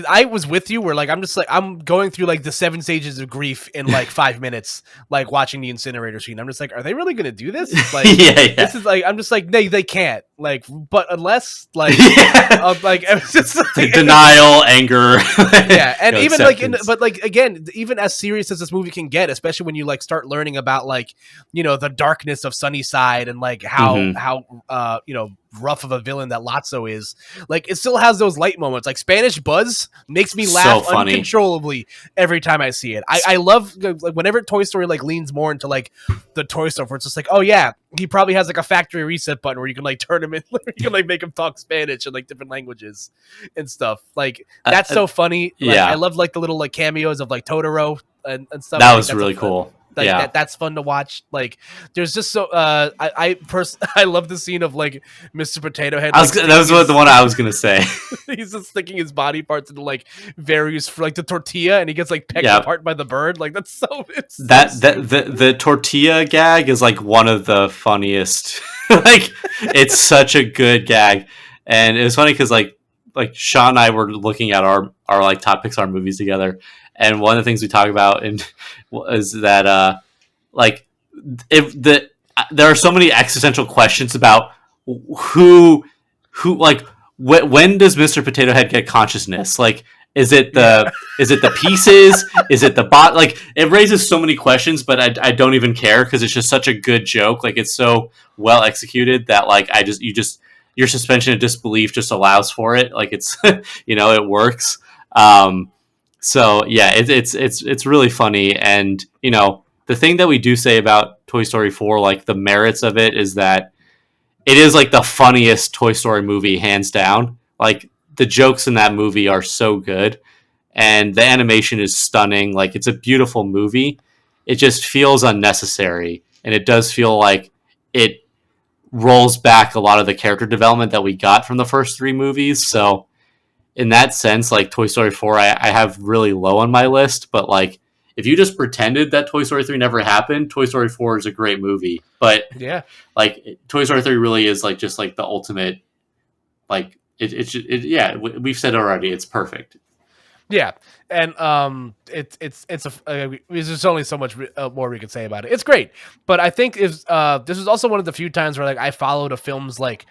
I was with you, where like I'm going through like the 7 stages of grief in like 5 minutes, like watching the incinerator scene. I'm just like, are they really gonna do this? Like, this is like, I'm just like, they can't. like, but unless like, Yeah. like it was just like, Denial, anger. yeah, and You know, even like acceptance. but like again, even as serious as this movie can get, especially when you like start learning about like, you know, the darkness of Sunnyside and like Mhm. how you know, rough of a villain that Lotso is, like it still has those light moments. Like Spanish Buzz makes me So laugh funny. uncontrollably every time I see it. I love like whenever Toy Story like leans more into like the toy stuff where it's just like, oh yeah, he probably has like a factory reset button where you can like turn him in, you can like make him talk Spanish and like different languages and stuff. Like that's so funny. Like I Yeah, love like the little like cameos of like Totoro and stuff. I that think was that's really cool. like Yeah, that's fun to watch. Like there's just so I love the scene of like Mr. Potato Head like that was what the one I was gonna say. he's just sticking his body parts into like various like the tortilla and he gets like pecked Yeah, apart by the bird. Like that's so it's so that stupid. the tortilla gag is like one of the funniest. Like, it's such a good gag, and it was funny because like Sean and I were looking at our like top Pixar movies together, and one of the things we talk about and is that like if there are so many existential questions about who like when does Mr. Potato Head get consciousness? Like, is it Yeah. the pieces? Is it the bot? Like, it raises so many questions, but I don't even care because it's just such a good joke. Like, it's so well executed that like your suspension of disbelief just allows for it. Like, it's you know, it works. So yeah, it's really funny, and you know, the thing that we do say about Toy Story 4, like the merits of it, is that it is like the funniest Toy Story movie, hands down. Like, the jokes in that movie are so good, and the animation is stunning. Like, it's a beautiful movie. It just feels unnecessary, and it does feel like it rolls back a lot of the character development that we got from the first three movies. So in that sense, like Toy Story 4, I have really low on my list, but like if you just pretended that Toy Story 3 never happened, Toy Story 4 is a great movie. But Yeah. like Toy Story 3 really is like just like the ultimate, like yeah, we've said it already, it's perfect. Yeah, and it's a there's just only so much more we could say about it. It's great, but I think is this is also one of the few times where like I followed a film's like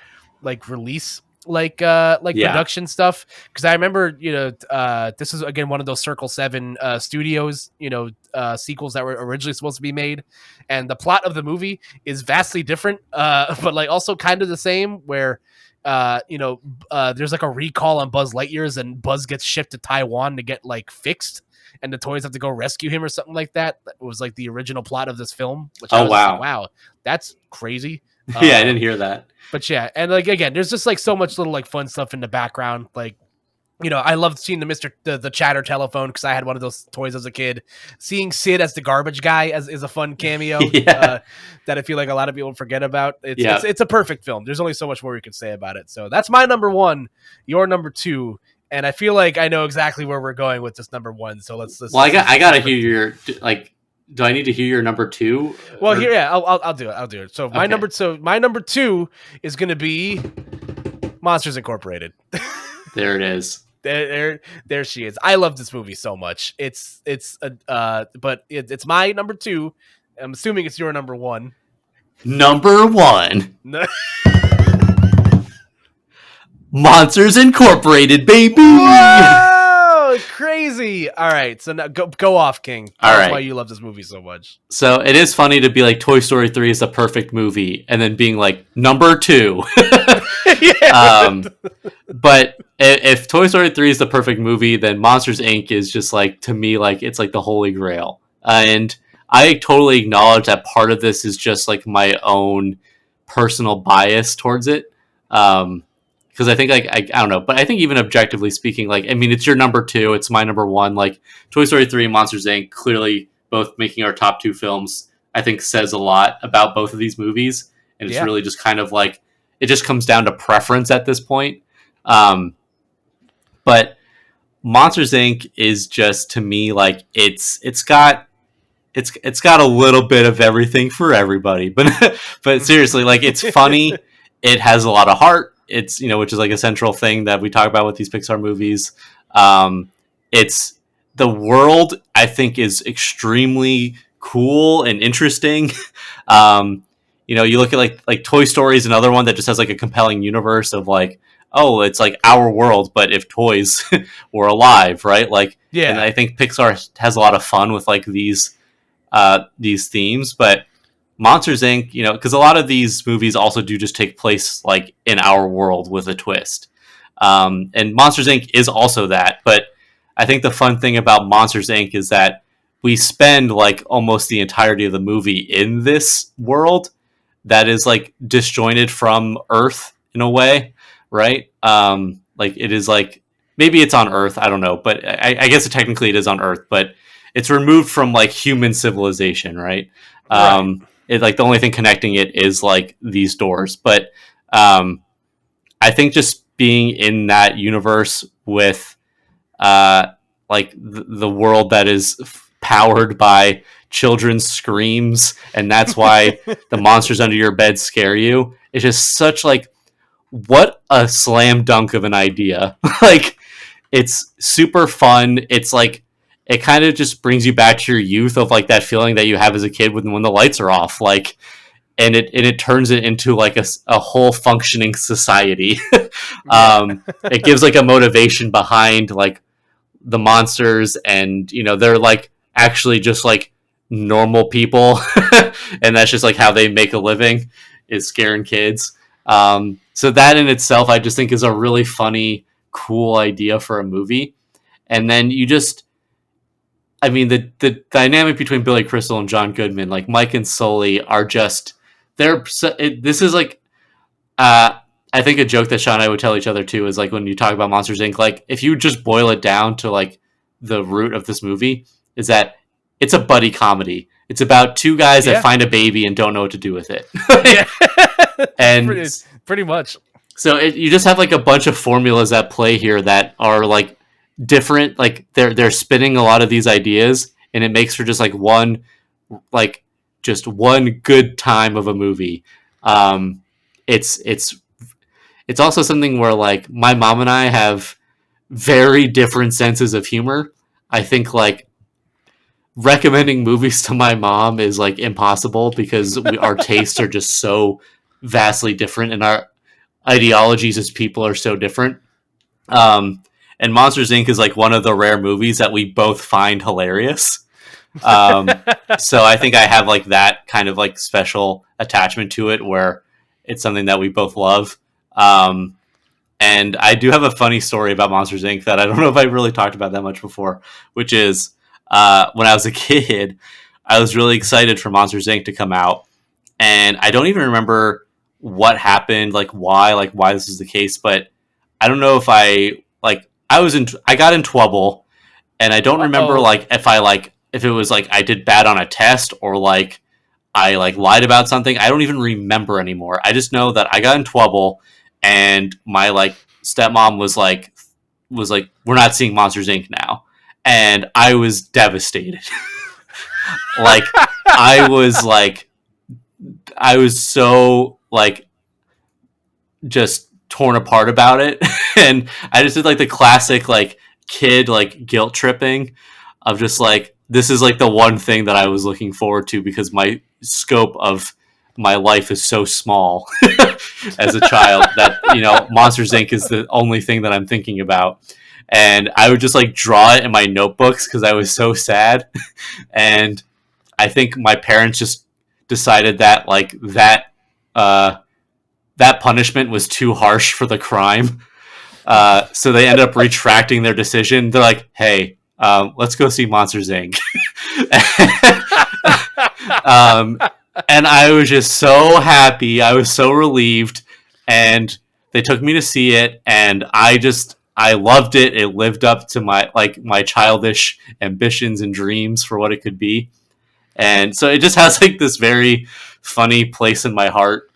release like Yeah. production stuff because I remember this is again one of those Circle 7 studios sequels that were originally supposed to be made, and the plot of the movie is vastly different, but like also kind of the same where there's like a recall on Buzz Lightyear's and Buzz gets shipped to Taiwan to get like fixed and the toys have to go rescue him or something like that. That was like the original plot of this film, which I Oh was just like, wow. wow, that's crazy. Yeah, I didn't hear that. But yeah, and like again, there's just like so much little like fun stuff in the background. Like, I loved seeing the chatter telephone because I had one of those toys as a kid. Seeing Sid as the garbage guy is a fun cameo Yeah. that I feel like a lot of people forget about. It's Yeah. it's a perfect film. There's only so much more you can say about it. So that's my number one, your number two, and I feel like I know exactly where we're going with this number one. So let's Well, I gotta hear your like. Do I need to hear your number two? well, Or- here, yeah, I'll do it. I'll do it. So my number two is gonna be Monsters Incorporated. There it is. There she is. I love this movie so much. But it's my number two. I'm assuming it's your number one. Number one. No. Monsters Incorporated, baby. Whoa, crazy! All right, so now go off, King. Tell us why you love this movie so much. So it is funny to be like Toy Story 3 is the perfect movie, and then being like number two. Yeah. But if Toy Story 3 is the perfect movie, then Monsters Inc. is just like, to me, like it's like the holy grail. And I totally acknowledge that part of this is just like my own personal bias towards it. Because I think I don't know, but I think even objectively speaking, like, I mean, it's your number two, it's my number one. Like, Toy Story 3 and Monsters Inc. clearly both making our top two films, I think says a lot about both of these movies, and it's really just kind of like it just comes down to preference at this point. But Monsters Inc. is just, to me, like it's got a little bit of everything for everybody, but seriously, like, it's funny, it has a lot of heart. It's, which is like a central thing that we talk about with these Pixar movies. It's the world, I think, is extremely cool and interesting. you look at like Toy Story is another one that just has like a compelling universe of like, oh, it's like our world, but if toys were alive, right? Like, Yeah. and I think Pixar has a lot of fun with like these themes, but Monsters Inc., because a lot of these movies also do just take place like in our world with a twist. And Monsters Inc. is also that, but I think the fun thing about Monsters Inc. is that we spend like almost the entirety of the movie in this world that is like disjointed from Earth in a way, right? Like it is like, maybe it's on Earth, I don't know, but I guess technically it is on Earth, but it's removed from like human civilization, right? It like the only thing connecting it is like these doors, but I think just being in that universe with like the world that is powered by children's screams, and that's why the monsters under your bed scare you. It's just such like, what a slam dunk of an idea. Like, it's super fun. It's like, it kind of just brings you back to your youth of like that feeling that you have as a kid when the lights are off, like, and it turns it into like a whole functioning society. It gives like a motivation behind like the monsters, and they're like actually just like normal people, and that's just like how they make a living, is scaring kids. So that in itself, I just think is a really funny, cool idea for a movie. And then the dynamic between Billy Crystal and John Goodman, like Mike and Sully, are just this is like I think a joke that Sean and I would tell each other too is like, when you talk about Monsters Inc., like if you just boil it down to like the root of this movie, is that it's a buddy comedy. It's about two guys that find a baby and don't know what to do with it. And pretty much. So you just have like a bunch of formulas at play here that are like different. Like they're spinning a lot of these ideas, and it makes for just like one good time of a movie. It's also something where like my mom and I have very different senses of humor. I think like recommending movies to my mom is like impossible because our tastes are just so vastly different, and our ideologies as people are so different. And Monsters Inc. is like one of the rare movies that we both find hilarious. So I think I have like that kind of like special attachment to it, where it's something that we both love. And I do have a funny story about Monsters Inc. that I don't know if I really talked about that much before, which is when I was a kid, I was really excited for Monsters Inc. to come out, and I don't even remember what happened, like why this is the case, but I don't know if I got in trouble, and I don't remember like if it was like I did bad on a test, or like I like lied about something. I don't even remember anymore. I just know that I got in trouble, and my like stepmom was like, we're not seeing Monsters Inc. now. And I was devastated. Like I was so like just torn apart about it. And I just did like the classic like kid like guilt tripping of just like, this is like the one thing that I was looking forward to because my scope of my life is so small as a child that Monsters Inc. is the only thing that I'm thinking about. And I would just like draw it in my notebooks because I was so sad. And I think my parents just decided that like that punishment was too harsh for the crime. So they ended up retracting their decision. They're like, hey, let's go see Monsters Inc. And I was just so happy. I was so relieved. And they took me to see it. And I loved it. It lived up to my childish ambitions and dreams for what it could be. And so it just has like this very funny place in my heart,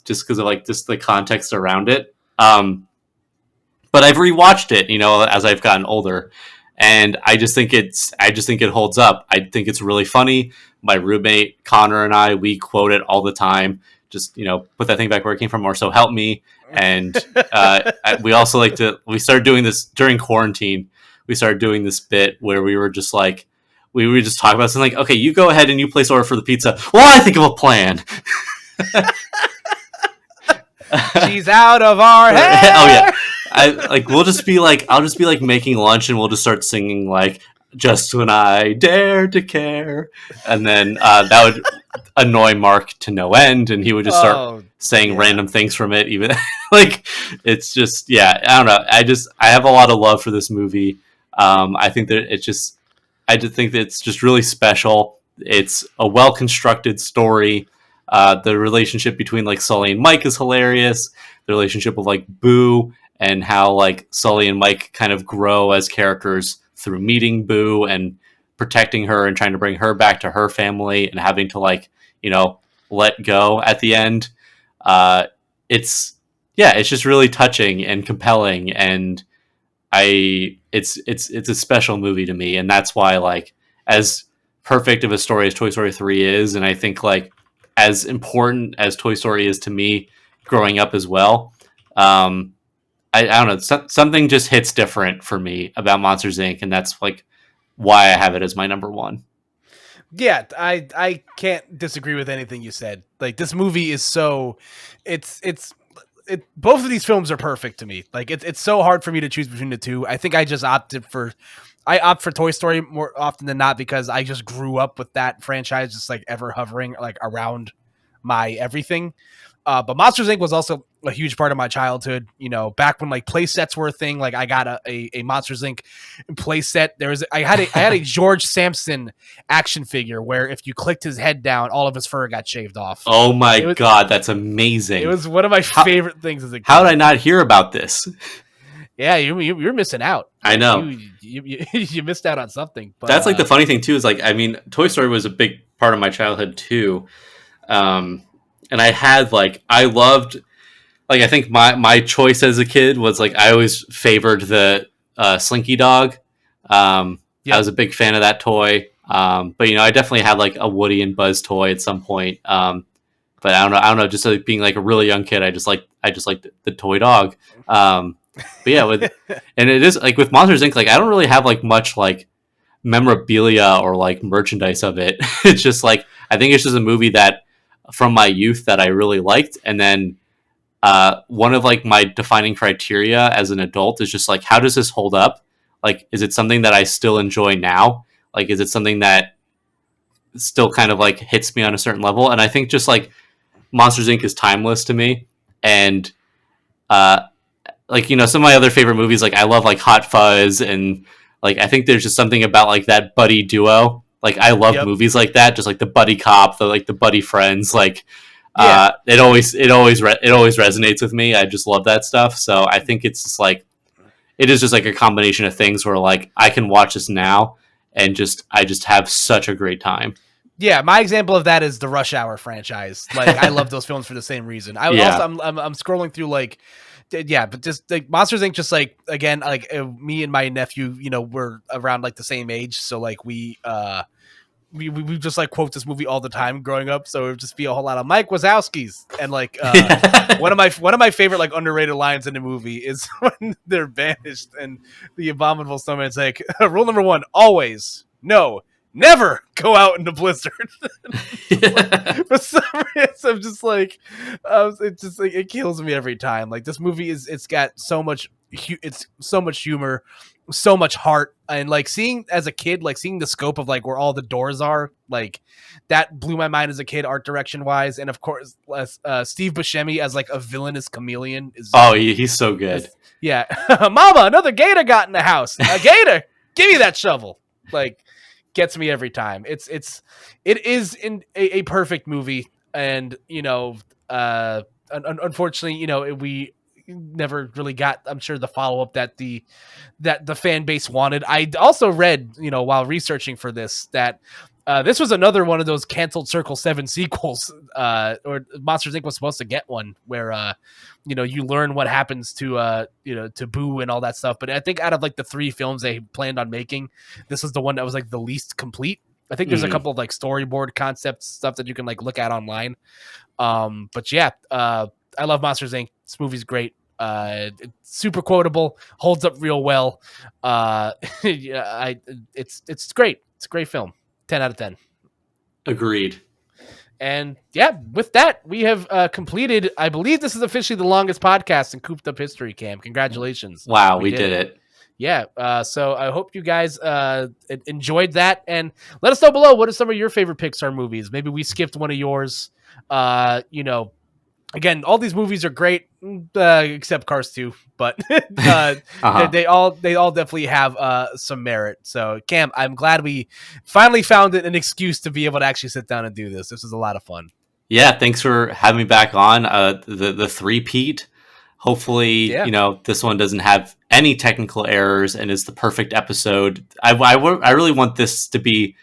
just because of like just the context around it. But I've rewatched it, as I've gotten older, and I just think it holds up. I think it's really funny. My roommate Connor and I, we quote it all the time. Just put that thing back where it came from, or so help me. And we also we started doing this during quarantine. We started doing this bit where we were just like, we would just talk about something like, okay, you go ahead and you place order for the pizza. Well, I think of a plan. She's out of our hair. Oh yeah, I'll just be like making lunch, and we'll just start singing like "Just When I Dare to Care," and then that would annoy Mark to no end, and he would just start saying random things from it. Even like it's just I don't know. I have a lot of love for this movie. I think that I just think that it's just really special. It's a well constructed story. The relationship between like Sully and Mike is hilarious. The relationship with like Boo and how like Sully and Mike kind of grow as characters through meeting Boo and protecting her and trying to bring her back to her family and having to like, let go at the end. It's just really touching and compelling, and it's a special movie to me, and that's why like as perfect of a story as Toy Story 3 is, and I think like as important as Toy Story is to me growing up as well. I don't know, something just hits different for me about Monsters Inc., and that's like why I have it as my number one. Yeah, I can't disagree with anything you said. Like this movie is both of these films are perfect to me. Like it's so hard for me to choose between the two. I think I opt for Toy Story more often than not because I just grew up with that franchise just like ever hovering like around my everything. But Monsters Inc. was also a huge part of my childhood. Back when like play sets were a thing, like I got a Monsters Inc. play set. I had a George Sampson action figure where if you clicked his head down, all of his fur got shaved off. Oh my God, that's amazing! It was one of my favorite things as a kid. How did I not hear about this? Yeah, you're missing out. I know you missed out on something. But that's like the funny thing too is like Toy Story was a big part of my childhood too. And I loved, like, I think my choice as a kid was like, I always favored the Slinky Dog. I was a big fan of that toy. But I definitely had like a Woody and Buzz toy at some point. But I don't know, just like being like a really young kid, I just liked the toy dog. But yeah, and it is like with Monsters Inc., like I don't really have like much like memorabilia or like merchandise of it. It's just like, I think it's just a movie that from my youth that I really liked. And then one of like my defining criteria as an adult is just like, how does this hold up? Like, is it something that I still enjoy now? Like, is it something that still kind of like hits me on a certain level? And I think just like Monsters Inc. is timeless to me. And like, some of my other favorite movies, like I love like Hot Fuzz, and like I think there's just something about like that buddy duo. Like I love movies like that, just like the buddy cop, the buddy friends. Like it always resonates with me. I just love that stuff. So I think it's just like it is just like a combination of things where like I can watch this now and I just have such a great time. Yeah, my example of that is the Rush Hour franchise. Like I love those films for the same reason. I'm scrolling through like. Yeah, but just like Monsters Inc. Just like again, like me and my nephew, we're around like the same age, so like we just like quote this movie all the time growing up. So it would just be a whole lot of Mike Wazowski's, and like one of my favorite like underrated lines in the movie is when they're banished and the abominable snowman's like, rule number 1, always never go out in the blizzard. For some reason, I'm just like, it kills me every time. Like this movie it's got so much humor, so much heart, and like seeing as a kid, like seeing the scope of like where all the doors are, like that blew my mind as a kid, art direction wise, and of course, Steve Buscemi as like a villainous chameleon is. Oh, he's so good. Yeah, Mama, another gator got in the house. A gator, give me that shovel. Like. Gets me every time. It is in a perfect movie, and unfortunately, we never really got, I'm sure, the follow up that the fan base wanted. I also read, while researching for this, that this was another one of those canceled Circle 7 sequels, or Monsters Inc. was supposed to get one where you learn what happens to to Boo and all that stuff. But I think out of like the 3 films they planned on making, this was the one that was like the least complete. I think there's a couple of like storyboard concept stuff that you can like look at online. But yeah, I love Monsters Inc. This movie's great. It's super quotable, holds up real well. It's great. It's a great film. 10 out of 10. Agreed. And yeah, with that, we have completed, I believe this is officially the longest podcast in Koop'd Up history, Cam. Congratulations. Wow, we did it. Yeah. So I hope you guys enjoyed that. And let us know below, what are some of your favorite Pixar movies? Maybe we skipped one of yours. Again, all these movies are great, except Cars 2, but they all definitely have some merit. So, Cam, I'm glad we finally found an excuse to be able to actually sit down and do this. This was a lot of fun. Yeah, thanks for having me back on. The three-peat. Hopefully, this one doesn't have any technical errors and is the perfect episode. I really want this to be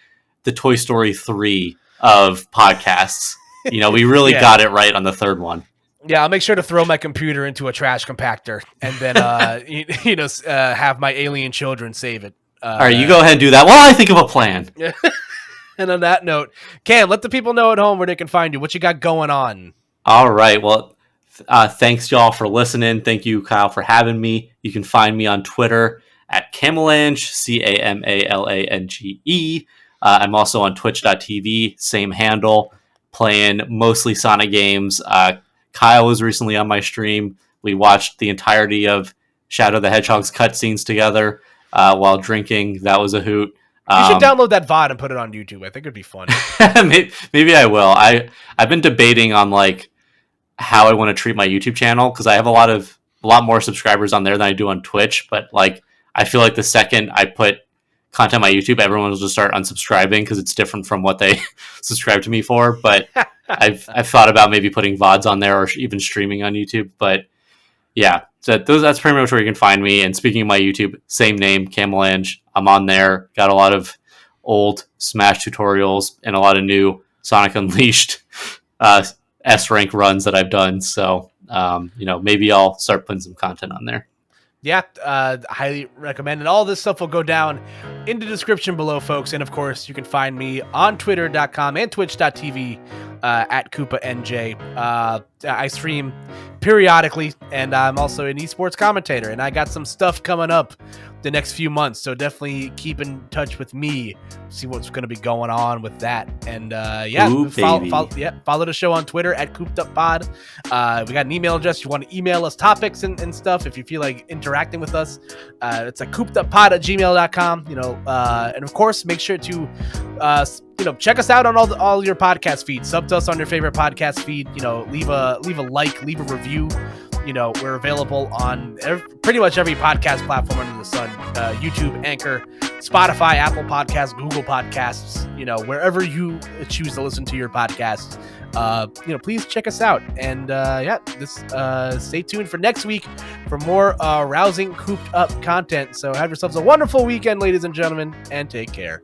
the Toy Story 3 of podcasts. We really got it right on the third one. Yeah, I'll make sure to throw my computer into a trash compactor and then, have my alien children save it. All right, you go ahead and do that while I think of a plan. And on that note, Cam, let the people know at home where they can find you. What you got going on? All right, well, thanks, y'all, for listening. Thank you, Kyle, for having me. You can find me on Twitter at Camalange, Camalange. I'm also on twitch.tv, same handle, playing mostly Sonic games. Kyle was recently on my stream. We watched the entirety of Shadow the Hedgehog's cutscenes together while drinking. That was a hoot. You should download that VOD and put it on YouTube. I think it'd be fun. Maybe I will. I've been debating on how I want to treat my YouTube channel, because I have a lot more subscribers on there than I do on Twitch. But I feel like the second I put content on my YouTube, everyone will just start unsubscribing because it's different from what they subscribe to me for. But I've thought about maybe putting VODs on there or even streaming on YouTube. But yeah, so that's pretty much where you can find me. And speaking of my YouTube, same name, Camalange. I'm on there. Got a lot of old Smash tutorials and a lot of new Sonic Unleashed S-rank runs that I've done. So, maybe I'll start putting some content on there. Yeah, highly recommend. And all this stuff will go down in the description below, folks. And of course, you can find me on twitter.com and twitch.tv at Koopa and J. I stream periodically, and I'm also an esports commentator. And I got some stuff coming up the next few months, so definitely keep in touch with me, see what's going to be going on with that. And follow the show on Twitter at Koop'd Up Pod. We got an email address. You want to email us topics and stuff if you feel like interacting with us. It's at koopduppod@gmail.com. And of course, make sure to check us out on all your podcast feeds. Sub to us on your favorite podcast feed. Leave a like, leave a review. We're available on pretty much every podcast platform under the sun. YouTube, Anchor, Spotify, Apple Podcasts, Google Podcasts, wherever you choose to listen to your podcasts. Please check us out. And stay tuned for next week for more rousing Koop'd Up content. So have yourselves a wonderful weekend, ladies and gentlemen, and take care.